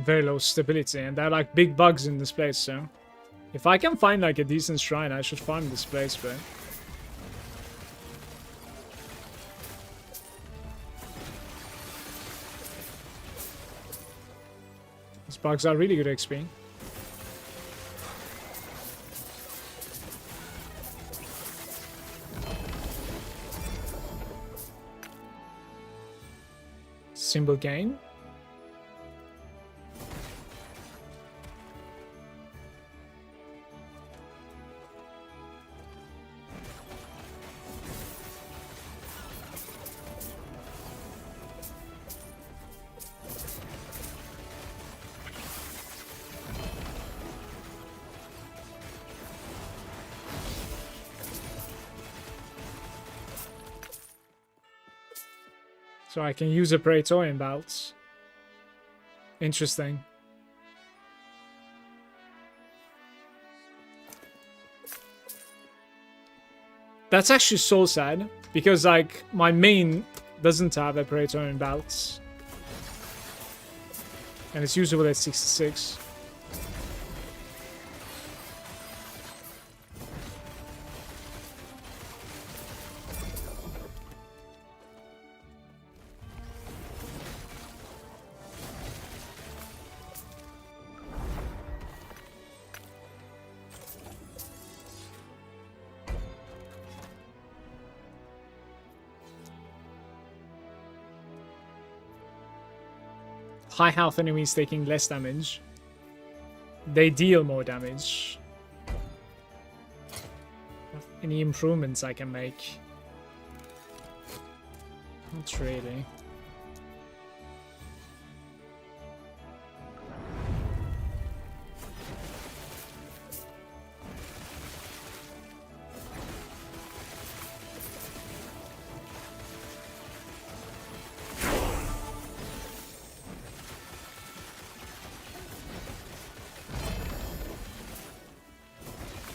Very low stability, and there are like big bugs in this place, so if I can find like a decent shrine, I should farm this place, but these bugs are really good XP. Symbol gain. So I can use a Praetorian belt. Interesting. That's actually so sad, because like my main doesn't have a Praetorian belt. And it's usable at 66. High health enemies taking less damage. They deal more damage. Any improvements I can make? Not really.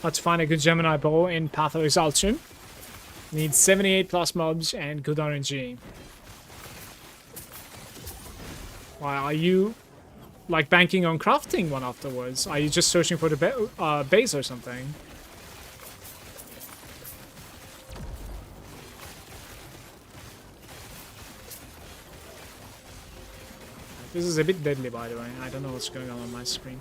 Let's find a good Gemini bow in Path of Exaltation. Needs 78 plus mobs and good RNG. Why are you like banking on crafting one afterwards? Are you just searching for the base or something? This is a bit deadly, by the way. I don't know what's going on my screen.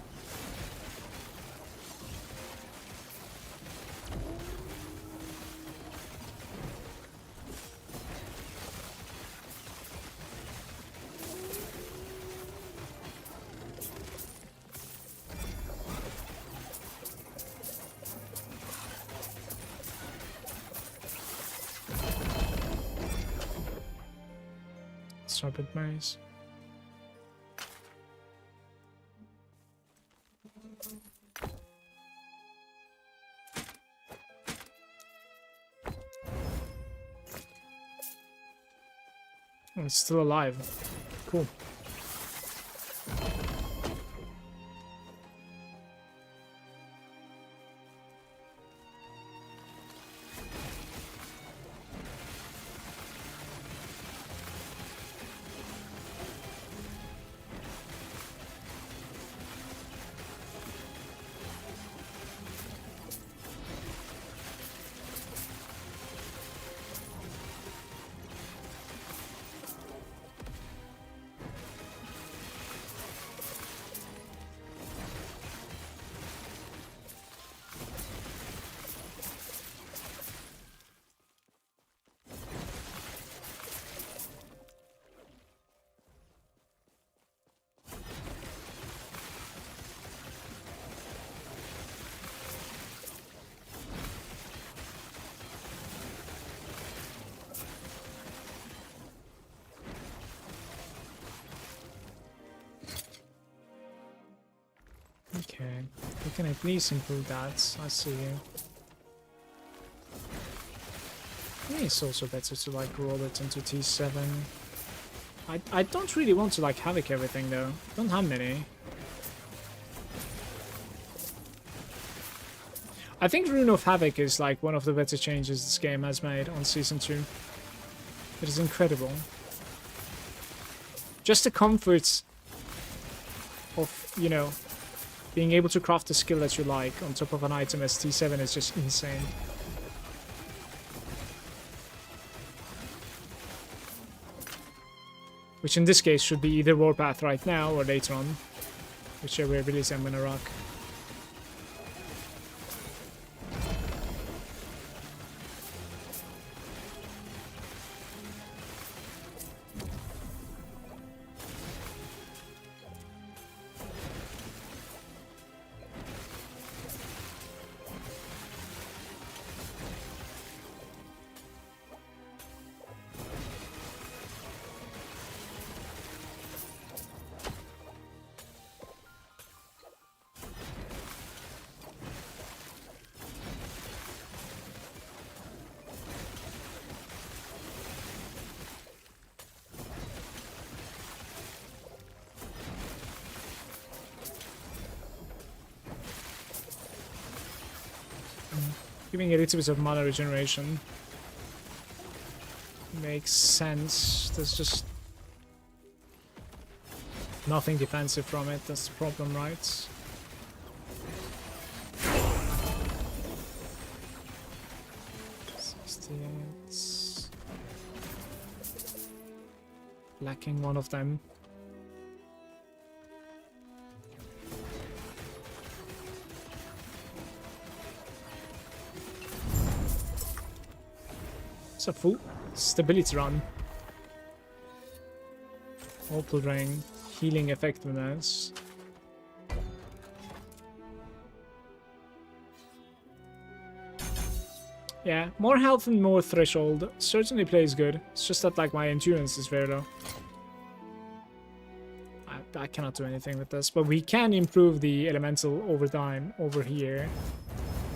Serpent maze. Oh, it's still alive. Cool. Okay, we can at least improve that. I see you. Maybe it's also better to like roll it into T7. I don't really want to like havoc everything though. Don't have many. I think Rune of Havoc is like one of the better changes this game has made on Season 2. It is incredible. Just the comforts of, you know, being able to craft a skill that you like on top of an item as T7 is just insane. Which in this case should be either Warpath right now or later on. Whichever ability I'm gonna rock. Giving a little bit of mana regeneration makes sense. There's just nothing defensive from it. That's the problem, right? It's lacking one of them. It's a full stability run. Opal Ring, healing effectiveness. Yeah, more health and more threshold certainly plays good. It's just that like my endurance is very low. I cannot do anything with this, but we can improve the elemental over time over here,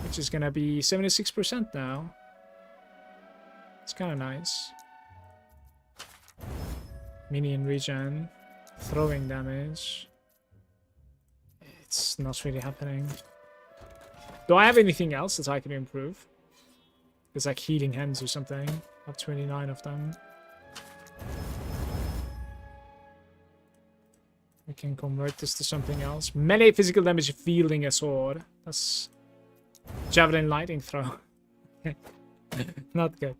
which is gonna be 76% now. It's kind of nice. Minion regen, throwing damage. It's not really happening. Do I have anything else that I can improve? There's like healing hands or something. I have 29 of them. We can convert this to something else. Melee physical damage fielding a sword. That's javelin lightning throw. Not good.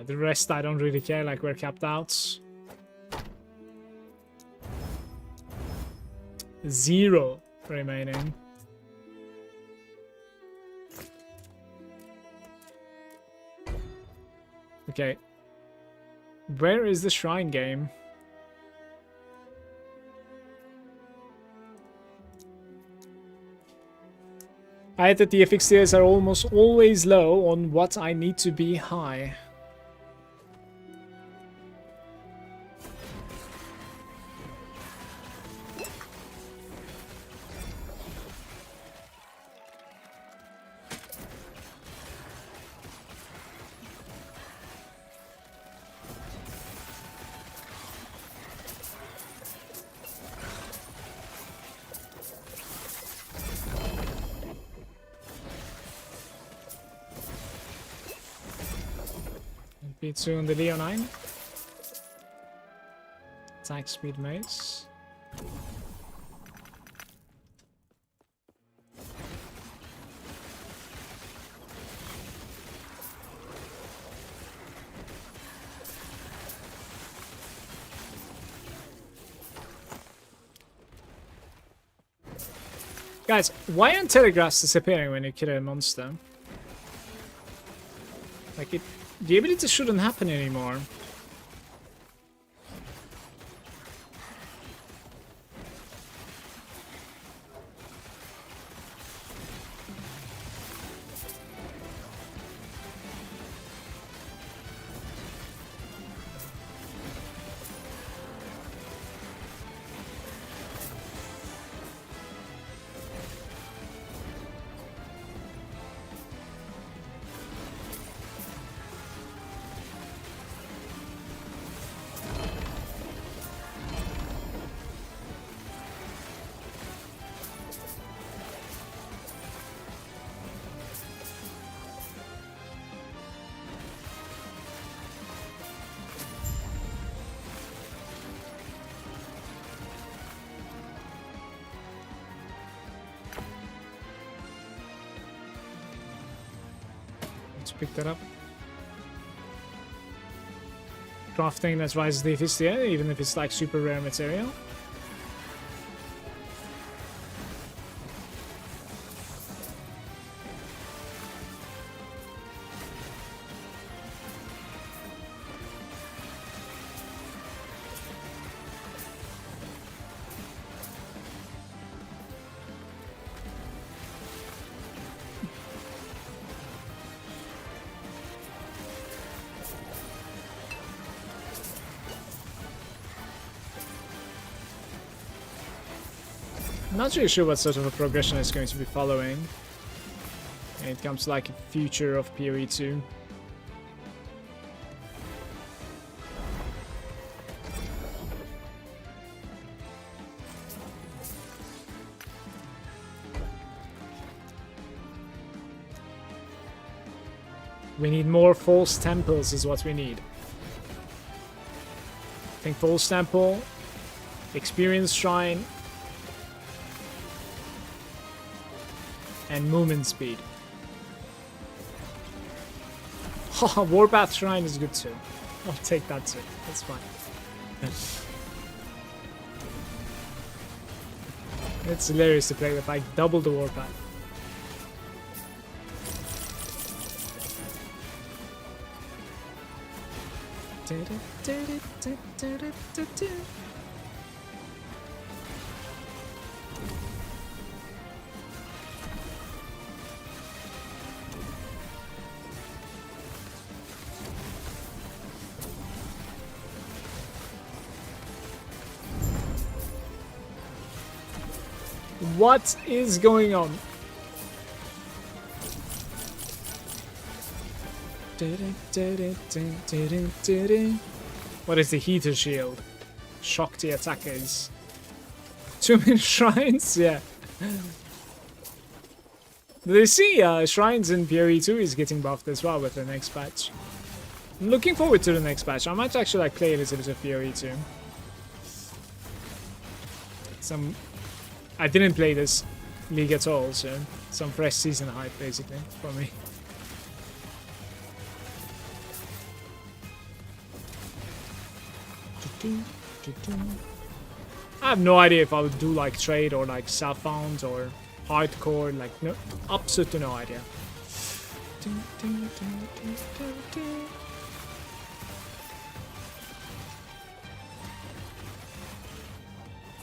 The rest I don't really care, like we're capped out. 0 remaining. Okay. Where is the shrine game? I hate that the FX tiers are almost always low on what I need to be high. B2 on the Leo 9. Attack speed mace. Guys, why aren't telegraphs disappearing when you kill a monster? Like, the ability shouldn't happen anymore. Let's pick that up. Crafting that rises the efficiency, even if it's like super rare material. I'm not really sure what sort of a progression it's going to be following when it comes to like a future of PoE 2. We need more false temples is what we need. I think false temple, experience shrine, and movement speed. Oh, Warpath Shrine is good too. I'll take that too. That's fine. It's hilarious to play with like double the Warpath. What is going on? What is the heater shield? Shock the attackers. Too many shrines? Yeah. Do they see shrines in PoE 2 is getting buffed as well with the next patch? I'm looking forward to the next patch. I might actually like play a little bit of PoE 2. I didn't play this league at all, so some fresh season hype basically for me. I have no idea if I would do like trade or like southbound or hardcore, like no, absolutely no idea.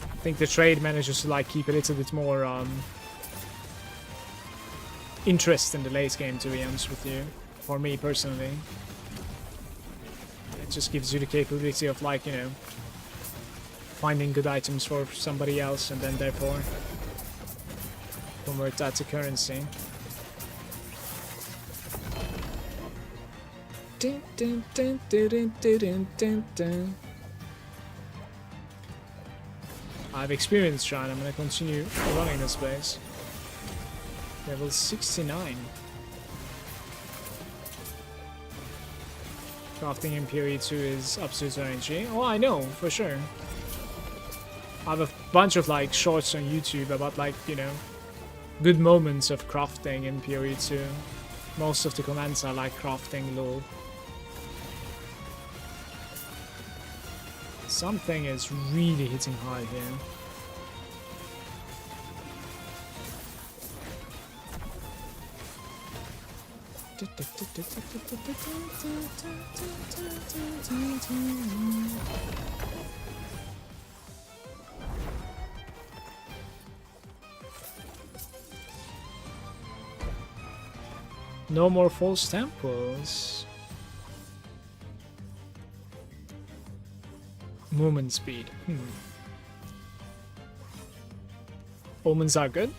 I think the trade manages to like keep a little bit more interest in the late game, to be honest with you, for me personally. It just gives you the capability of like, you know, finding good items for somebody else and then therefore convert that to currency. I've experienced Shrine. I'm gonna continue running this place. Level 69. Crafting in PoE2 is absolute energy. Oh, I know, for sure. I have a bunch of like shorts on YouTube about like, you know, good moments of crafting in PoE2. Most of the comments are like crafting lol. Something is really hitting hard here. No more false temples. Movement speed. Omens are good.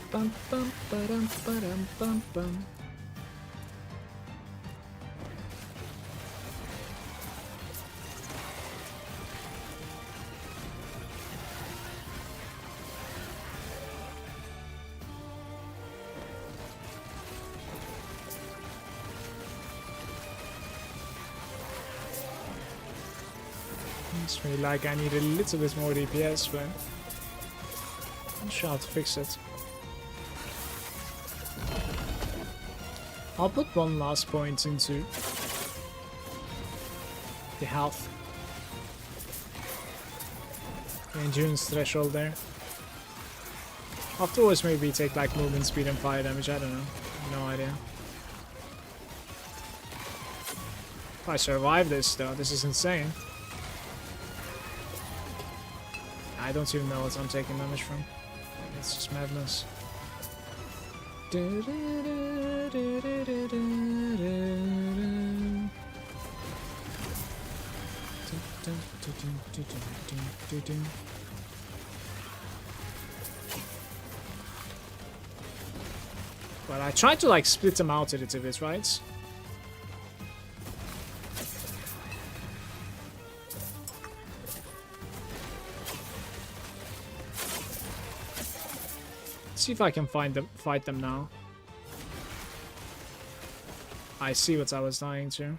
Bum, bum, ba-dum, ba-dum, bum, bum. It's really like I need a little bit more DPS, but I'm sure how to fix it. I'll put one last point into the health. The endurance threshold there. Afterwards maybe take like movement speed and fire damage, I don't know. No idea. If I survive this though, this is insane. I don't even know what I'm taking damage from. It's just madness. Well, I tried to like split them out a little bit, right? See if I can fight them now. I see what I was dying to.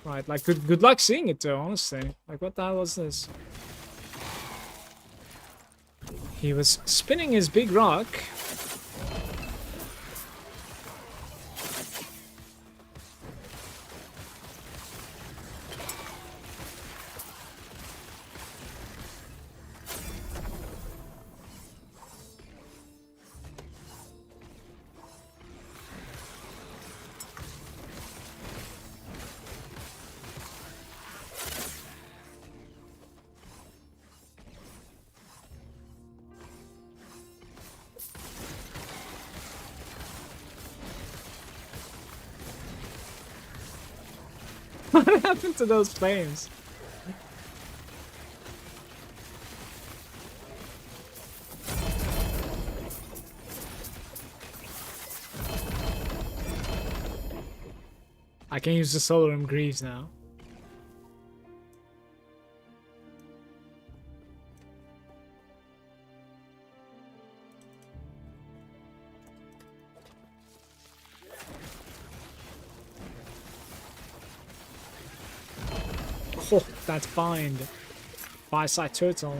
Right, like good luck seeing it though, honestly. Like what the hell was this? He was spinning his big rock. What happened to those flames? I can use the solar and greaves now. Oh, that's bind. Fireside turtle.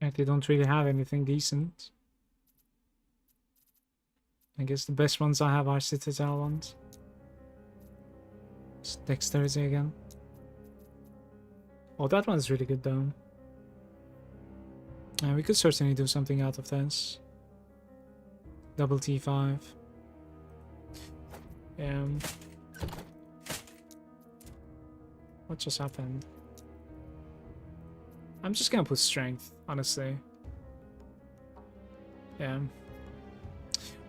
Like they don't really have anything decent. I guess the best ones I have are Citadel ones. It's Dexterity again. Oh, that one's really good though. We could certainly do something out of this. Double T5. What just happened? I'm just gonna put strength, honestly. Yeah.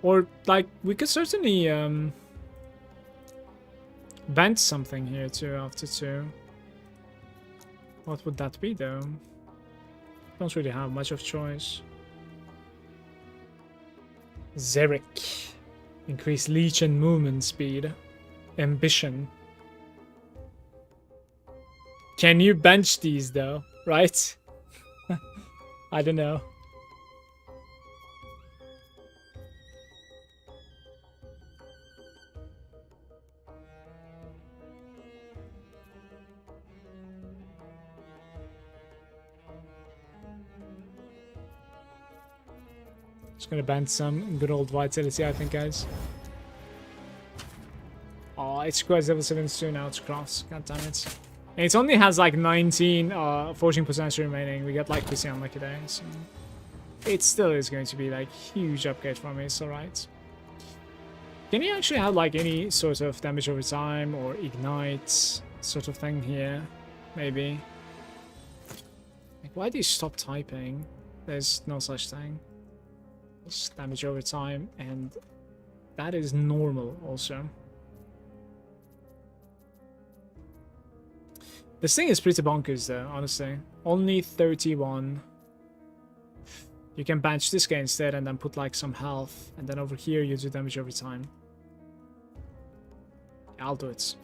Or, like, we could certainly, bench something here too after 2. What would that be, though? Don't really have much of choice. Xeric. Increase leech and movement speed. Ambition. Can you bench these, though? Right? I don't know. Just gonna ban some good old vitality, I think, guys. Oh, it squares level 7 soon now to cross. God damn it. And it only has like 19 forging potential remaining. We got like pretty unlucky there. So it still is going to be like huge upgrade for me. It's alright. Can you actually have like any sort of damage over time or ignite sort of thing here? Maybe. Like, why do you stop typing? There's no such thing. Just damage over time, and that is normal also. This thing is pretty bonkers though, honestly. Only 31. You can bench this guy instead and then put like some health, and then over here you do damage over time. I'll do it.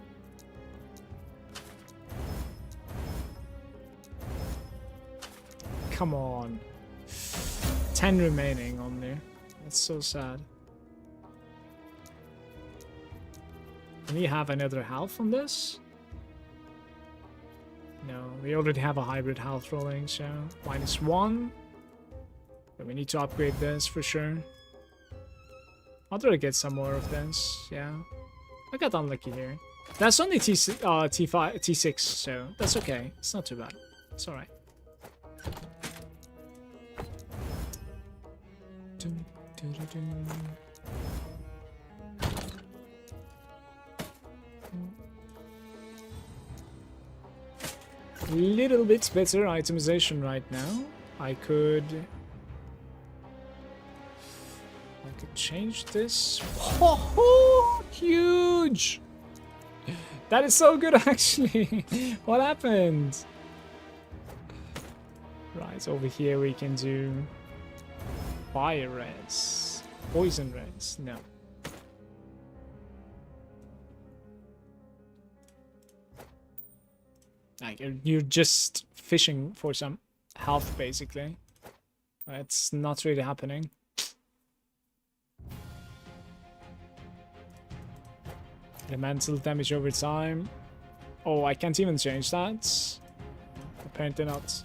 Come on. 10 remaining on there. That's so sad. Can we have another health on this? No, we already have a hybrid health rolling, so -1. But we need to upgrade this for sure. I'll try to get some more of this, yeah. I got unlucky here. That's only T5, T6, so that's okay. It's not too bad. It's alright. Little bit better itemization right now. I could change this. Oh, huge! That is so good, actually. What happened? Right, over here we can do fire res, poison res. No. Like, you're just fishing for some health, basically. It's not really happening. Elemental damage over time. Oh, I can't even change that. Apparently not.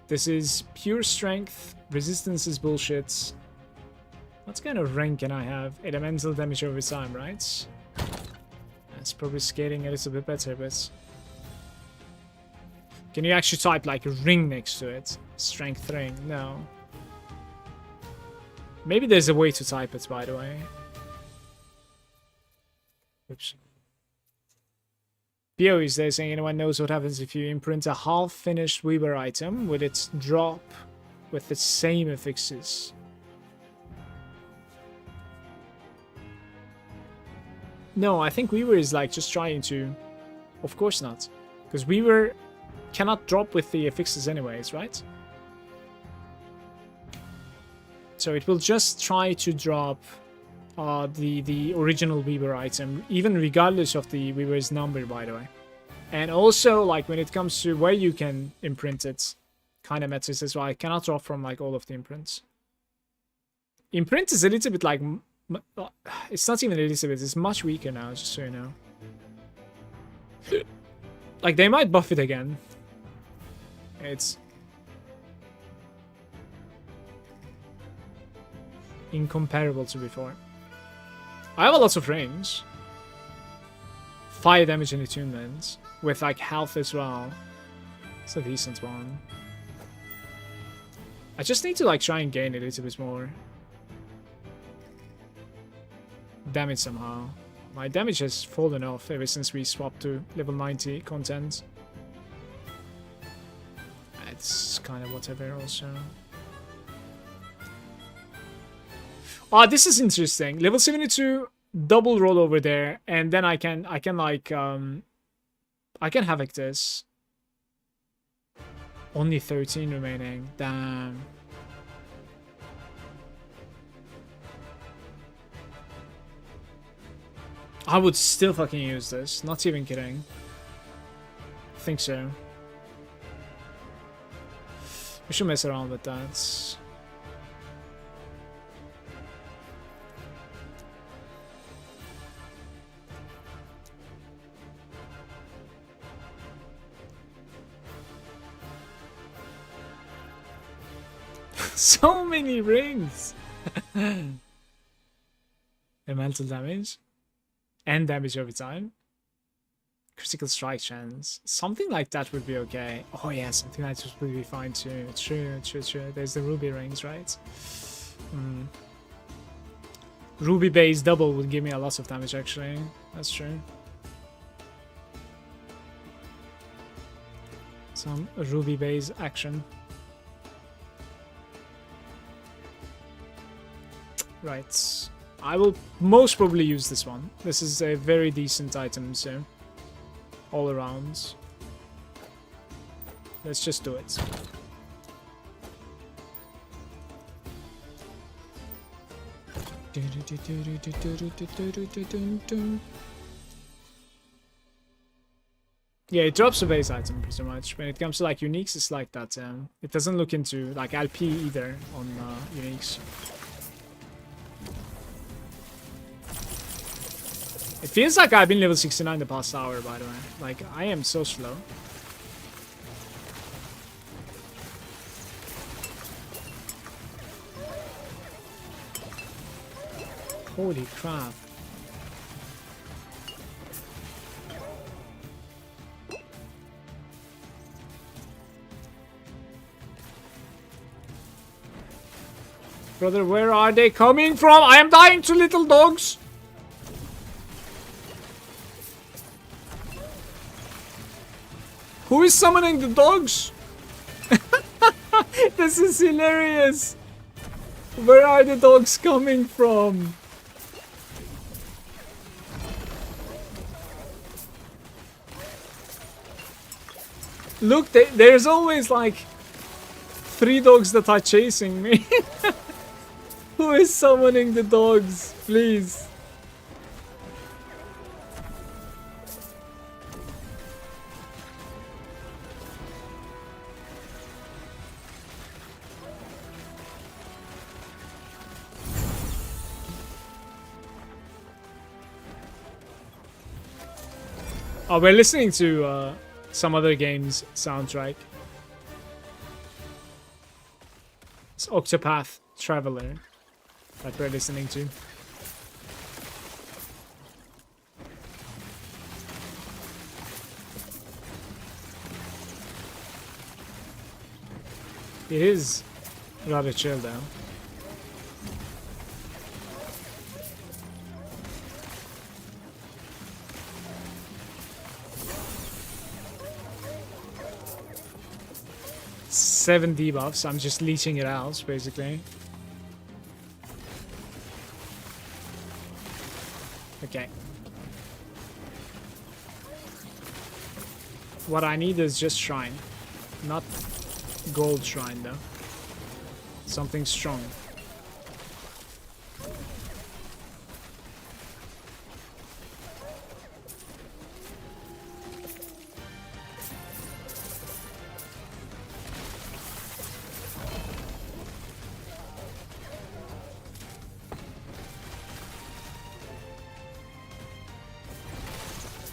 This is pure strength. Resistance is bullshit. What kind of rank can I have? Elemental damage over time, right? That's probably scaling a little bit better, but... Can you actually type like a ring next to it? Strength ring? No. Maybe there's a way to type it, by the way. Oops. Pio is there saying, anyone knows what happens if you imprint a half-finished Weaver item? Will it drop with the same affixes? No, I think Weaver is like just trying to... Of course not. Because Weaver cannot drop with the affixes anyways, right? So it will just try to drop the original Weaver item, even regardless of the Weaver's number, by the way. And also, like, when it comes to where you can imprint it, kind of matters as well. I cannot drop from, like, all of the imprints. Imprint is a little bit, like... It's not even a little bit, it's much weaker now, just so you know. Like, they might buff it again. It's... incomparable to before. I have a lot of range. 5 damage in attunement with like health as well. It's a decent one. I just need to like try and gain a little bit more damage somehow. My damage has fallen off ever since we swapped to level 90 content. It's kind of whatever also. Ah, this is interesting. Level 72 double roll over there, and then I can like I can havoc this. Only 13 remaining. Damn. I would still fucking use this. Not even kidding. I think so. We should mess around with that. So many rings! Elemental damage. And damage over time. Critical strike chance. Something like that would be okay. Oh yeah, something like that would be fine too. True. There's the ruby rings, right? Ruby base double would give me a lot of damage actually. That's true. Some ruby base action. Right. I will most probably use this one. This is a very decent item, so all around. Let's just do it. Yeah, it drops a base item pretty much. When it comes to like uniques, it's like that. It doesn't look into like LP either on uniques. It feels like I've been level 69 the past hour, by the way. Like, I am so slow. Holy crap. Brother, where are they coming from? I am dying to little dogs. Who is summoning the dogs? This is hilarious. Where are the dogs coming from? Look, there's always like 3 dogs that are chasing me. Who is summoning the dogs? Please. Oh, we're listening to some other game's soundtrack. It's Octopath Traveler that we're listening to. It is rather chill though. Seven debuffs, I'm just leeching it out, basically. Okay. What I need is just shrine. Not gold shrine, though. Something strong.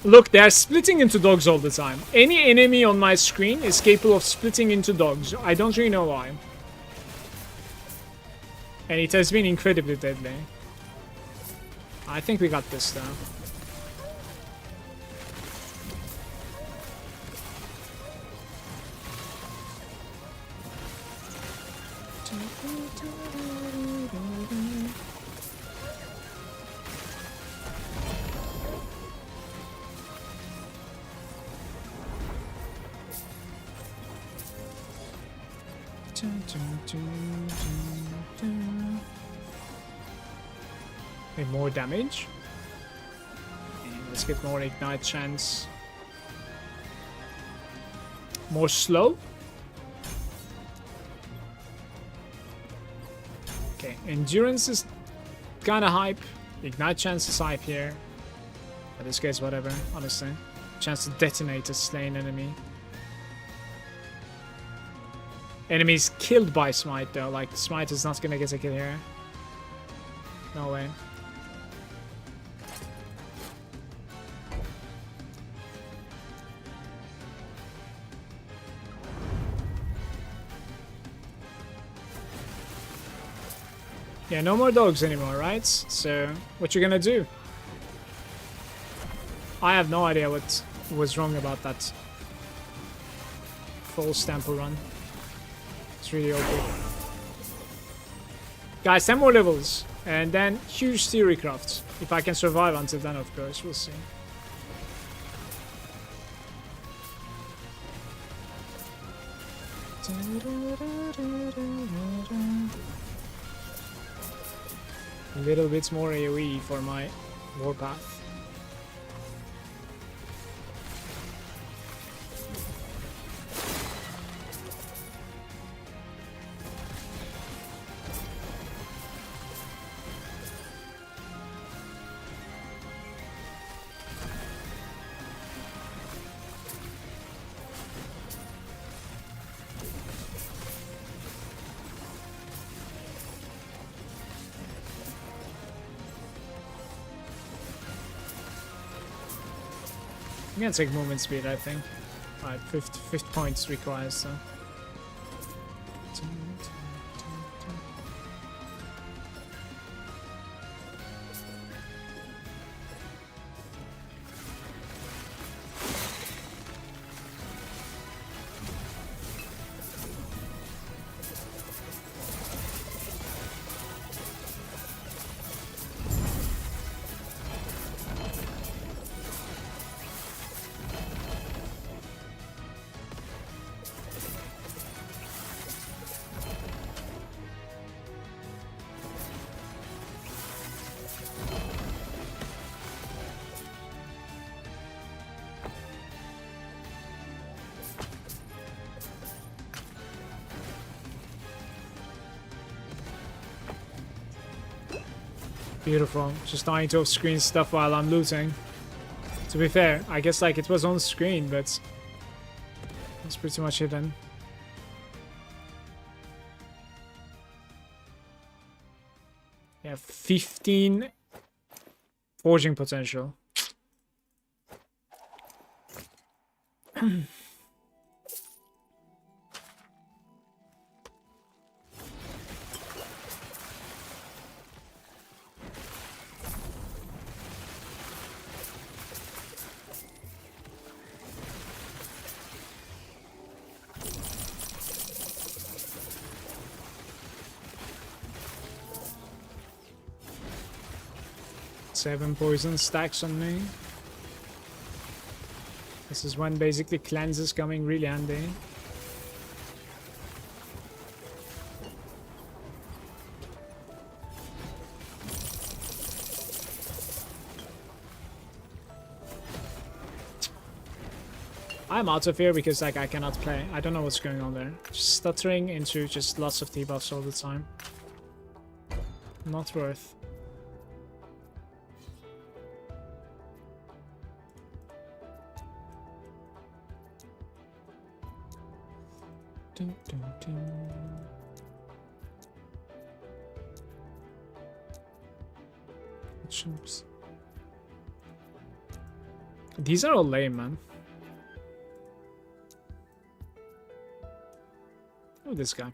Look, they're splitting into dogs all the time. Any enemy on my screen is capable of splitting into dogs. I don't really know why. And it has been incredibly deadly. I think we got this though. Need more damage. And let's get more ignite chance. More slow. Okay, endurance is kind of hype. Ignite chance is hype here. In this case, whatever, honestly. Chance to detonate a slain enemy. Enemies killed by Smite though, like Smite is not gonna get a kill here. No way. Yeah, no more dogs anymore, right? So, what you gonna do? I have no idea what was wrong about that false tempo run. It's really OP. Guys, 10 more levels. And then huge theory crafts. If I can survive until then, of course. We'll see. A little bit more AoE for my warpath. I'm gonna take movement speed, I think. Alright, 50 points required, so. Beautiful. Just dying to off-screen stuff while I'm looting. To be fair, I guess like it was on screen, but it's pretty much hidden. Yeah, 15 forging potential. Seven poison stacks on me. This is when basically cleanse is coming really handy. I'm out of here because like I cannot play. I don't know what's going on there. Just stuttering into just lots of debuffs all the time. Not worth. Dun, dun, dun. Oops. These are all lame, man. Oh, this guy.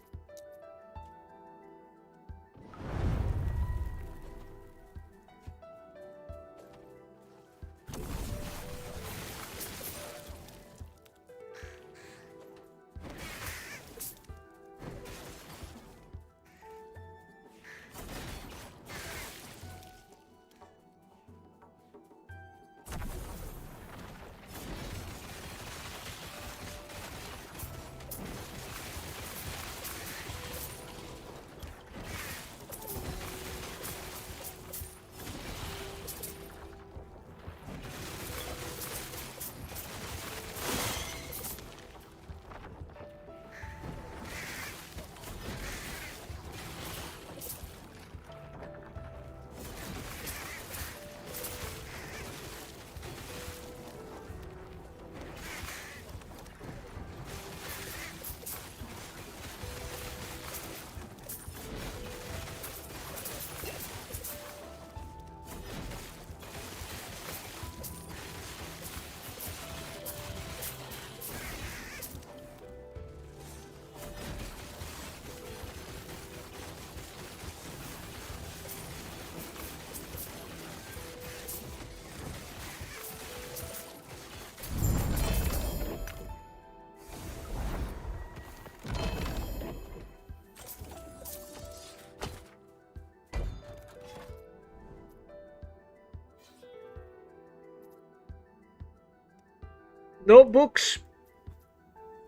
No books.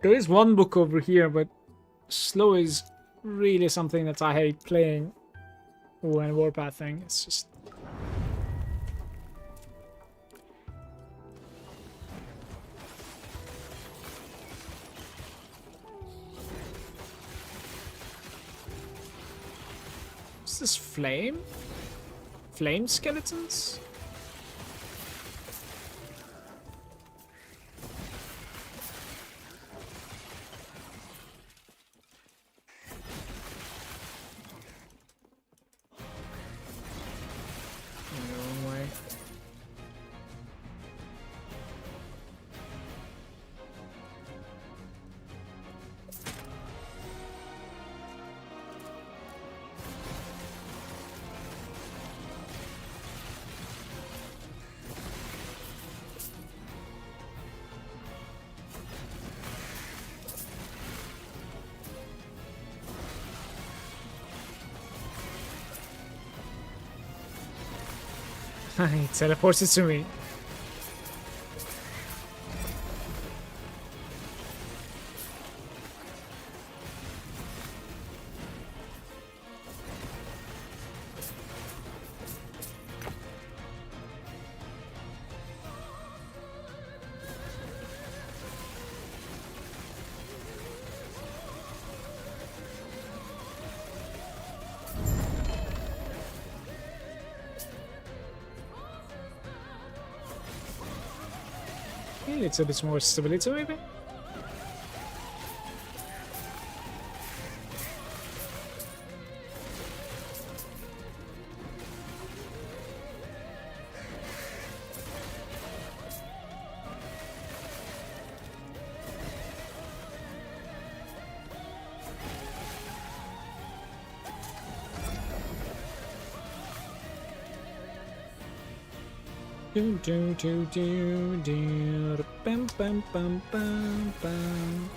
There is one book over here, but slow is really something that I hate playing when warpathing. It's just... Is this flame? Flame skeletons? No way. He teleported to me. A little bit more stability, maybe? Do do do do do bam bam bam bam bam.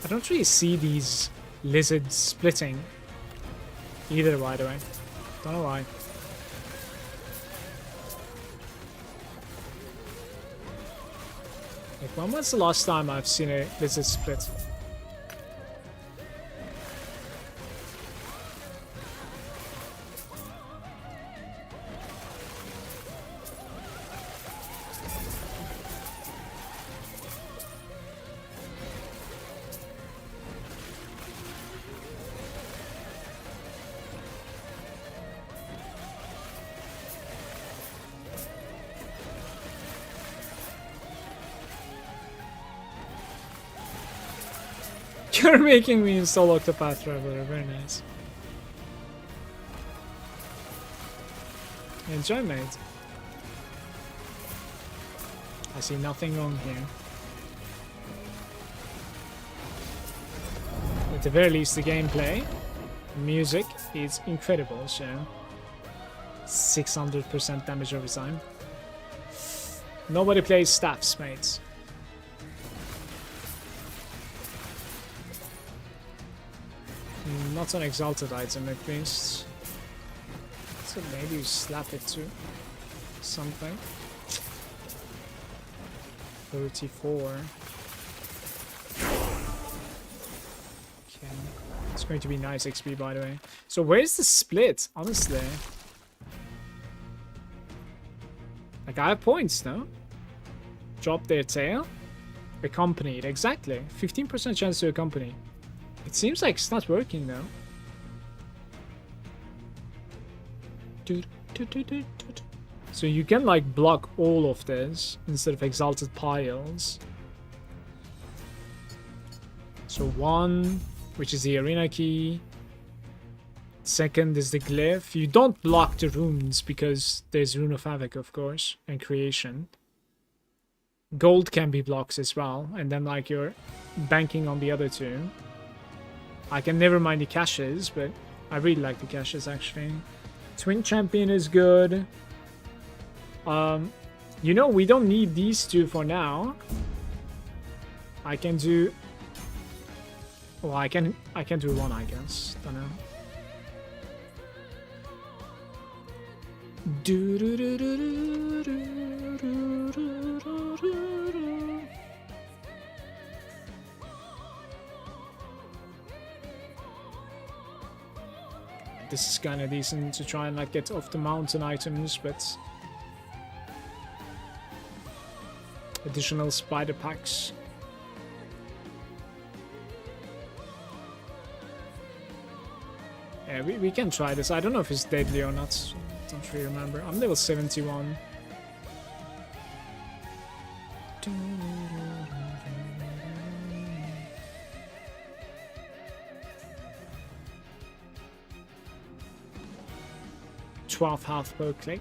I don't really see these lizards splitting either, by the way. Don't know why. Like, when was the last time I've seen a lizard split? You're making me install Octopath Traveler, very nice. Enjoy, mate. I see nothing wrong here. At the very least, the gameplay, music is incredible, so 600% damage over time. Nobody plays staffs, mates. Not an exalted item at least. So maybe you slap it to something. 34. Okay. It's going to be nice XP, by the way. So where's the split, honestly? Like, I have points, no? Drop their tail? Accompanied, exactly. 15% chance to accompany. It seems like it's not working though. So you can like block all of this instead of exalted piles. So 1, which is the arena key. Second is the glyph. You don't block the runes because there's Rune of Havoc, of course, and creation. Gold can be blocks as well, and then like you're banking on the other two. I can never mind the caches, but I really like the caches actually. Twin Champion is good. You know, we don't need these two for now. I can do... Well, I can do one, I guess. Don't know. This is kind of decent to try and like get off the mountain items, but additional spider packs. Yeah, we can try this. I don't know if it's deadly or not. Don't really remember. I'm level 71. $12 health per click.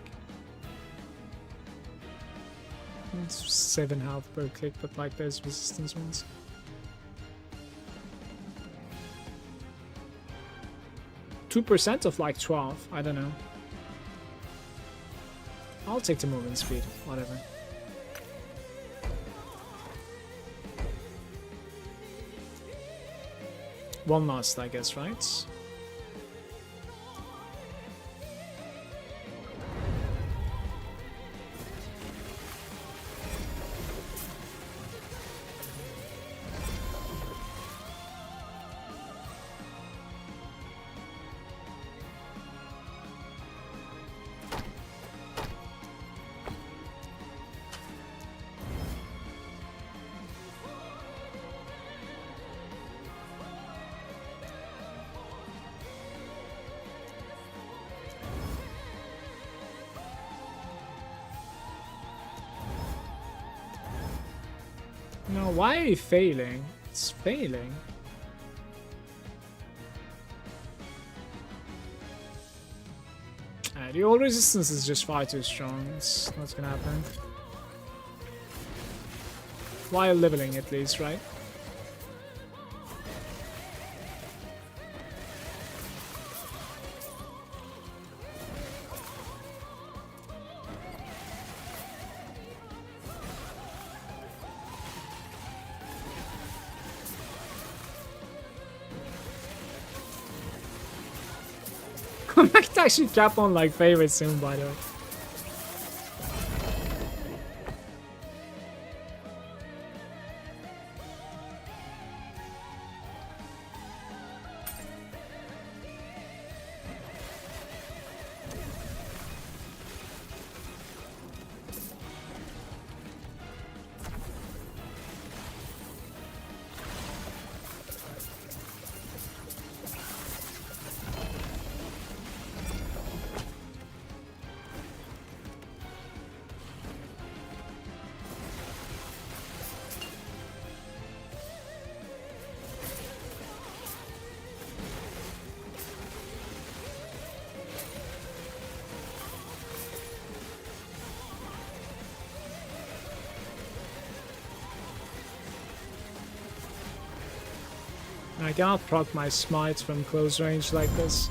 It's 7 health per click, but like there's resistance ones. %2 of like 12. I don't know. I'll take the movement speed. Whatever. One last, I guess, right? No, why are you failing? It's failing. The old resistance is just far too strong. It's not gonna happen. While leveling at least, right? I might actually cap on like favorites soon, by the way. I cannot proc my smites from close range like this.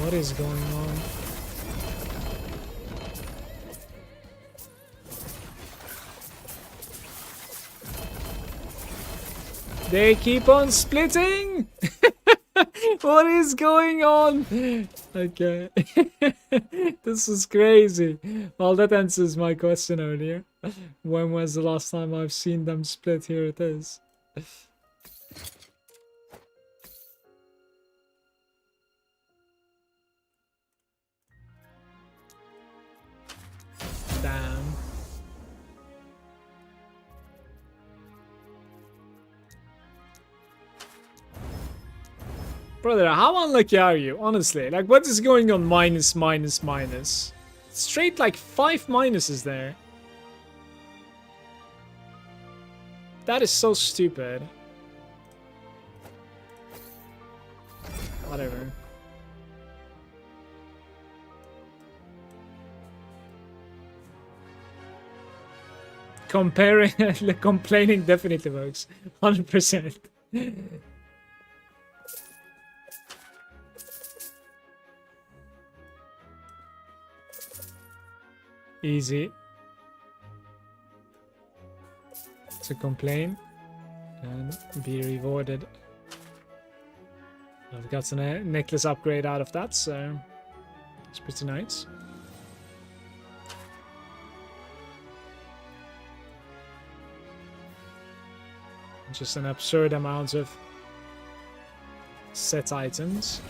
What is going on? They keep on splitting! What is going on? Okay. This is crazy. Well, that answers my question earlier. When was the last time I've seen them split? Here it is. Damn. Brother, how unlucky are you? Honestly, like, what is going on? Minus, minus, minus. Straight like 5 minuses there. That is so stupid. Whatever. Comparing, complaining definitely works. 100%. Easy to complain and be rewarded. I've got a necklace upgrade out of that, so it's pretty nice. Just an absurd amount of set items.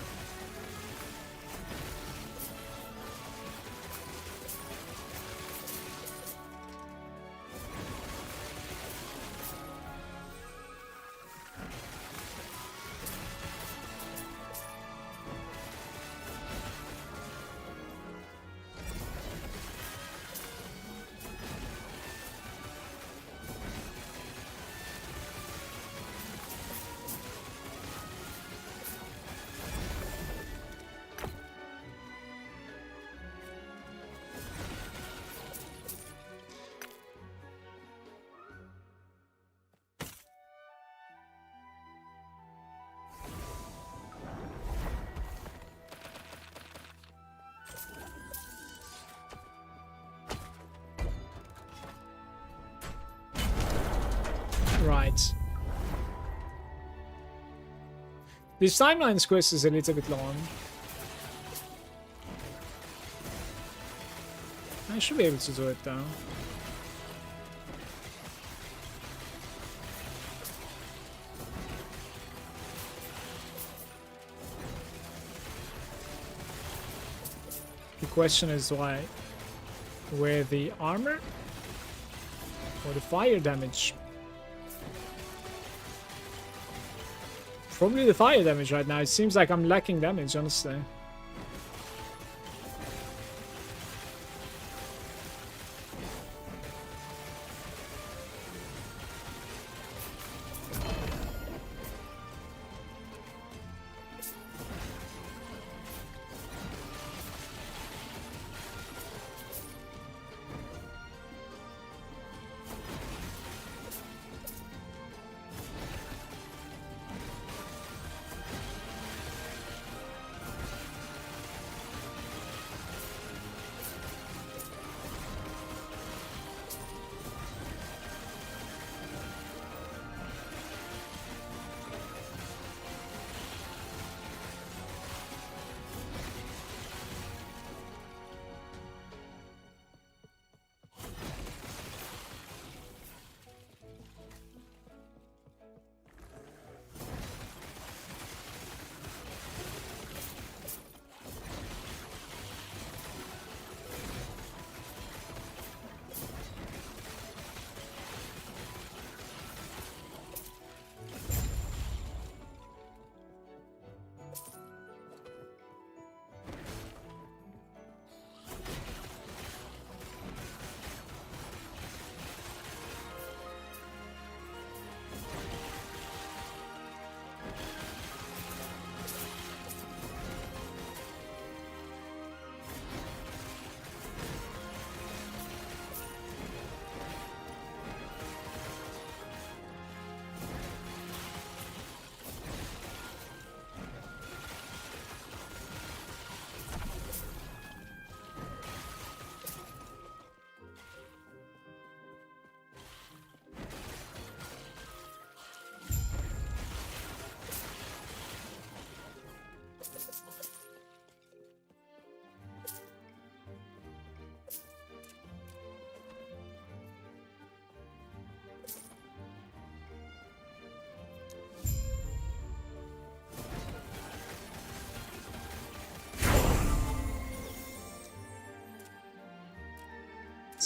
Right. This timeline quest is a little bit long. I should be able to do it though. The question is do I wear the armor or the fire damage? Probably the fire damage right now. It seems like I'm lacking damage, honestly.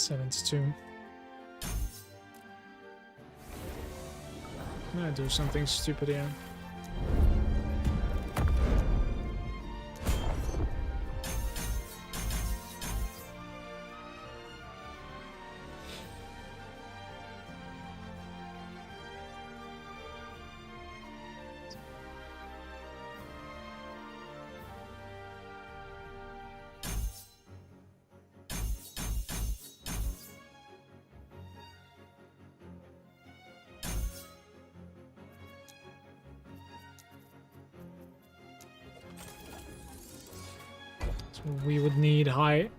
72. I'm gonna do something stupid here. We would need high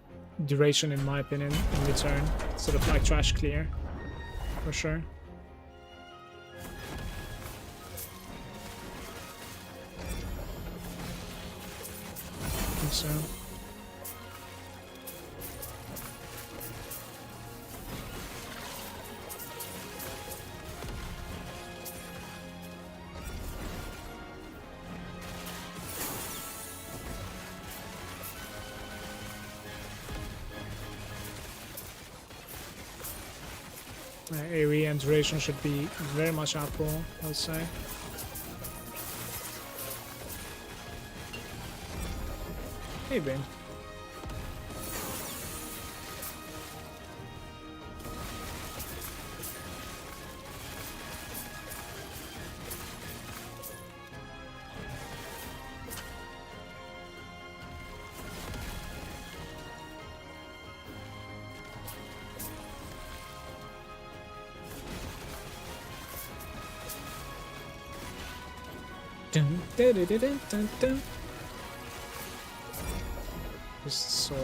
duration, in my opinion, in return. Sort of like trash clear, for sure. I think so. AoE and duration should be very much apple, I would say. Maybe. Dun, dun, dun, dun, dun, dun. Just sword.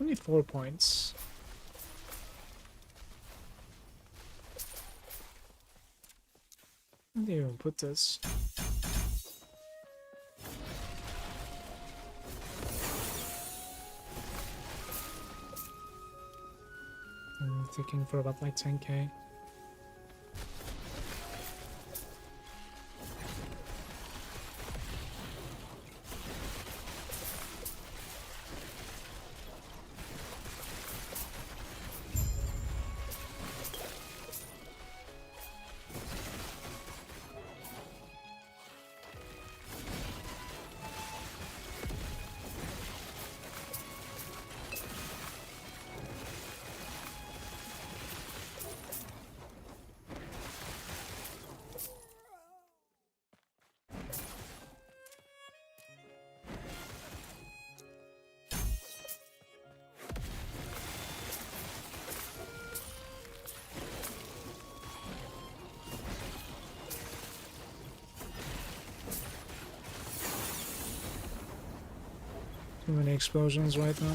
Only 4 points. Where do you even put this? I'm thinking for about like 10k. Too many explosions right now.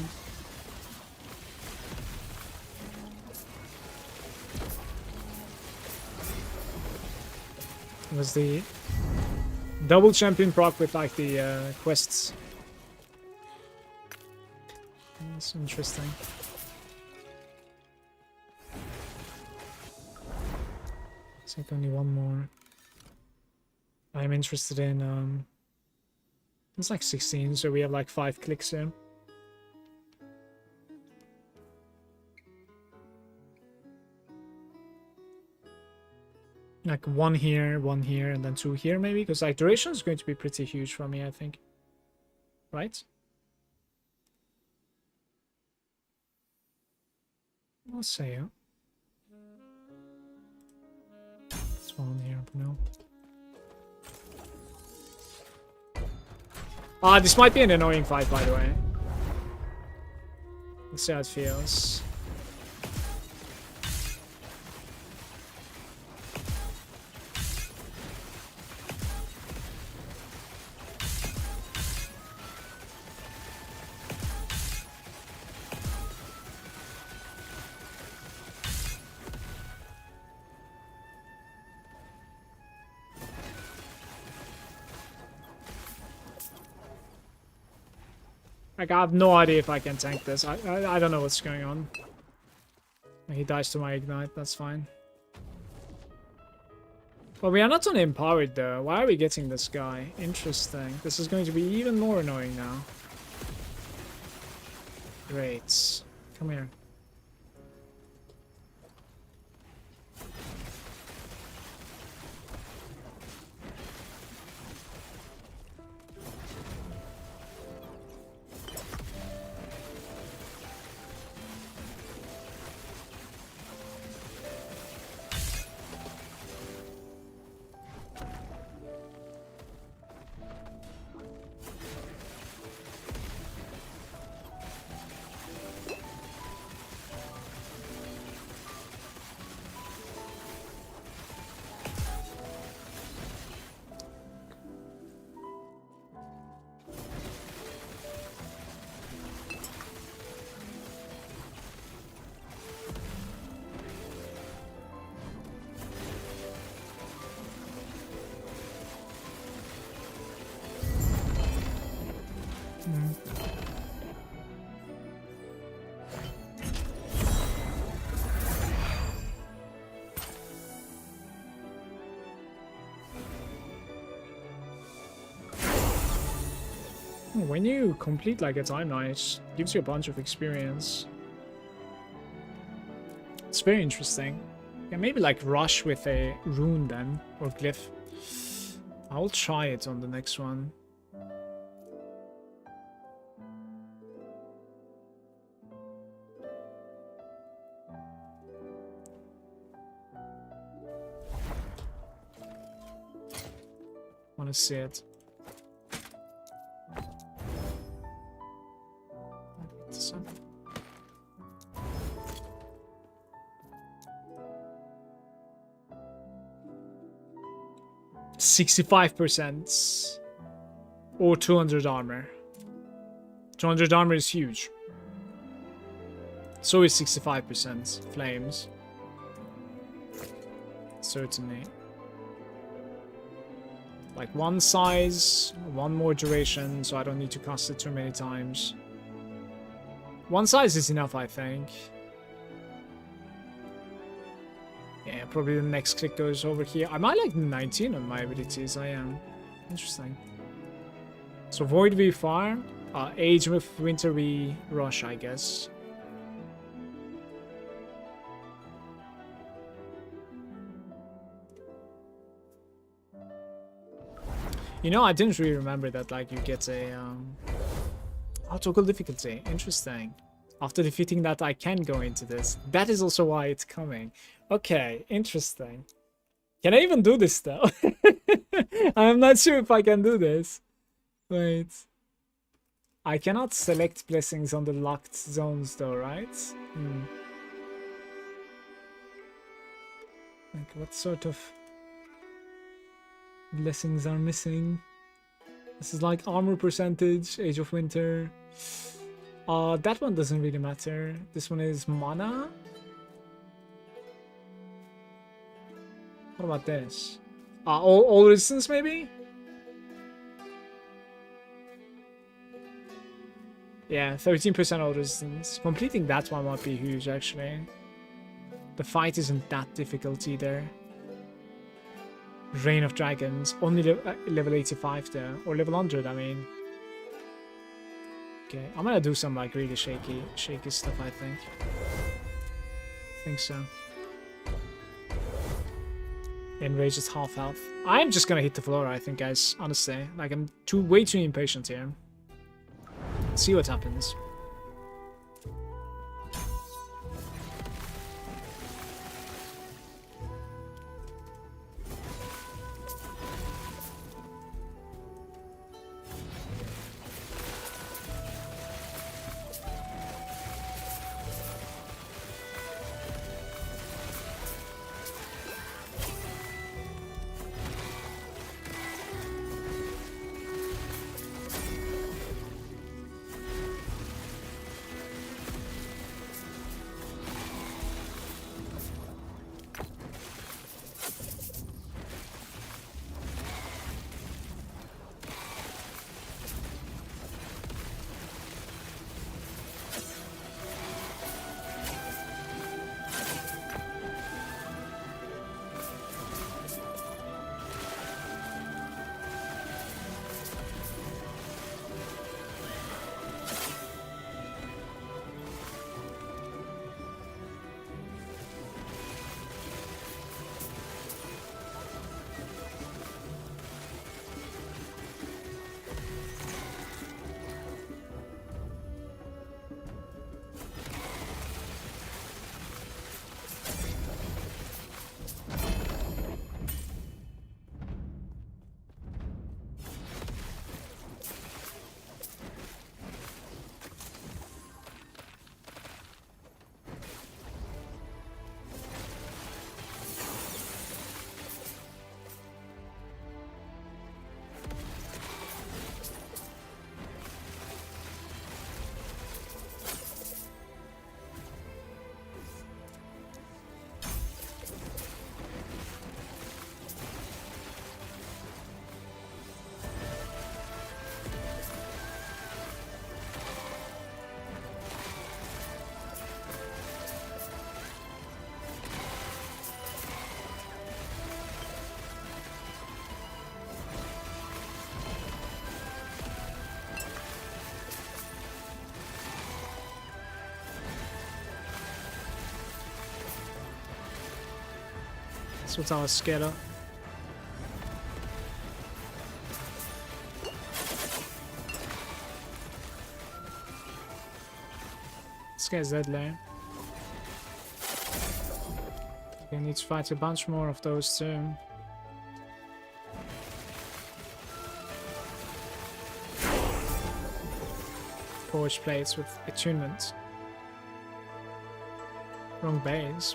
It was the double champion proc with like the quests. That's interesting. It's like only one more. I'm interested in it's like 16, so we have like 5 clicks here. Like 1 here, 1 here, and then 2 here maybe, because like duration is going to be pretty huge for me, I think. Right? I'll say yeah. It's 1 here for now. This might be an annoying fight, by the way. Let's see how it feels. Like, I have no idea if I can tank this. I don't know what's going on. He dies to my ignite, that's fine. Well, we are not on empowered though. Why are we getting this guy? Interesting. This is going to be even more annoying now. Great. Come here. When you complete like a timeline, it gives you a bunch of experience. It's very interesting. Yeah, maybe like rush with a rune then, or glyph. I'll try it on the next one. Want to see it. 65% or 200 armor. 200 armor is huge. So is 65% flames. Certainly. Like one size, one more duration, so I don't need to cast it too many times. One size is enough, I think. Yeah, probably the next click goes over here. I might like 19 on my abilities, I am. Interesting. So Void we farm, Age with Winter we rush, I guess. You know, I didn't really remember that, like, you get a, toggle difficulty. Interesting. After defeating that, I can go into this. That is also why it's coming. Okay, interesting. Can I even do this, though? I'm not sure if I can do this. Wait. I cannot select blessings on the locked zones, though, right? Like, what sort of blessings are missing? This is like armor percentage, Age of Winter. That one doesn't really matter. This one is mana. What about this? All resistance maybe? Yeah, 13% all resistance. Completing that one might be huge actually. The fight isn't that difficult either. Reign of Dragons, only level 85 there, or level 100 I mean. Okay, I'm gonna do some like really shaky stuff, I think. I think so. Enrage is half health. I'm just gonna hit the floor, I think, guys, honestly. Like, I'm way too impatient here. Let's see what happens. That's what I was scared of. This guy's dead lane. Okay, need to fight a bunch more of those too. Forge plates with attunement. Wrong base.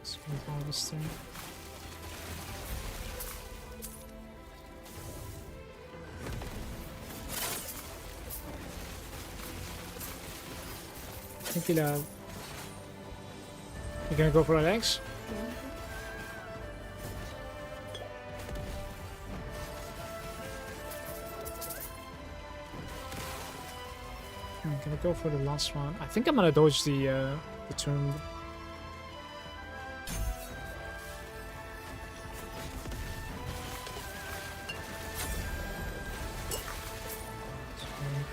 Smooth harvesting. I think you're gonna go for Alex? I'm gonna go for the last one. I think I'm gonna dodge the tomb.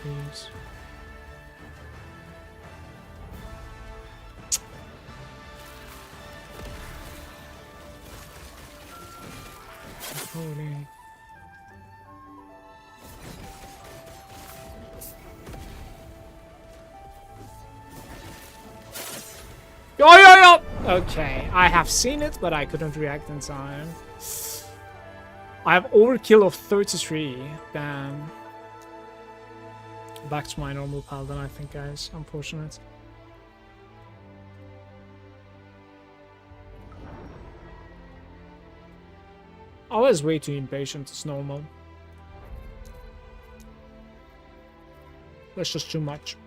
Please. Holy. Yo! Okay, I have seen it, but I couldn't react in time. I have overkill of 33. Damn. Back to my normal Paladin, I think, guys. Unfortunate. I was way too impatient, it's normal. That's just too much.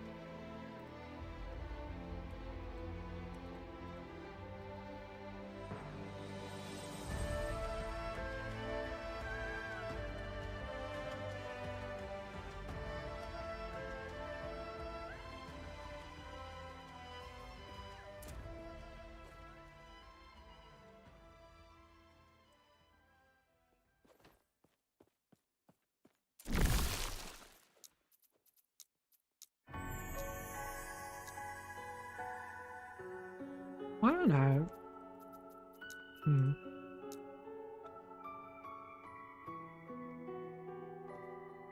Why don't I?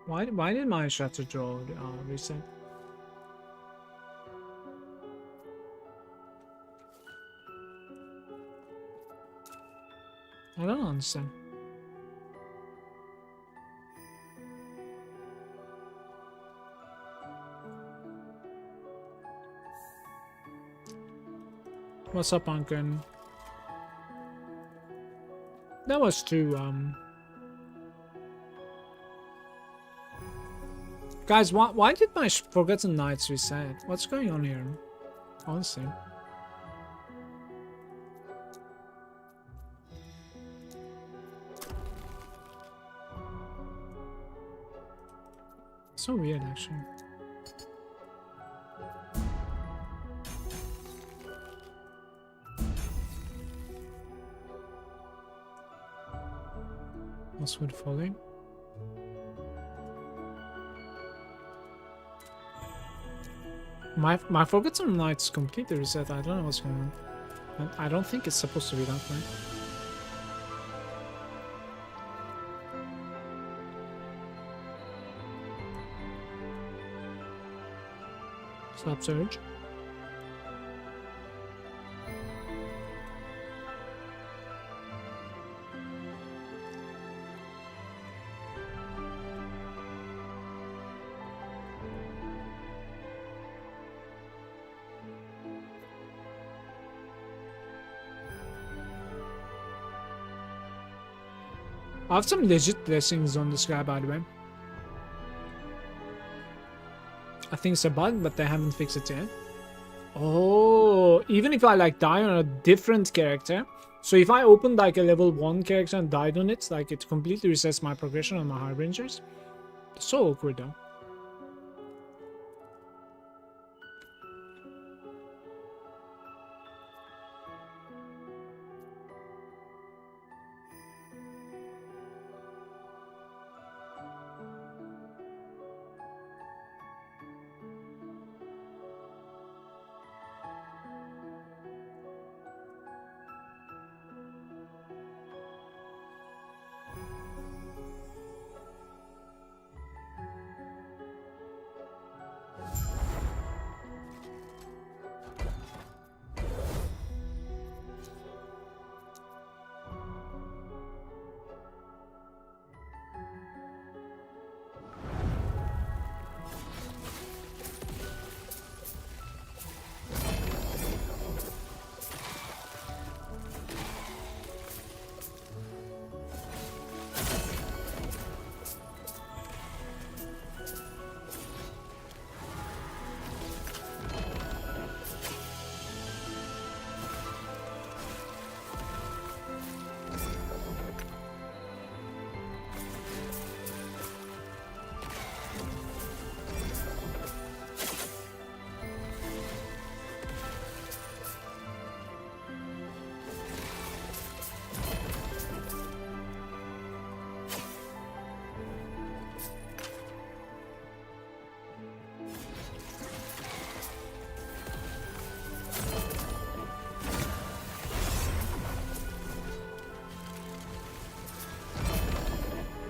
Why did my shutter draw reset? I don't understand. What's up, Uncle? That was too, Guys, why did my Forgotten Knights reset? What's going on here? Honestly. So weird, actually. What's with falling? My Forgotten Knights completely reset. I don't know what's going on. I don't think it's supposed to be that way. Slap surge. I have some legit blessings on this guy, by the way. I think it's a bug, but they haven't fixed it yet. Oh, even if I like die on a different character. So if I opened like a level 1 character and died on it, like it completely resets my progression on my Harbingers. It's so awkward though.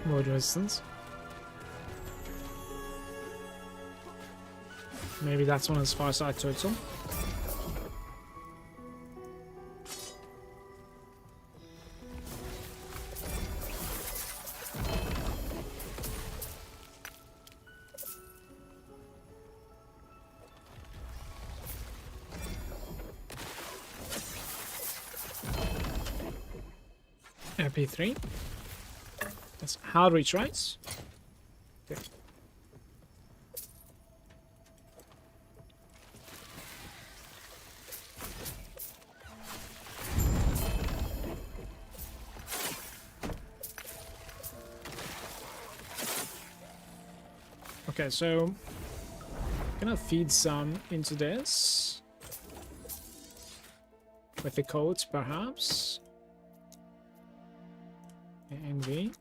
More resistance. Maybe that's one as far side turtle. MP3. That's hard reach, right? Okay. Okay, so I'm gonna feed some into this with the codes, perhaps. NV.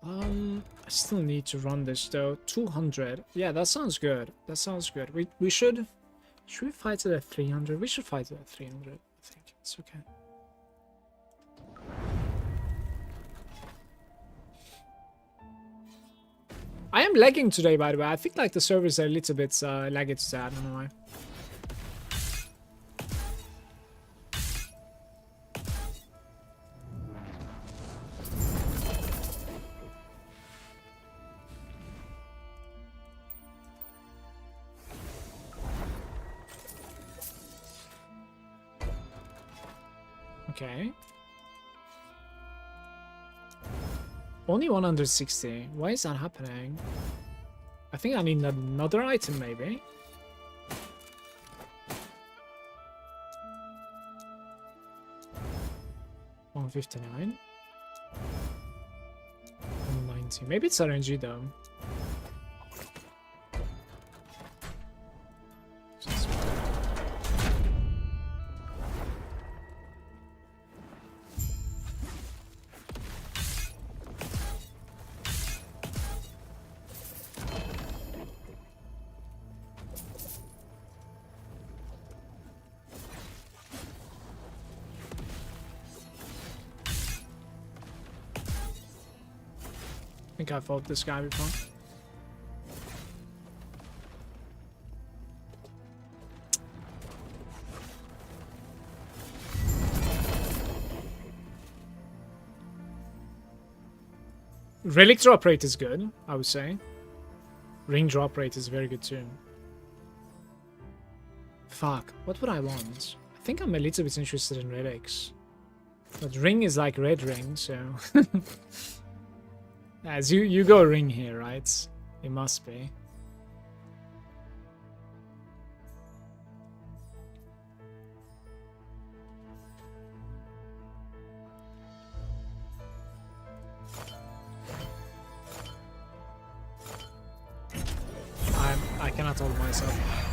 I still need to run this though. 200. Yeah, that sounds good. That sounds good. We should we fight it at 300? We should fight it at 300. I think it's okay. I am lagging today, by the way. I think like the servers are a little bit laggy today. I don't know why. Okay. Only 160. Why is that happening? I think I need another item, maybe. $159. 190. Maybe it's RNG though. I think I fought this guy before. Relic drop rate is good, I would say. Ring drop rate is very good too. Fuck, what would I want? I think I'm a little bit interested in relics. But ring is like red ring, so... As you go ring here, right? It must be. I cannot hold myself.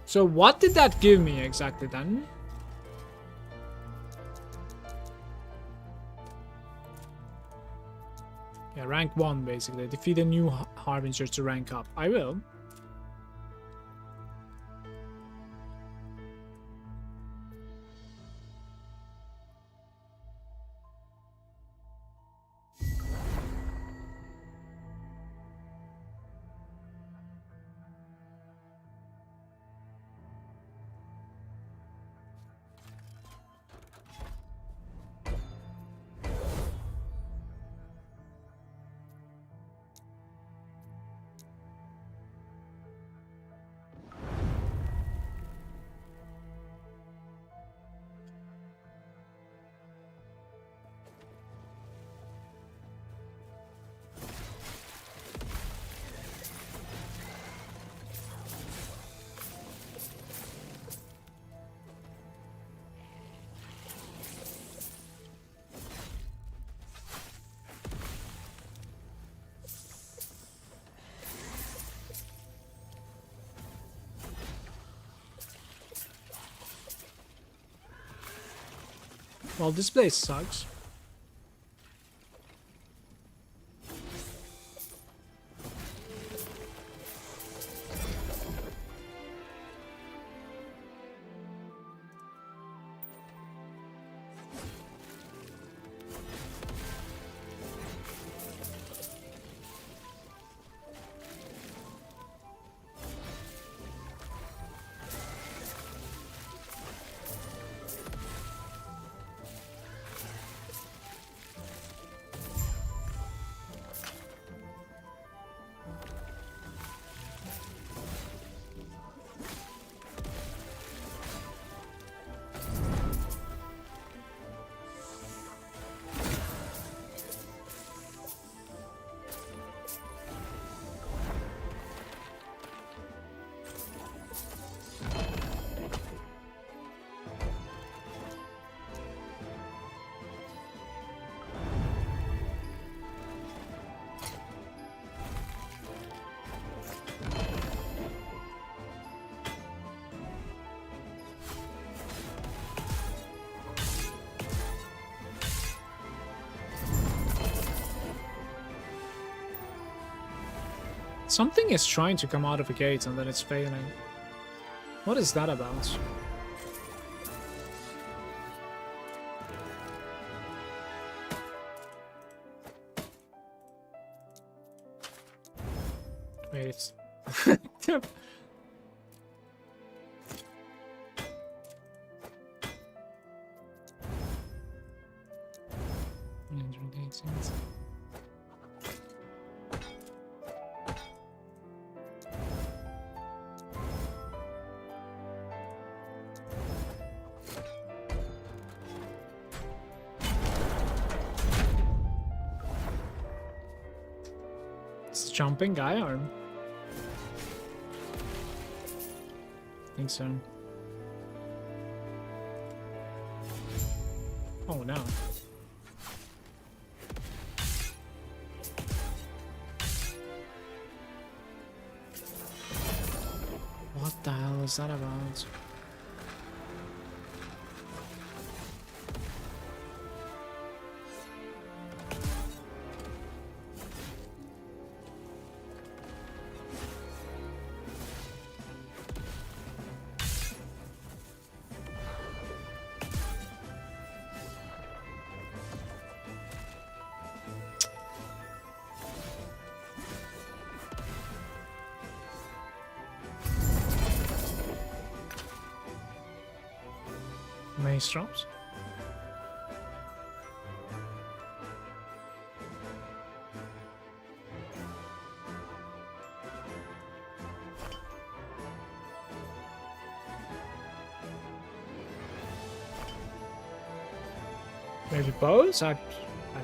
So what did that give me exactly then? Yeah, rank 1 basically. Defeat a new Harbinger to rank up. I will. Well, this place sucks. Something is trying to come out of a gate and then it's failing. What is that about? Wait. It's jumping guy arm. I think so. Oh no. What the hell is that about? Mace drops. Maybe bows? I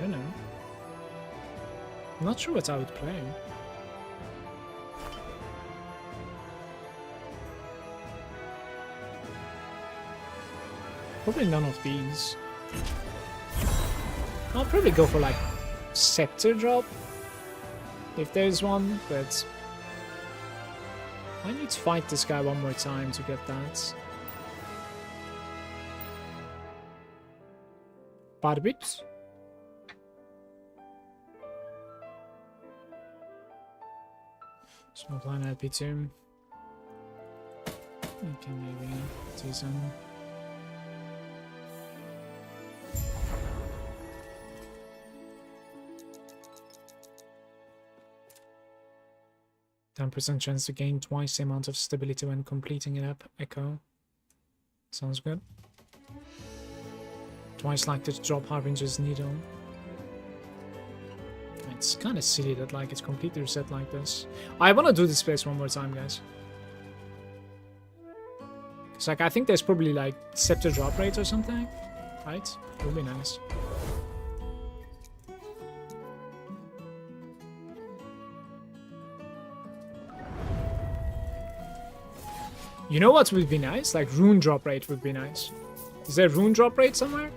don't know. I'm not sure what I would play. Probably none of these. I'll probably go for like scepter drop if there's one, but I need to fight this guy one more time to get that. Barbit. Smoke line LP2. Okay, maybe do some. 10% chance to gain twice the amount of stability when completing an Echo. Sounds good. Twice likely to drop Harbinger's Needle. It's kind of silly that like it's completely reset like this. I want to do this place one more time, guys. Cause like I think there's probably like scepter drop rate or something, right? It would be nice. You know what would be nice? Like rune drop rate would be nice. Is there rune drop rate somewhere?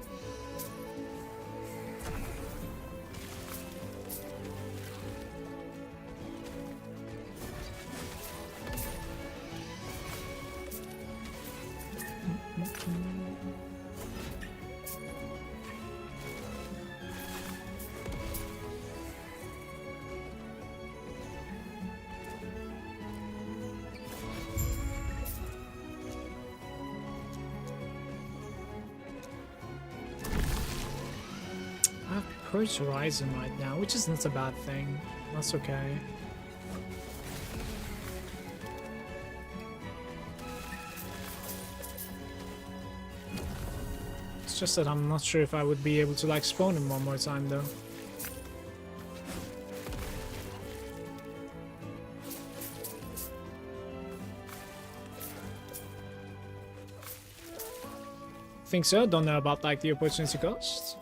Approach Horizon right now, which isn't a bad thing. That's okay. It's just that I'm not sure if I would be able to like spawn him one more time though. Think so? Don't know about like the opportunity cost.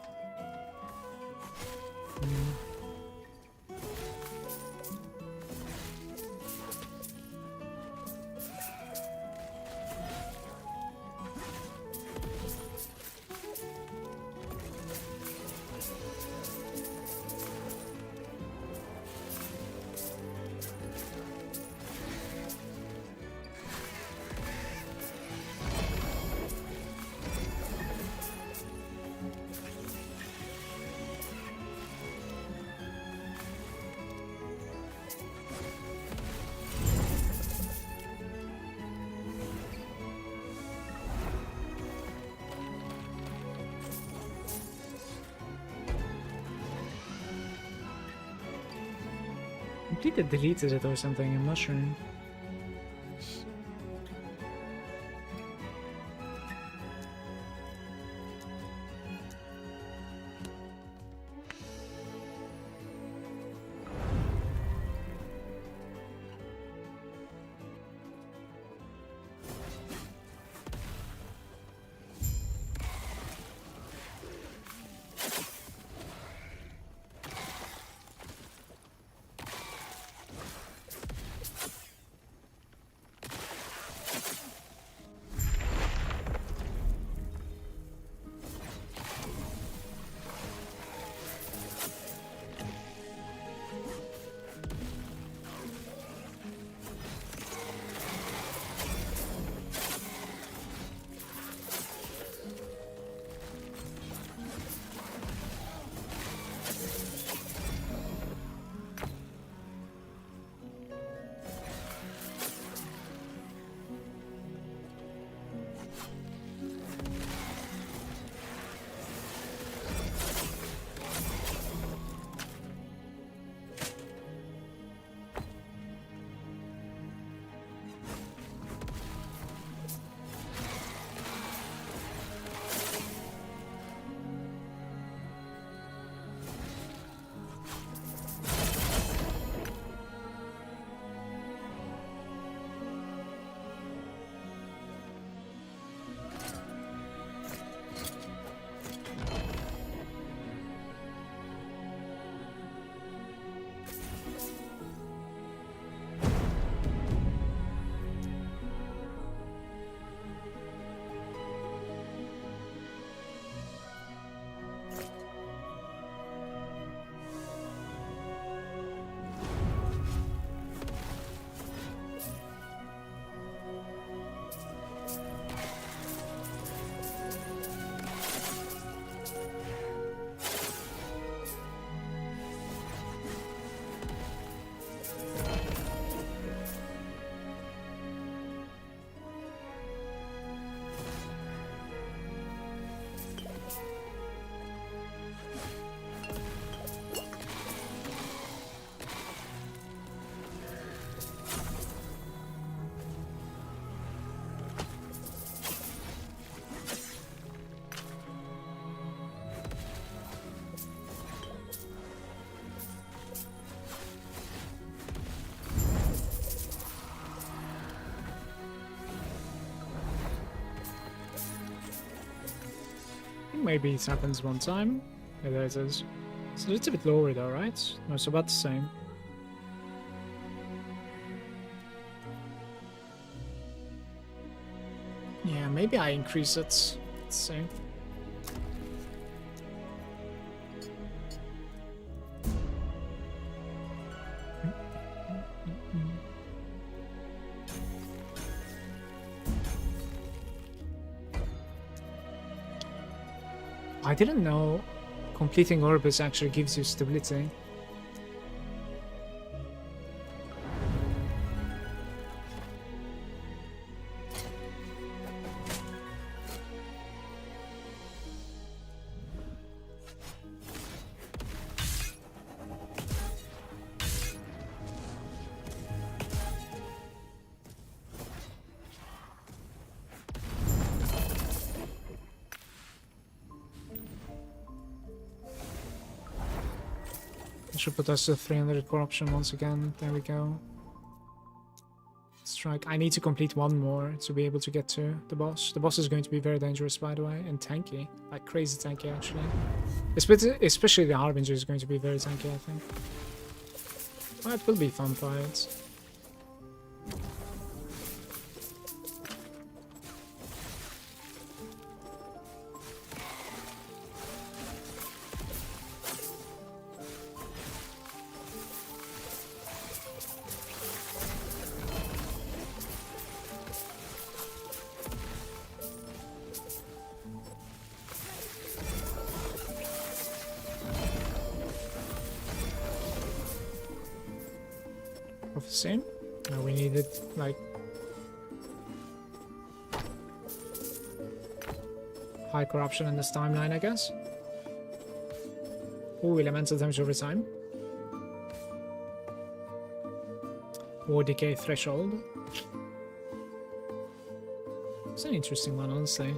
I think they deleted it or something, I'm not sure. Maybe it happens one time. Yeah, there it is. So it's a bit lower though, right? No, it's about the same. Yeah, maybe I increase it. Let's see. I didn't know completing orbits actually gives you stability. should put us to 300 corruption once again. There we go. Strike. I need to complete one more to be able to get to the boss. The boss is going to be very dangerous, by the way, and tanky. Like, crazy tanky, actually. Especially the Harbinger is going to be very tanky, I think. Well, it will be fun fights. Same. No, we needed like high corruption in this timeline, I guess. Ooh, elemental damage over time. War decay threshold. It's an interesting one, honestly.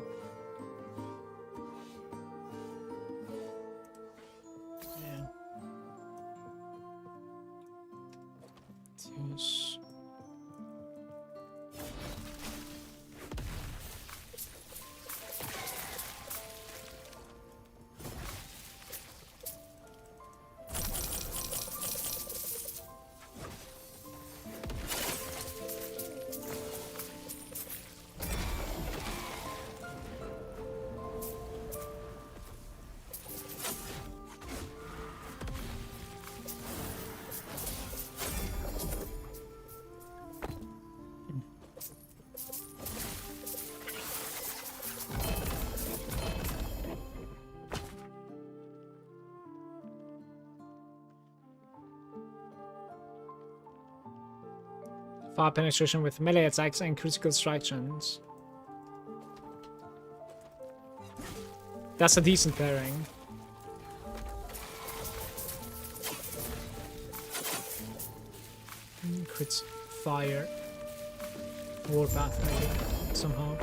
Fire penetration with melee attacks and critical strikes. That's a decent pairing. Crits fire. Warpath maybe, somehow.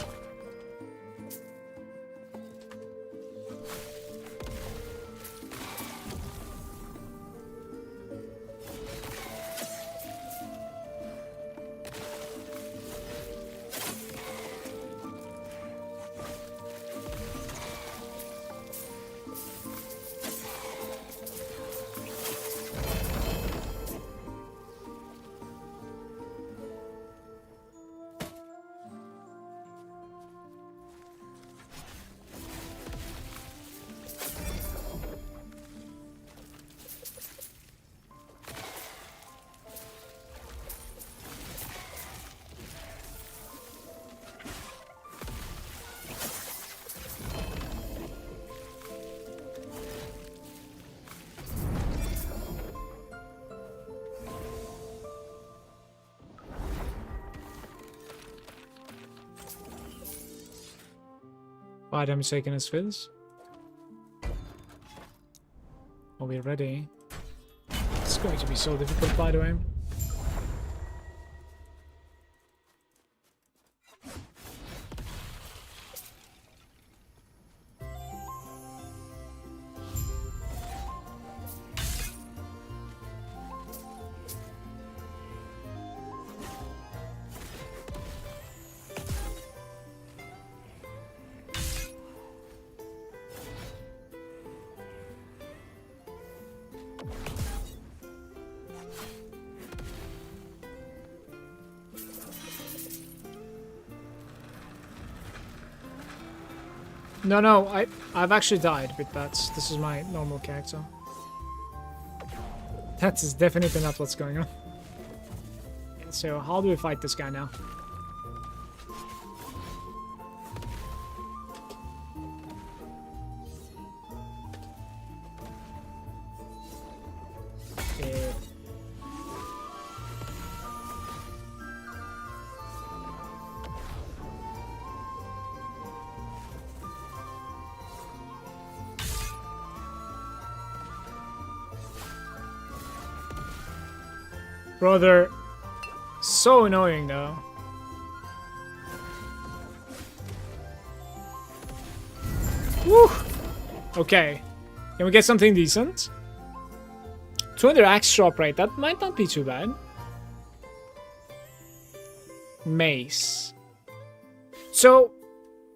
Why am I taking his fizz? Are we ready? It's going to be so difficult, by the way. No, I've actually died with that. This is my normal character. That is definitely not what's going on. So how do we fight this guy now? Brother, so annoying though. Woo! Okay, can we get something decent? 200 axe drop rate. That might not be too bad. Mace. So,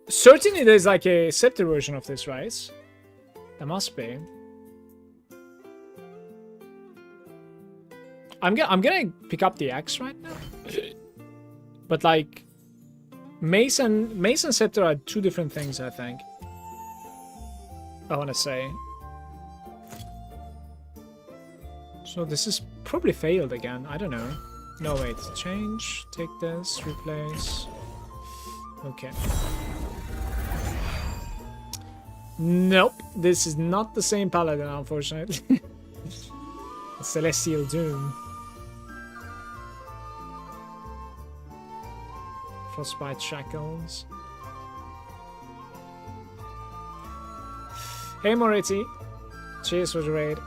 certainly there's like a scepter version of this, right? There must be. I'm gonna pick up the axe right now. But like, mace and scepter are two different things, I think. I want to say. So this is probably failed again. I don't know. No, wait. Change. Take this. Replace. Okay. Nope. This is not the same Paladin, unfortunately. Celestial Doom. Frostbite Shackles. Hey Moretti. Cheers for the raid.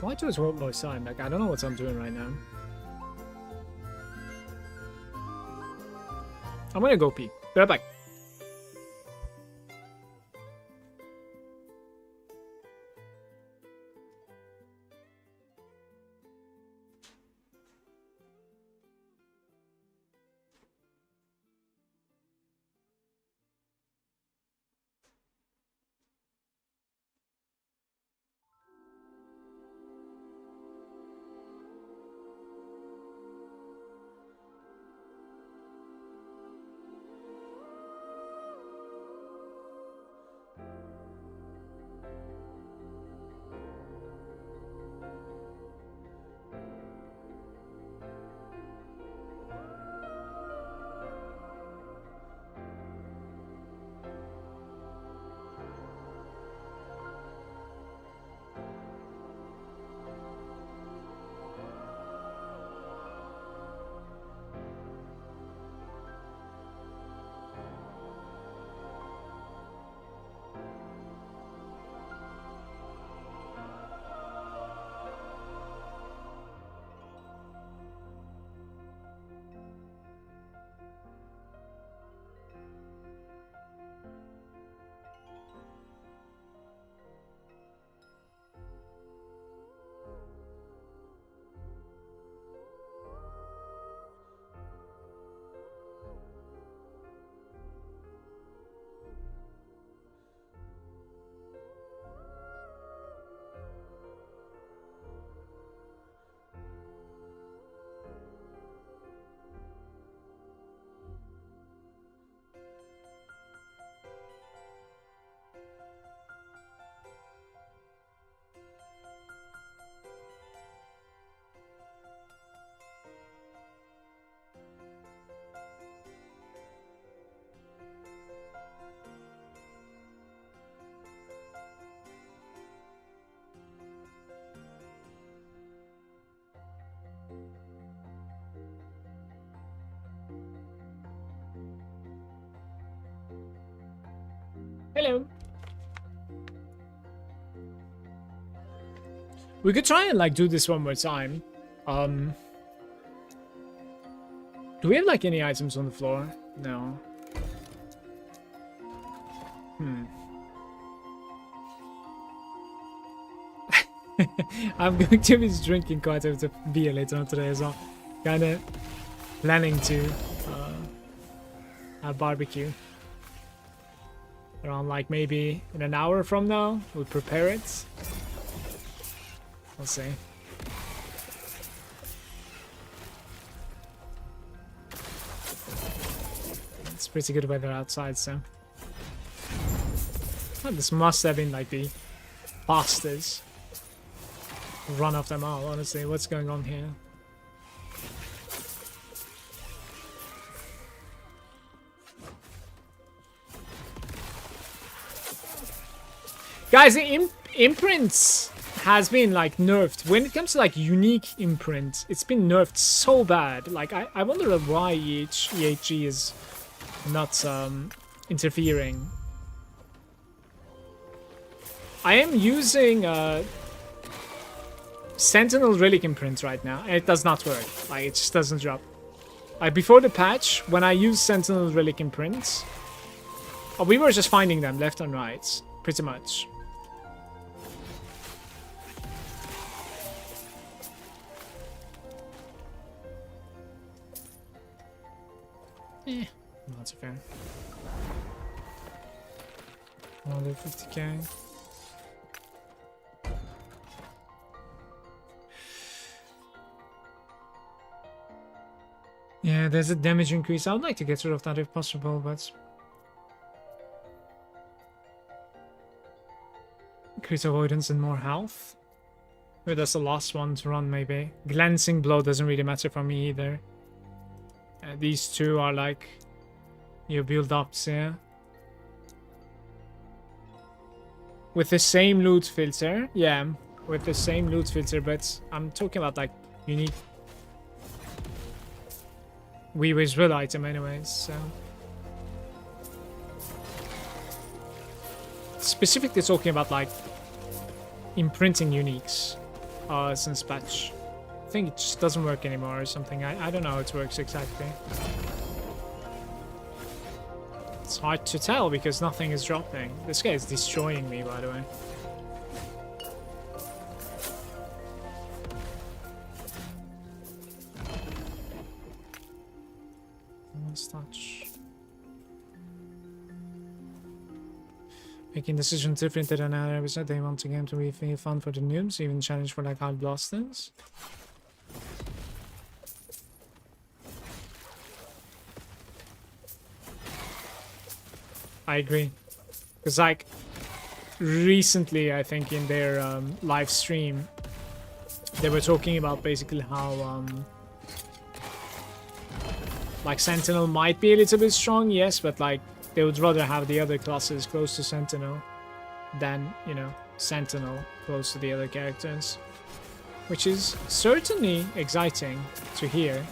Why do it one more time? Like, I don't know what I'm doing right now. I'm gonna go pee. Be right back. Hello. We could try and like do this one more time. Do we have like any items on the floor? No. I'm going to be drinking quite a bit of beer later on today as well. Kinda planning to have barbecue. Around like maybe in an hour from now, we'll prepare it. We'll see. It's pretty good weather outside, so. Oh, this must have been like the fastest run of them all, honestly. What's going on here? Guys, the imprints has been like nerfed. When it comes to like unique imprint, it's been nerfed so bad. Like I wonder why EHG is not interfering. I am using Sentinel Relic imprint right now, and it does not work. Like it just doesn't drop. Like before the patch, when I used Sentinel Relic Imprints, we were just finding them left and right, pretty much. Not so fair. Another 50k. Yeah, there's a damage increase. I would like to get rid of that if possible, but... Increase avoidance and more health. Maybe that's the last one to run, maybe. Glancing Blow doesn't really matter for me either. These two are like... your build-ups here. With the same loot filter. Yeah, with the same loot filter, but I'm talking about like unique... Weaver's Will item anyways, so... Specifically talking about like imprinting uniques since patch. I think it just doesn't work anymore or something. I don't know how it works exactly. It's hard to tell because nothing is dropping. This guy is destroying me, by the way. Touch. Making decisions different than another episode. They want the game to be fun for the noobs, even challenge for like hard blasters. I agree. Because like recently, I think in their live stream, they were talking about basically how like Sentinel might be a little bit strong, yes, but like they would rather have the other classes close to Sentinel than, you know, Sentinel close to the other characters. Which is certainly exciting to hear.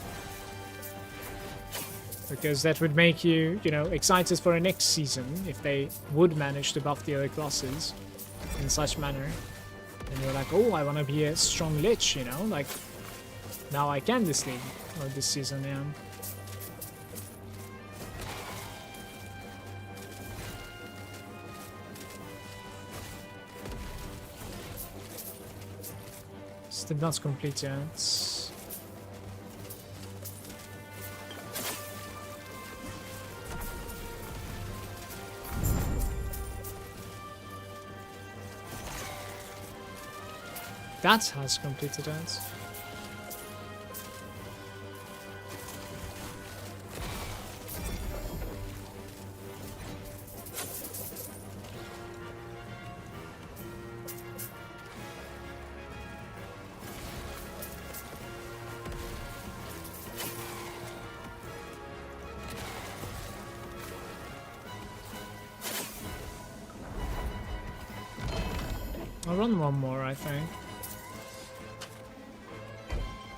Because that would make you, you know, excited for a next season if they would manage to buff the other classes in such manner. And you're like, oh, I want to be a strong Lich, you know, like now I can this league or this season, yeah. Still not complete yet. That has completed it. I'll run one more, I think.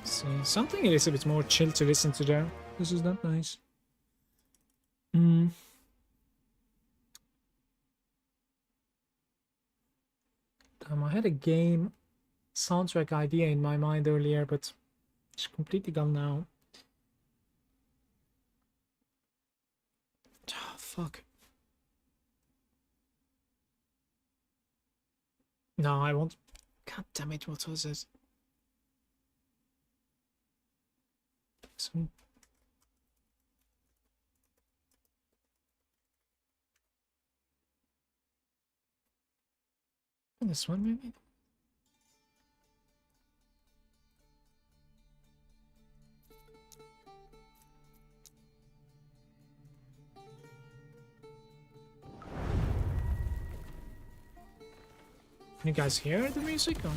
See, something a little bit more chill to listen to there. This is not nice. Damn, I had a game soundtrack idea in my mind earlier, but it's completely gone now. Oh, fuck. No, I won't. God damn it, what was it? Some... This one, maybe? Can you guys hear the music? Or?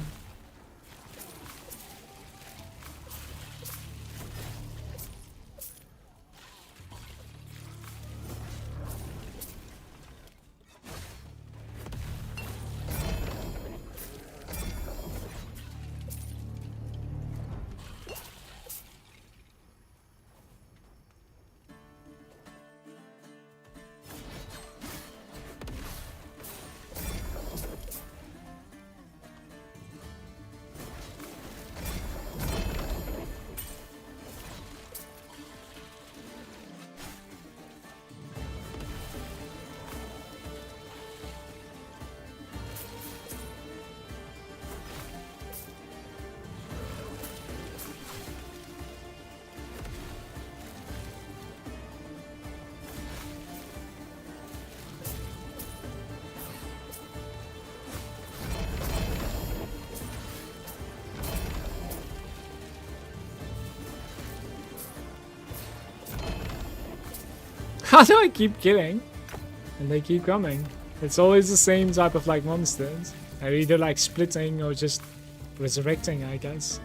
How do I keep killing? And they keep coming. It's always the same type of like monsters. They're either like splitting or just resurrecting, I guess.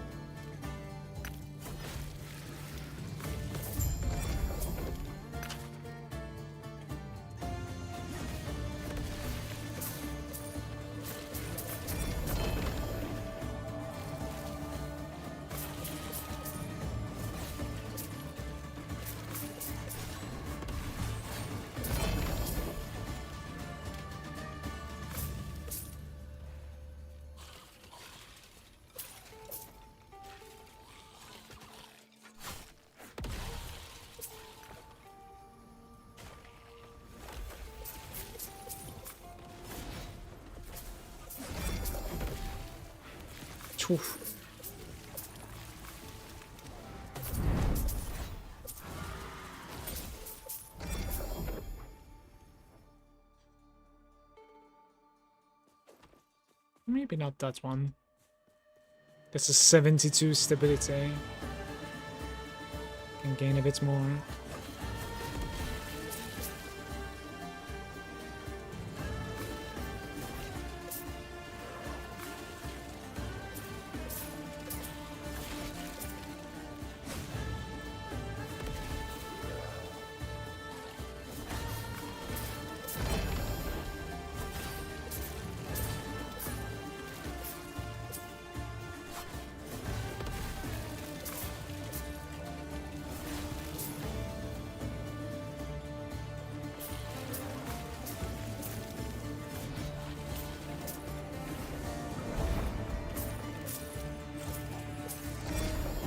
Oof. Maybe not that one. This is 72 stability. Can gain a bit more.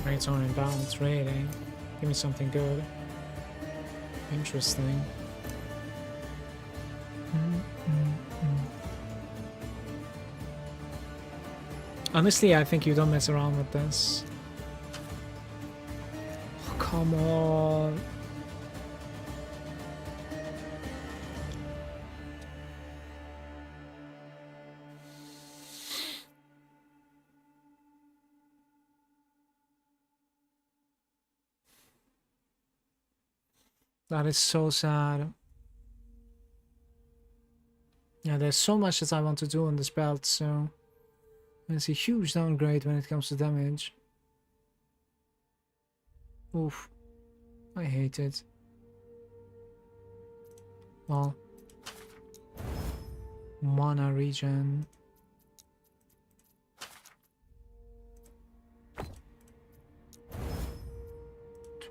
Rates on in balance, really. Give me something good. Interesting. Honestly, I think you don't mess around with this. Oh, come on. That is so sad. Yeah, there's so much that I want to do on this belt, so it's a huge downgrade when it comes to damage. Oof. I hate it. Well. Mana regen.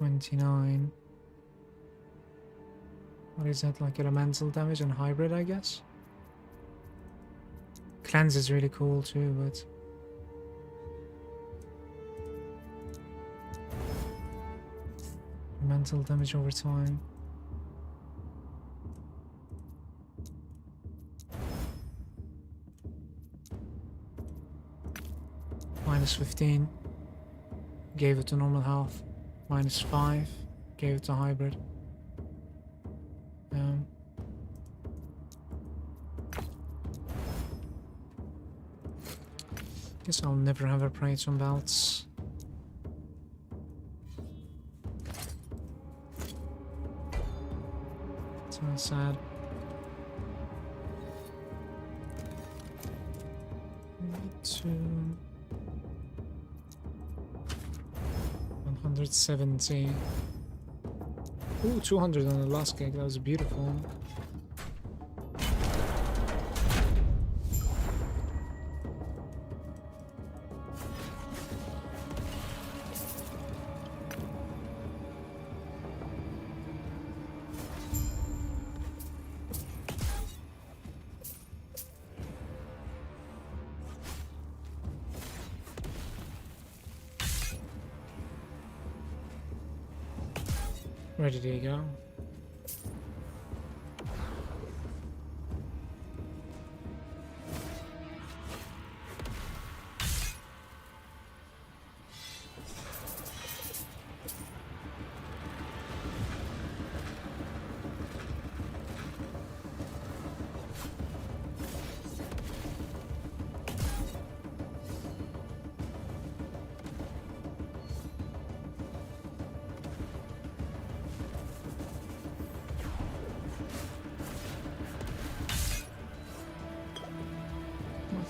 $29. What is that, like elemental damage and hybrid, I guess? Cleanse is really cool too, but... Mental damage over time. Minus 15. Gave it to normal health. Minus 5. Gave it to hybrid. Guess I'll never have upgrades on belts. So sad. Need to 170. Ooh, 200 on the last gig. That was beautiful. Ready to go.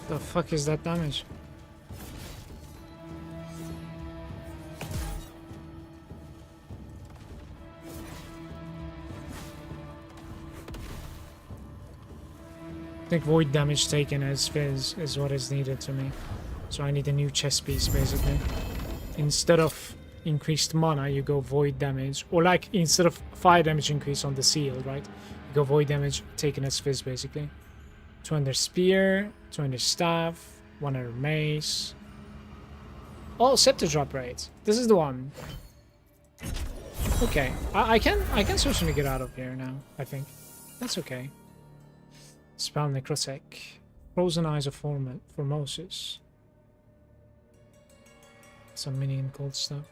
The fuck is that damage? I think void damage taken as Fizz is what is needed to me. So I need a new chess piece basically. Instead of increased mana, you go void damage. Or like instead of fire damage increase on the seal, right? You go void damage taken as Fizz basically. 200 spear, 200 staff, 100 mace. Oh, scepter drop rate. This is the one. Okay, I can certainly get out of here now, I think. That's okay. Spell Necrosec. Frozen Eyes of Formosus. Some minion cold stuff.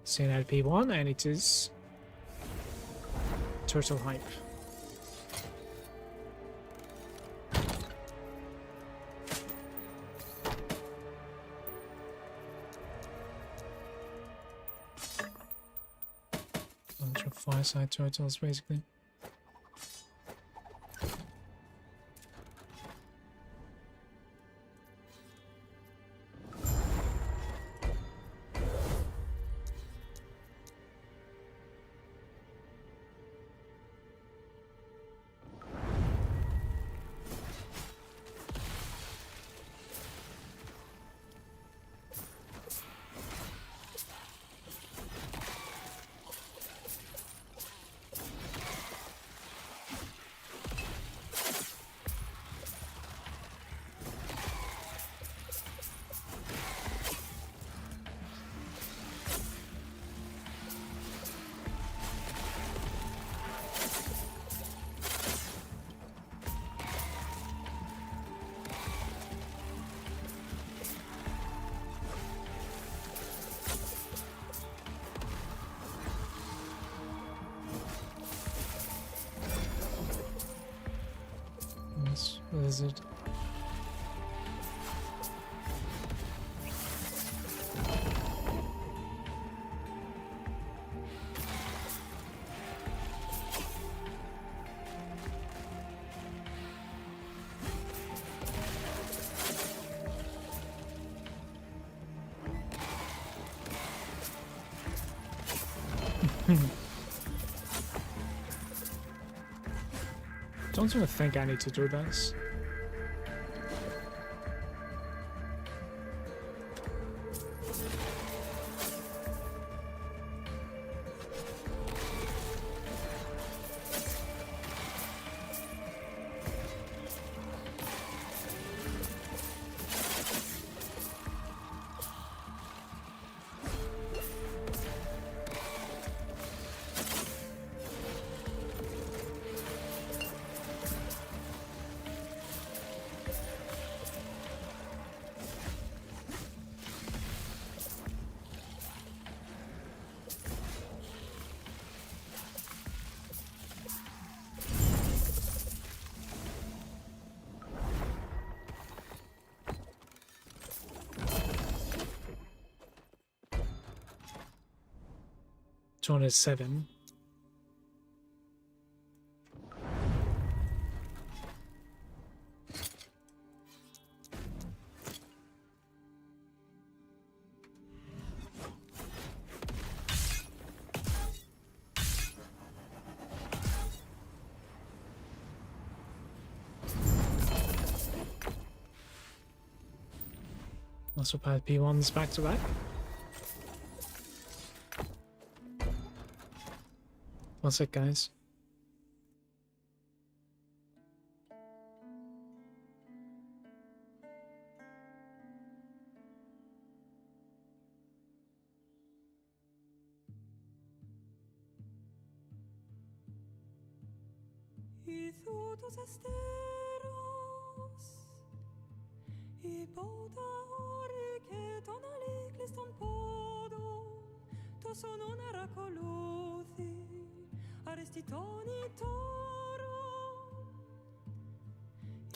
It's an LP1 and it is Turtle Hype. Bunch of fireside turtles basically. Lizard. Don't even think I need to do this. John is 7. Also pad P1s back to back. One sec, guys.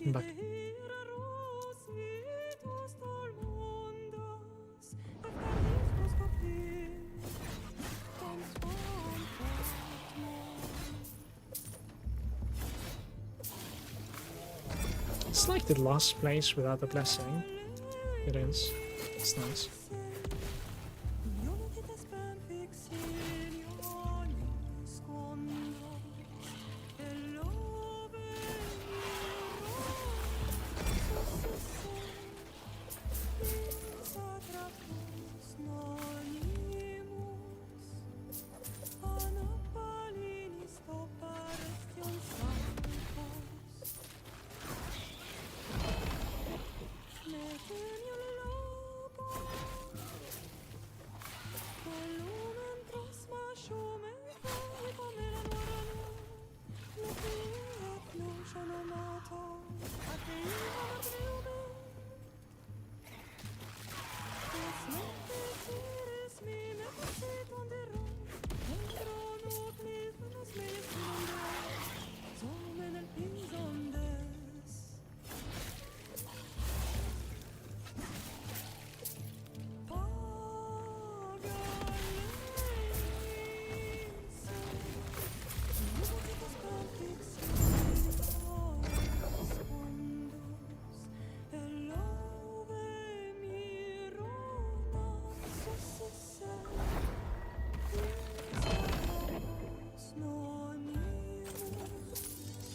I'm back. It's like the last place without a blessing. It is. It's nice.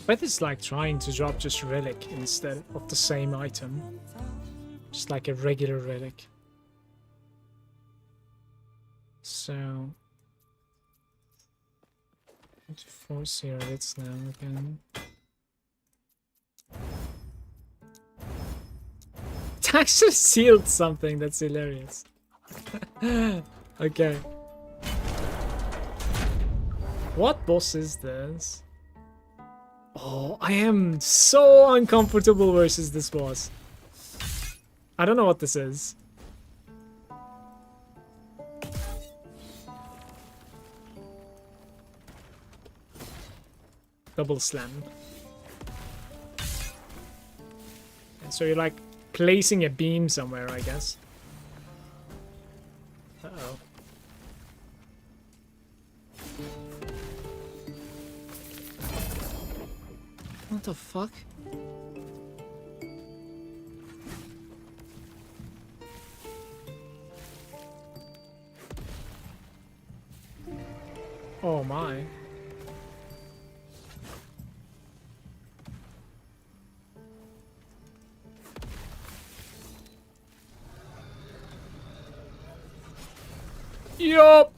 Bet it's like trying to drop just relic instead of the same item. Just like a regular relic. So 4 zero hits now again. It actually sealed something, that's hilarious. Okay. What boss is this? Oh, I am so uncomfortable versus this boss. I don't know what this is. Double slam. And so you're like placing a beam somewhere, I guess. Uh-oh. What the fuck? Oh my. Yup.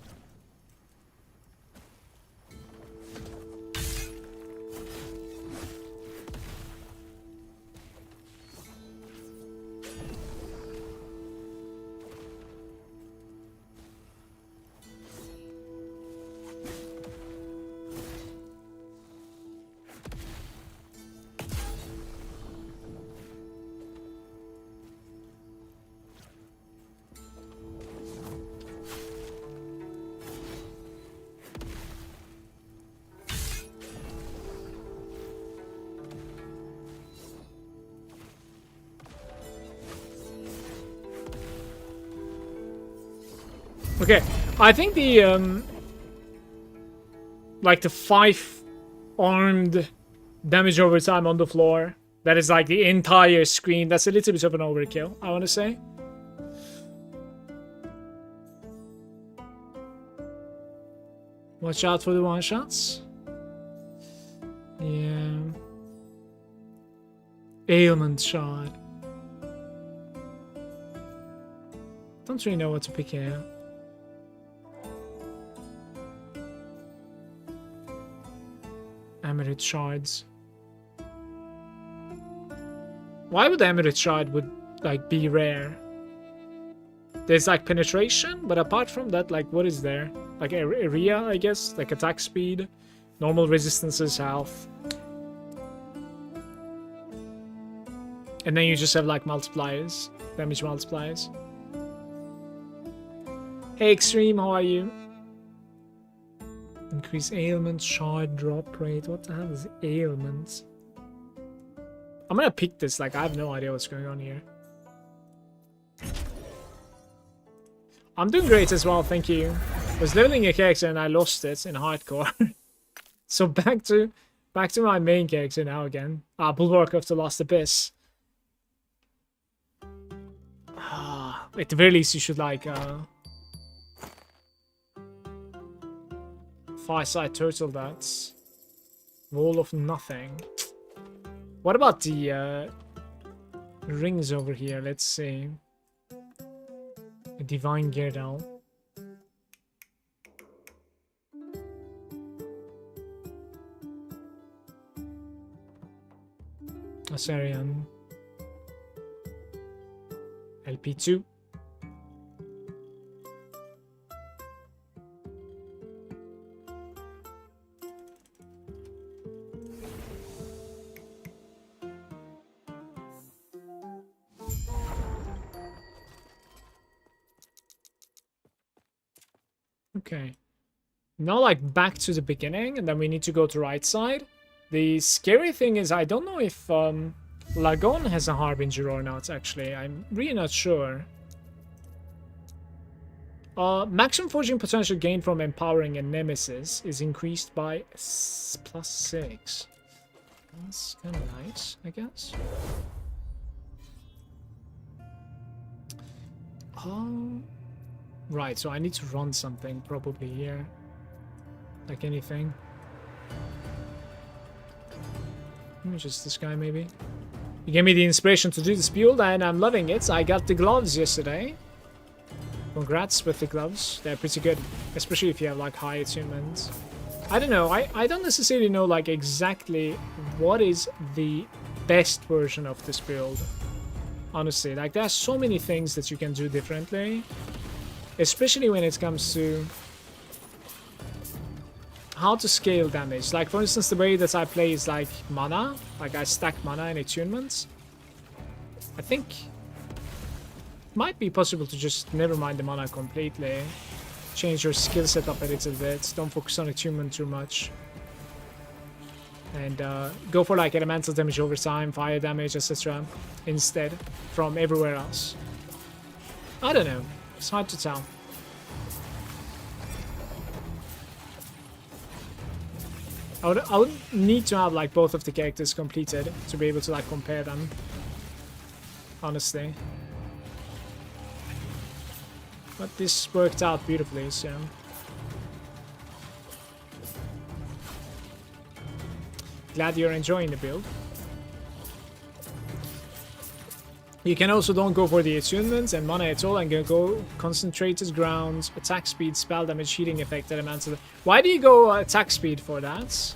Okay, I think the like the 5 armed damage over time on the floor, that is like the entire screen, that's a little bit of an overkill, I want to say. Watch out for the one-shots. Yeah. Ailment shot. Don't really know what to pick here. Amulet shards. Why would Amulet shard would like be rare? There's like penetration, but apart from that, like what is there? Like area, I guess, like attack speed, normal resistances, health, and then you just have like multipliers, damage multipliers. Hey Extreme, how are you? Increase ailment, shard drop rate. What the hell is ailment? I'm gonna pick this, like I have no idea what's going on here. I'm doing great as well, thank you. I was leveling a character and I lost it in hardcore. So back to Back to my main character now again. Bulwark of the Lost Abyss. At the very least, you should like Fireside Turtle. That's Wall of Nothing. What about the rings over here? Let's see. A Divine Girdle. Assyrian. LP2. Okay. Now like back to the beginning, and then we need to go to right side. The scary thing is I don't know if Malagant has a Harbinger or not, actually. I'm really not sure. Maximum forging potential gained from empowering a nemesis is increased by +6. That's kind of nice, I guess. Right, so I need to run something probably here. Like anything. Just this guy, maybe. You gave me the inspiration to do this build, and I'm loving it. I got the gloves yesterday. Congrats with the gloves. They're pretty good, especially if you have like high attunement. I don't know. I don't necessarily know like exactly what is the best version of this build. Honestly, like there's so many things that you can do differently, especially when it comes to how to scale damage. Like for instance, the way that I play is like mana. Like I stack mana and attunements. I think it might be possible to just never mind the mana completely. Change your skill set up a little bit. Don't focus on attunement too much. And go for like elemental damage over time, fire damage, etc. instead from everywhere else. I don't know. It's hard to tell. I would need to have like both of the characters completed to be able to like compare them. Honestly. But this worked out beautifully, so. Glad you're enjoying the build. You can also don't go for the attunements and mana at all and go concentrated ground, attack speed, spell damage, healing effect, elemental. Why do you go attack speed for that?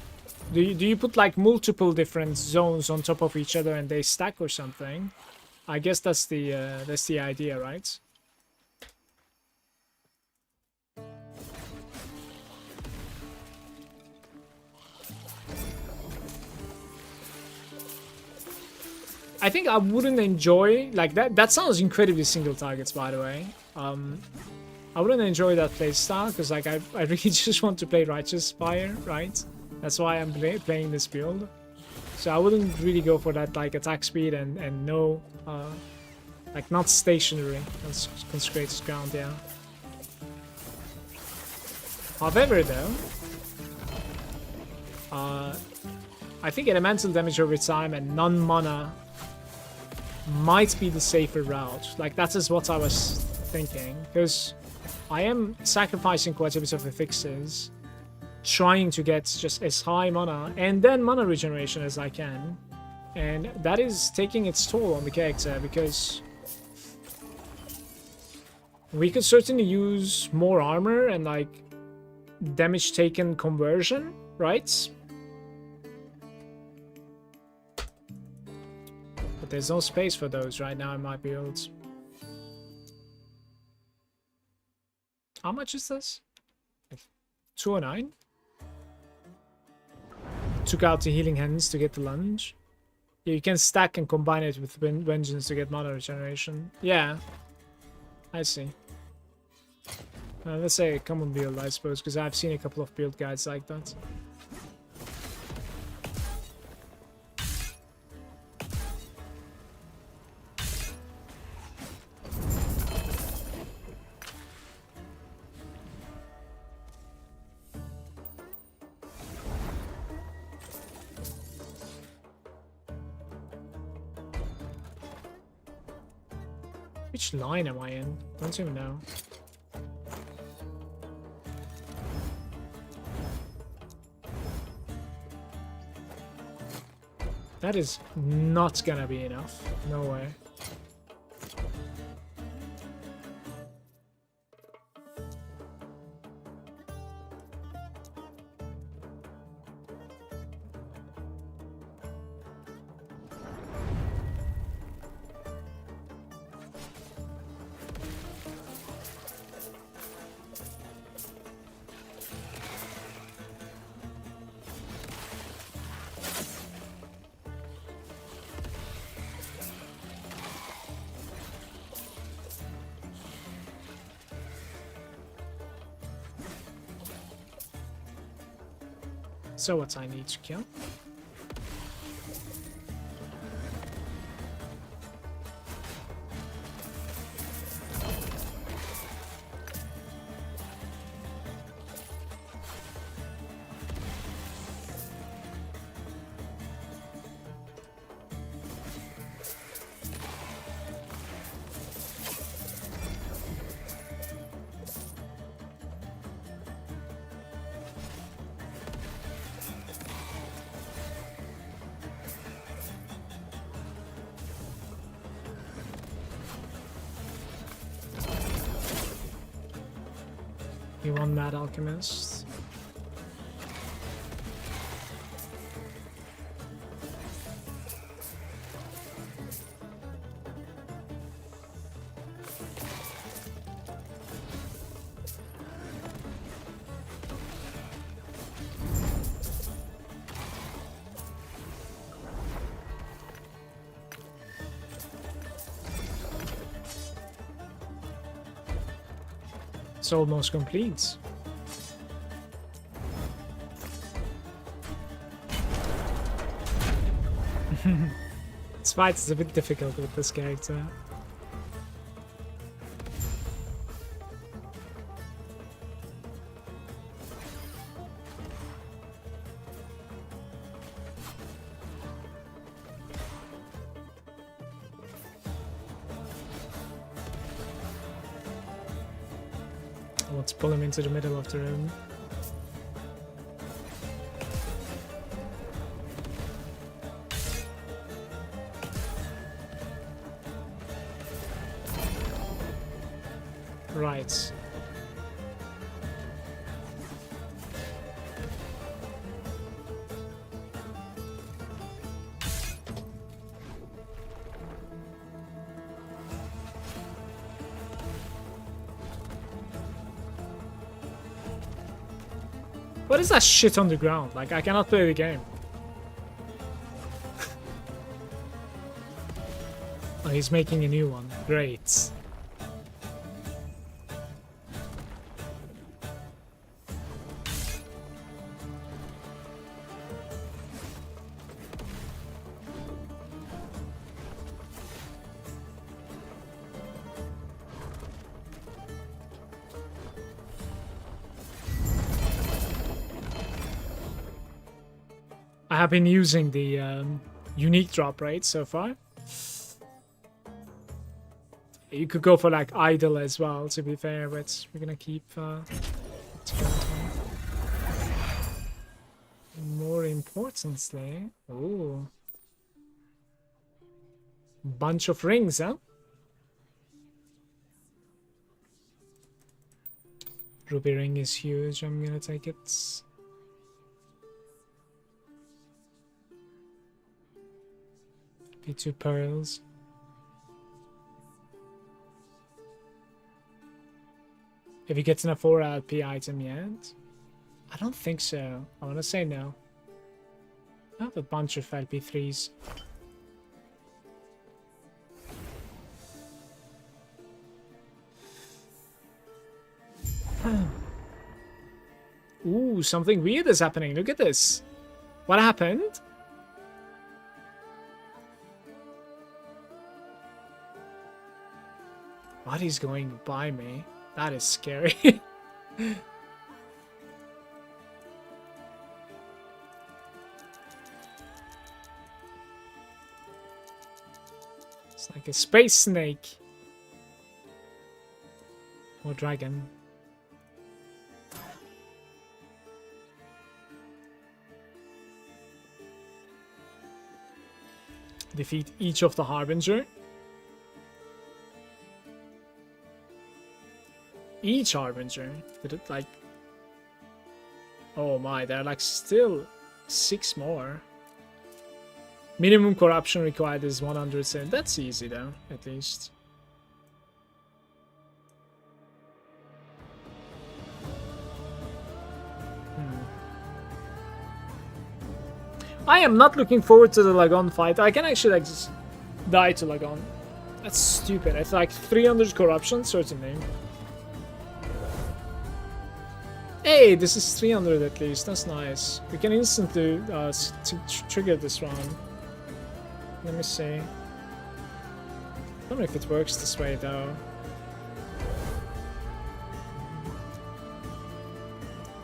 Do you put like multiple different zones on top of each other and they stack or something? I guess that's the idea, right? I think I wouldn't enjoy like that. That sounds incredibly single targets, by the way. I wouldn't enjoy that playstyle because like I really just want to play Righteous Fire, right? That's why I'm playing this build. So I wouldn't really go for that like attack speed and no like not stationary. That's consecrated ground, yeah. However, though, I think elemental damage over time and non-mana might be the safer route. Like that is what I was thinking, because I am sacrificing quite a bit of affixes, trying to get just as high mana and then mana regeneration as I can, and that is taking its toll on the character because we could certainly use more armor and like damage taken conversion, right? But there's no space for those right now in my builds. How much is this? 209? Took out the healing hands to get the lunge. Yeah, you can stack and combine it with vengeance to get mana regeneration. Yeah, I see. Let's say a common build, I suppose, because I've seen a couple of build guides like that. Which line am I in? Don't even know. That is not gonna be enough. No way. So what I need to kill? You want Mad Alchemist? It's almost complete. This fight is a bit difficult with this character. Let's pull him into the middle of the room. Right. What is that shit on the ground? Like, I cannot play the game. Oh, he's making a new one. Great. I have been using the unique drop rate so far. You could go for like idle as well, to be fair, but we're gonna keep more importantly, ooh, bunch of rings, huh? Ruby ring is huge. I'm gonna take it. Be 2 pearls. Have you gotten a 4 LP item yet? I don't think so. I want to say no. I have a bunch of LP3s. Ooh, something weird is happening. Look at this. What happened? What is going by me? That is scary. It's like a space snake. Or dragon. Defeat each of the Harbinger. Each Harbinger? Did it like... Oh my, there are like still 6 more. Minimum corruption required is 107. That's easy though, at least. I am not looking forward to the Lagon fight. I can actually like just die to Lagon. That's stupid. It's like 300 corruption, certainly. Hey, this is 300 at least. That's nice. We can instantly trigger this round. Let me see. I don't know if it works this way though.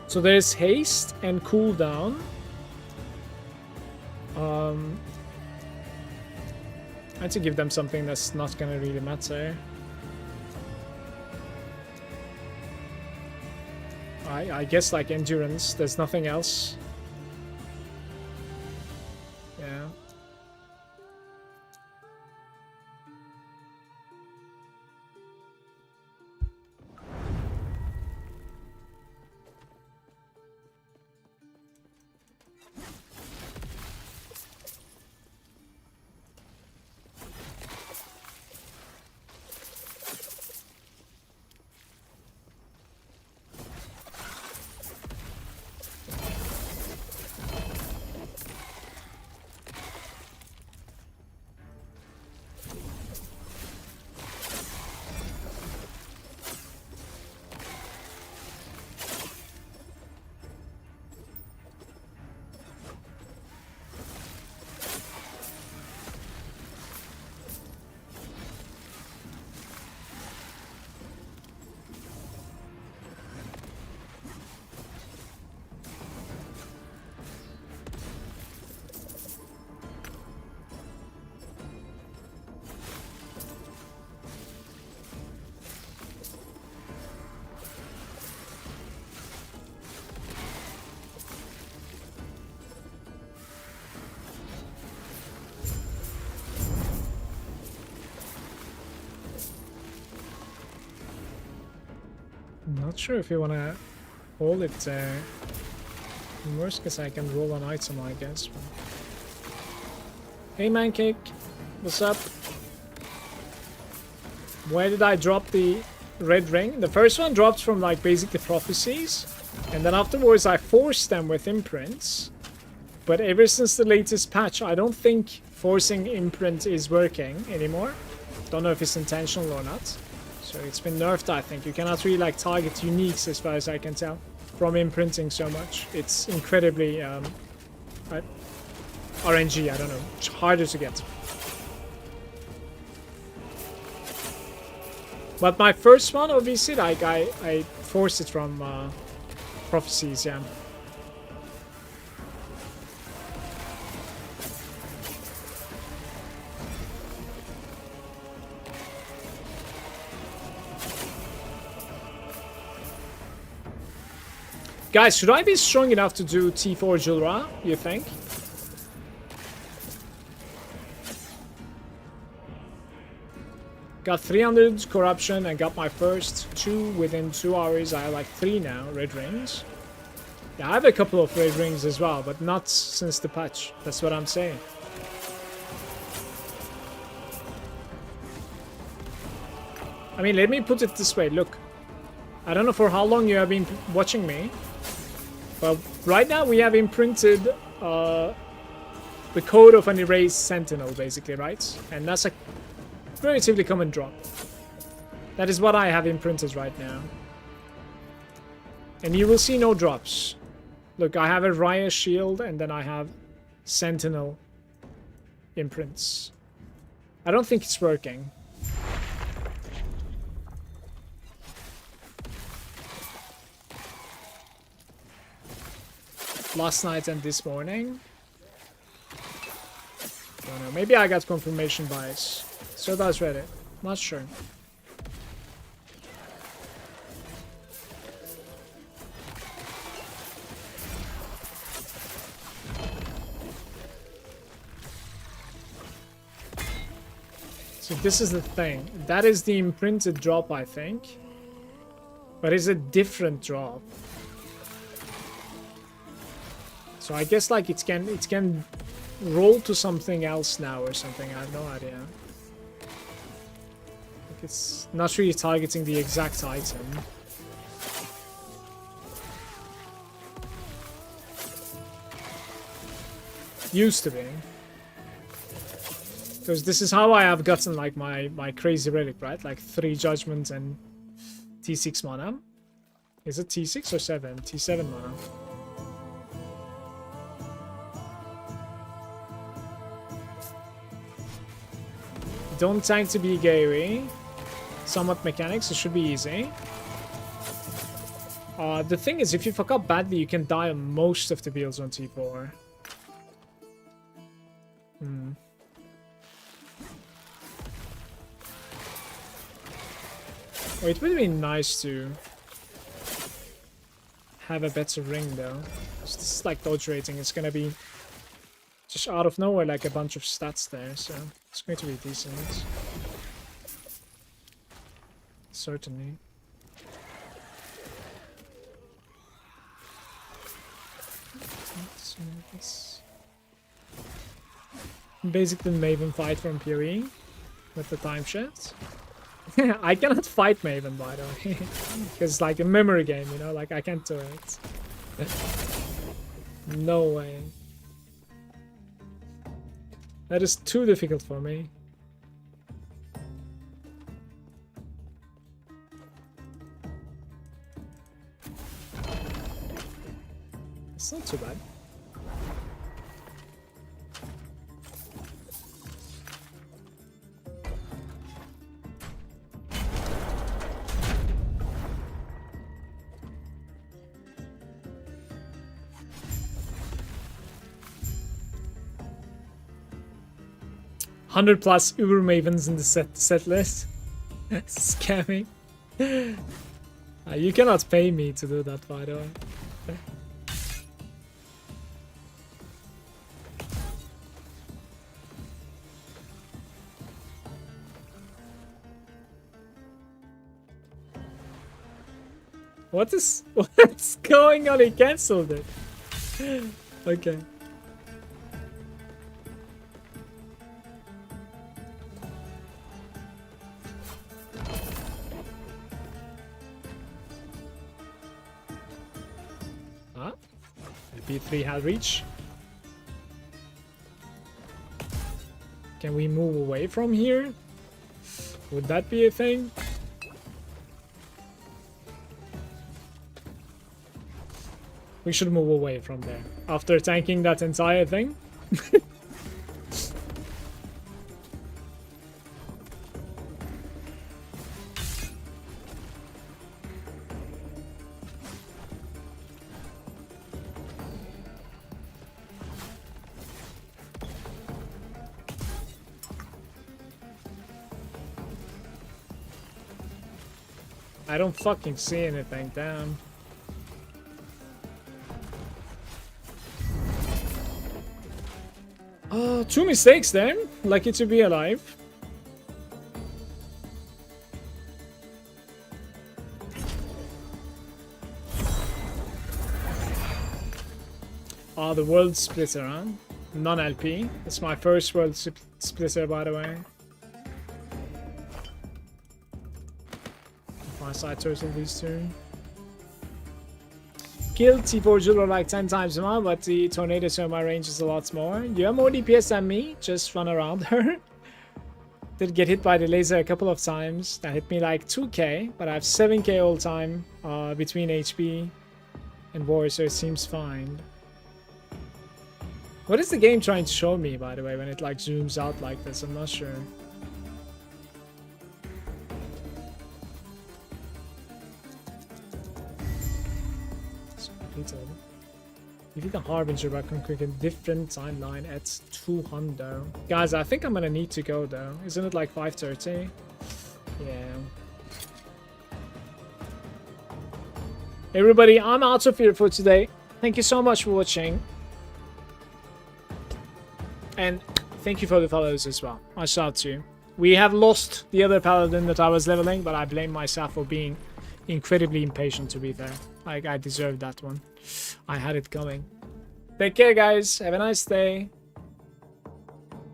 So there's haste and cooldown. I had to give them something that's not gonna really matter. I guess like endurance, there's nothing else. Yeah. Not sure if you want to hold it there. In worst case, I can roll an item, I guess. But... Hey, Mancake. What's up? Where did I drop the red ring? The first one dropped from, like, basically prophecies. And then afterwards, I forced them with imprints. But ever since the latest patch, I don't think forcing imprint is working anymore. Don't know if it's intentional or not. So it's been nerfed, I think. You cannot really like target uniques as far as I can tell from imprinting so much. It's incredibly RNG, I don't know, it's harder to get. But my first one, obviously, like I forced it from prophecies, yeah. Guys, should I be strong enough to do T4 Julra, you think? Got 300 corruption and got my first 2 within 2 hours. I have like 3 now, red rings. Yeah, I have a couple of red rings as well, but not since the patch. That's what I'm saying. I mean, let me put it this way. Look, I don't know for how long you have been watching me. But right now we have imprinted the code of an erased sentinel, basically, right? And that's a relatively common drop. That is what I have imprinted right now. And you will see no drops. Look, I have a Raya shield and then I have sentinel imprints. I don't think it's working. Last night and this morning. Don't know. Maybe I got confirmation bias. So does Reddit. Not sure. So this is the thing. That is the imprinted drop, I think. But it's a different drop. So I guess like it can roll to something else now or something. I have no idea. Like it's not really targeting the exact item. Used to be. Because this is how I have gotten like my crazy relic, right? Like 3 Judgment and T6 mana. Is it T6 or 7? T7 mana. Don't tank to be Gary. Somewhat mechanics, it should be easy. The thing is, if you fuck up badly, you can die on most of the builds on T4. Oh, it would be nice to have a better ring though. So this is like dodge rating. It's gonna be just out of nowhere like a bunch of stats there, so it's going to be decent. Certainly. Basically Maven fight from PoE with the time shift. I cannot fight Maven, by the way, because it's like a memory game, you know, like I can't do it. No way. That is too difficult for me. It's not too bad. +100 Uber Mavens in the set list. Scamming. You cannot pay me to do that, by the way. What's going on? He cancelled it. Okay. B3 had reach. Can we move away from here? Would that be a thing? We should move away from there. After tanking that entire thing? I don't fucking see anything, damn. Oh, 2 mistakes then. Lucky to be alive. Oh, the world splitter, huh? Non-LP. It's my first world splitter, by the way. My side turtle these two. Killed T4 Jewel like 10 times more, but the tornado so my range is a lot more. You have more DPS than me, just run around her. Did get hit by the laser a couple of times. That hit me like 2k, but I have 7k all time between HP and war, so it seems fine. What is the game trying to show me, by the way, when it like zooms out like this? I'm not sure. Defeat the Harbinger by conquering a different timeline at 200. Guys, I think I'm gonna need to go though. Isn't it like 5:30? Yeah. Everybody, I'm out of here for today. Thank you so much for watching. And thank you for the follows as well. I shout to you. We have lost the other Paladin that I was leveling, but I blame myself for being incredibly impatient, to be fair. Like, I deserved that one. I had it coming. Take care, guys. Have a nice day.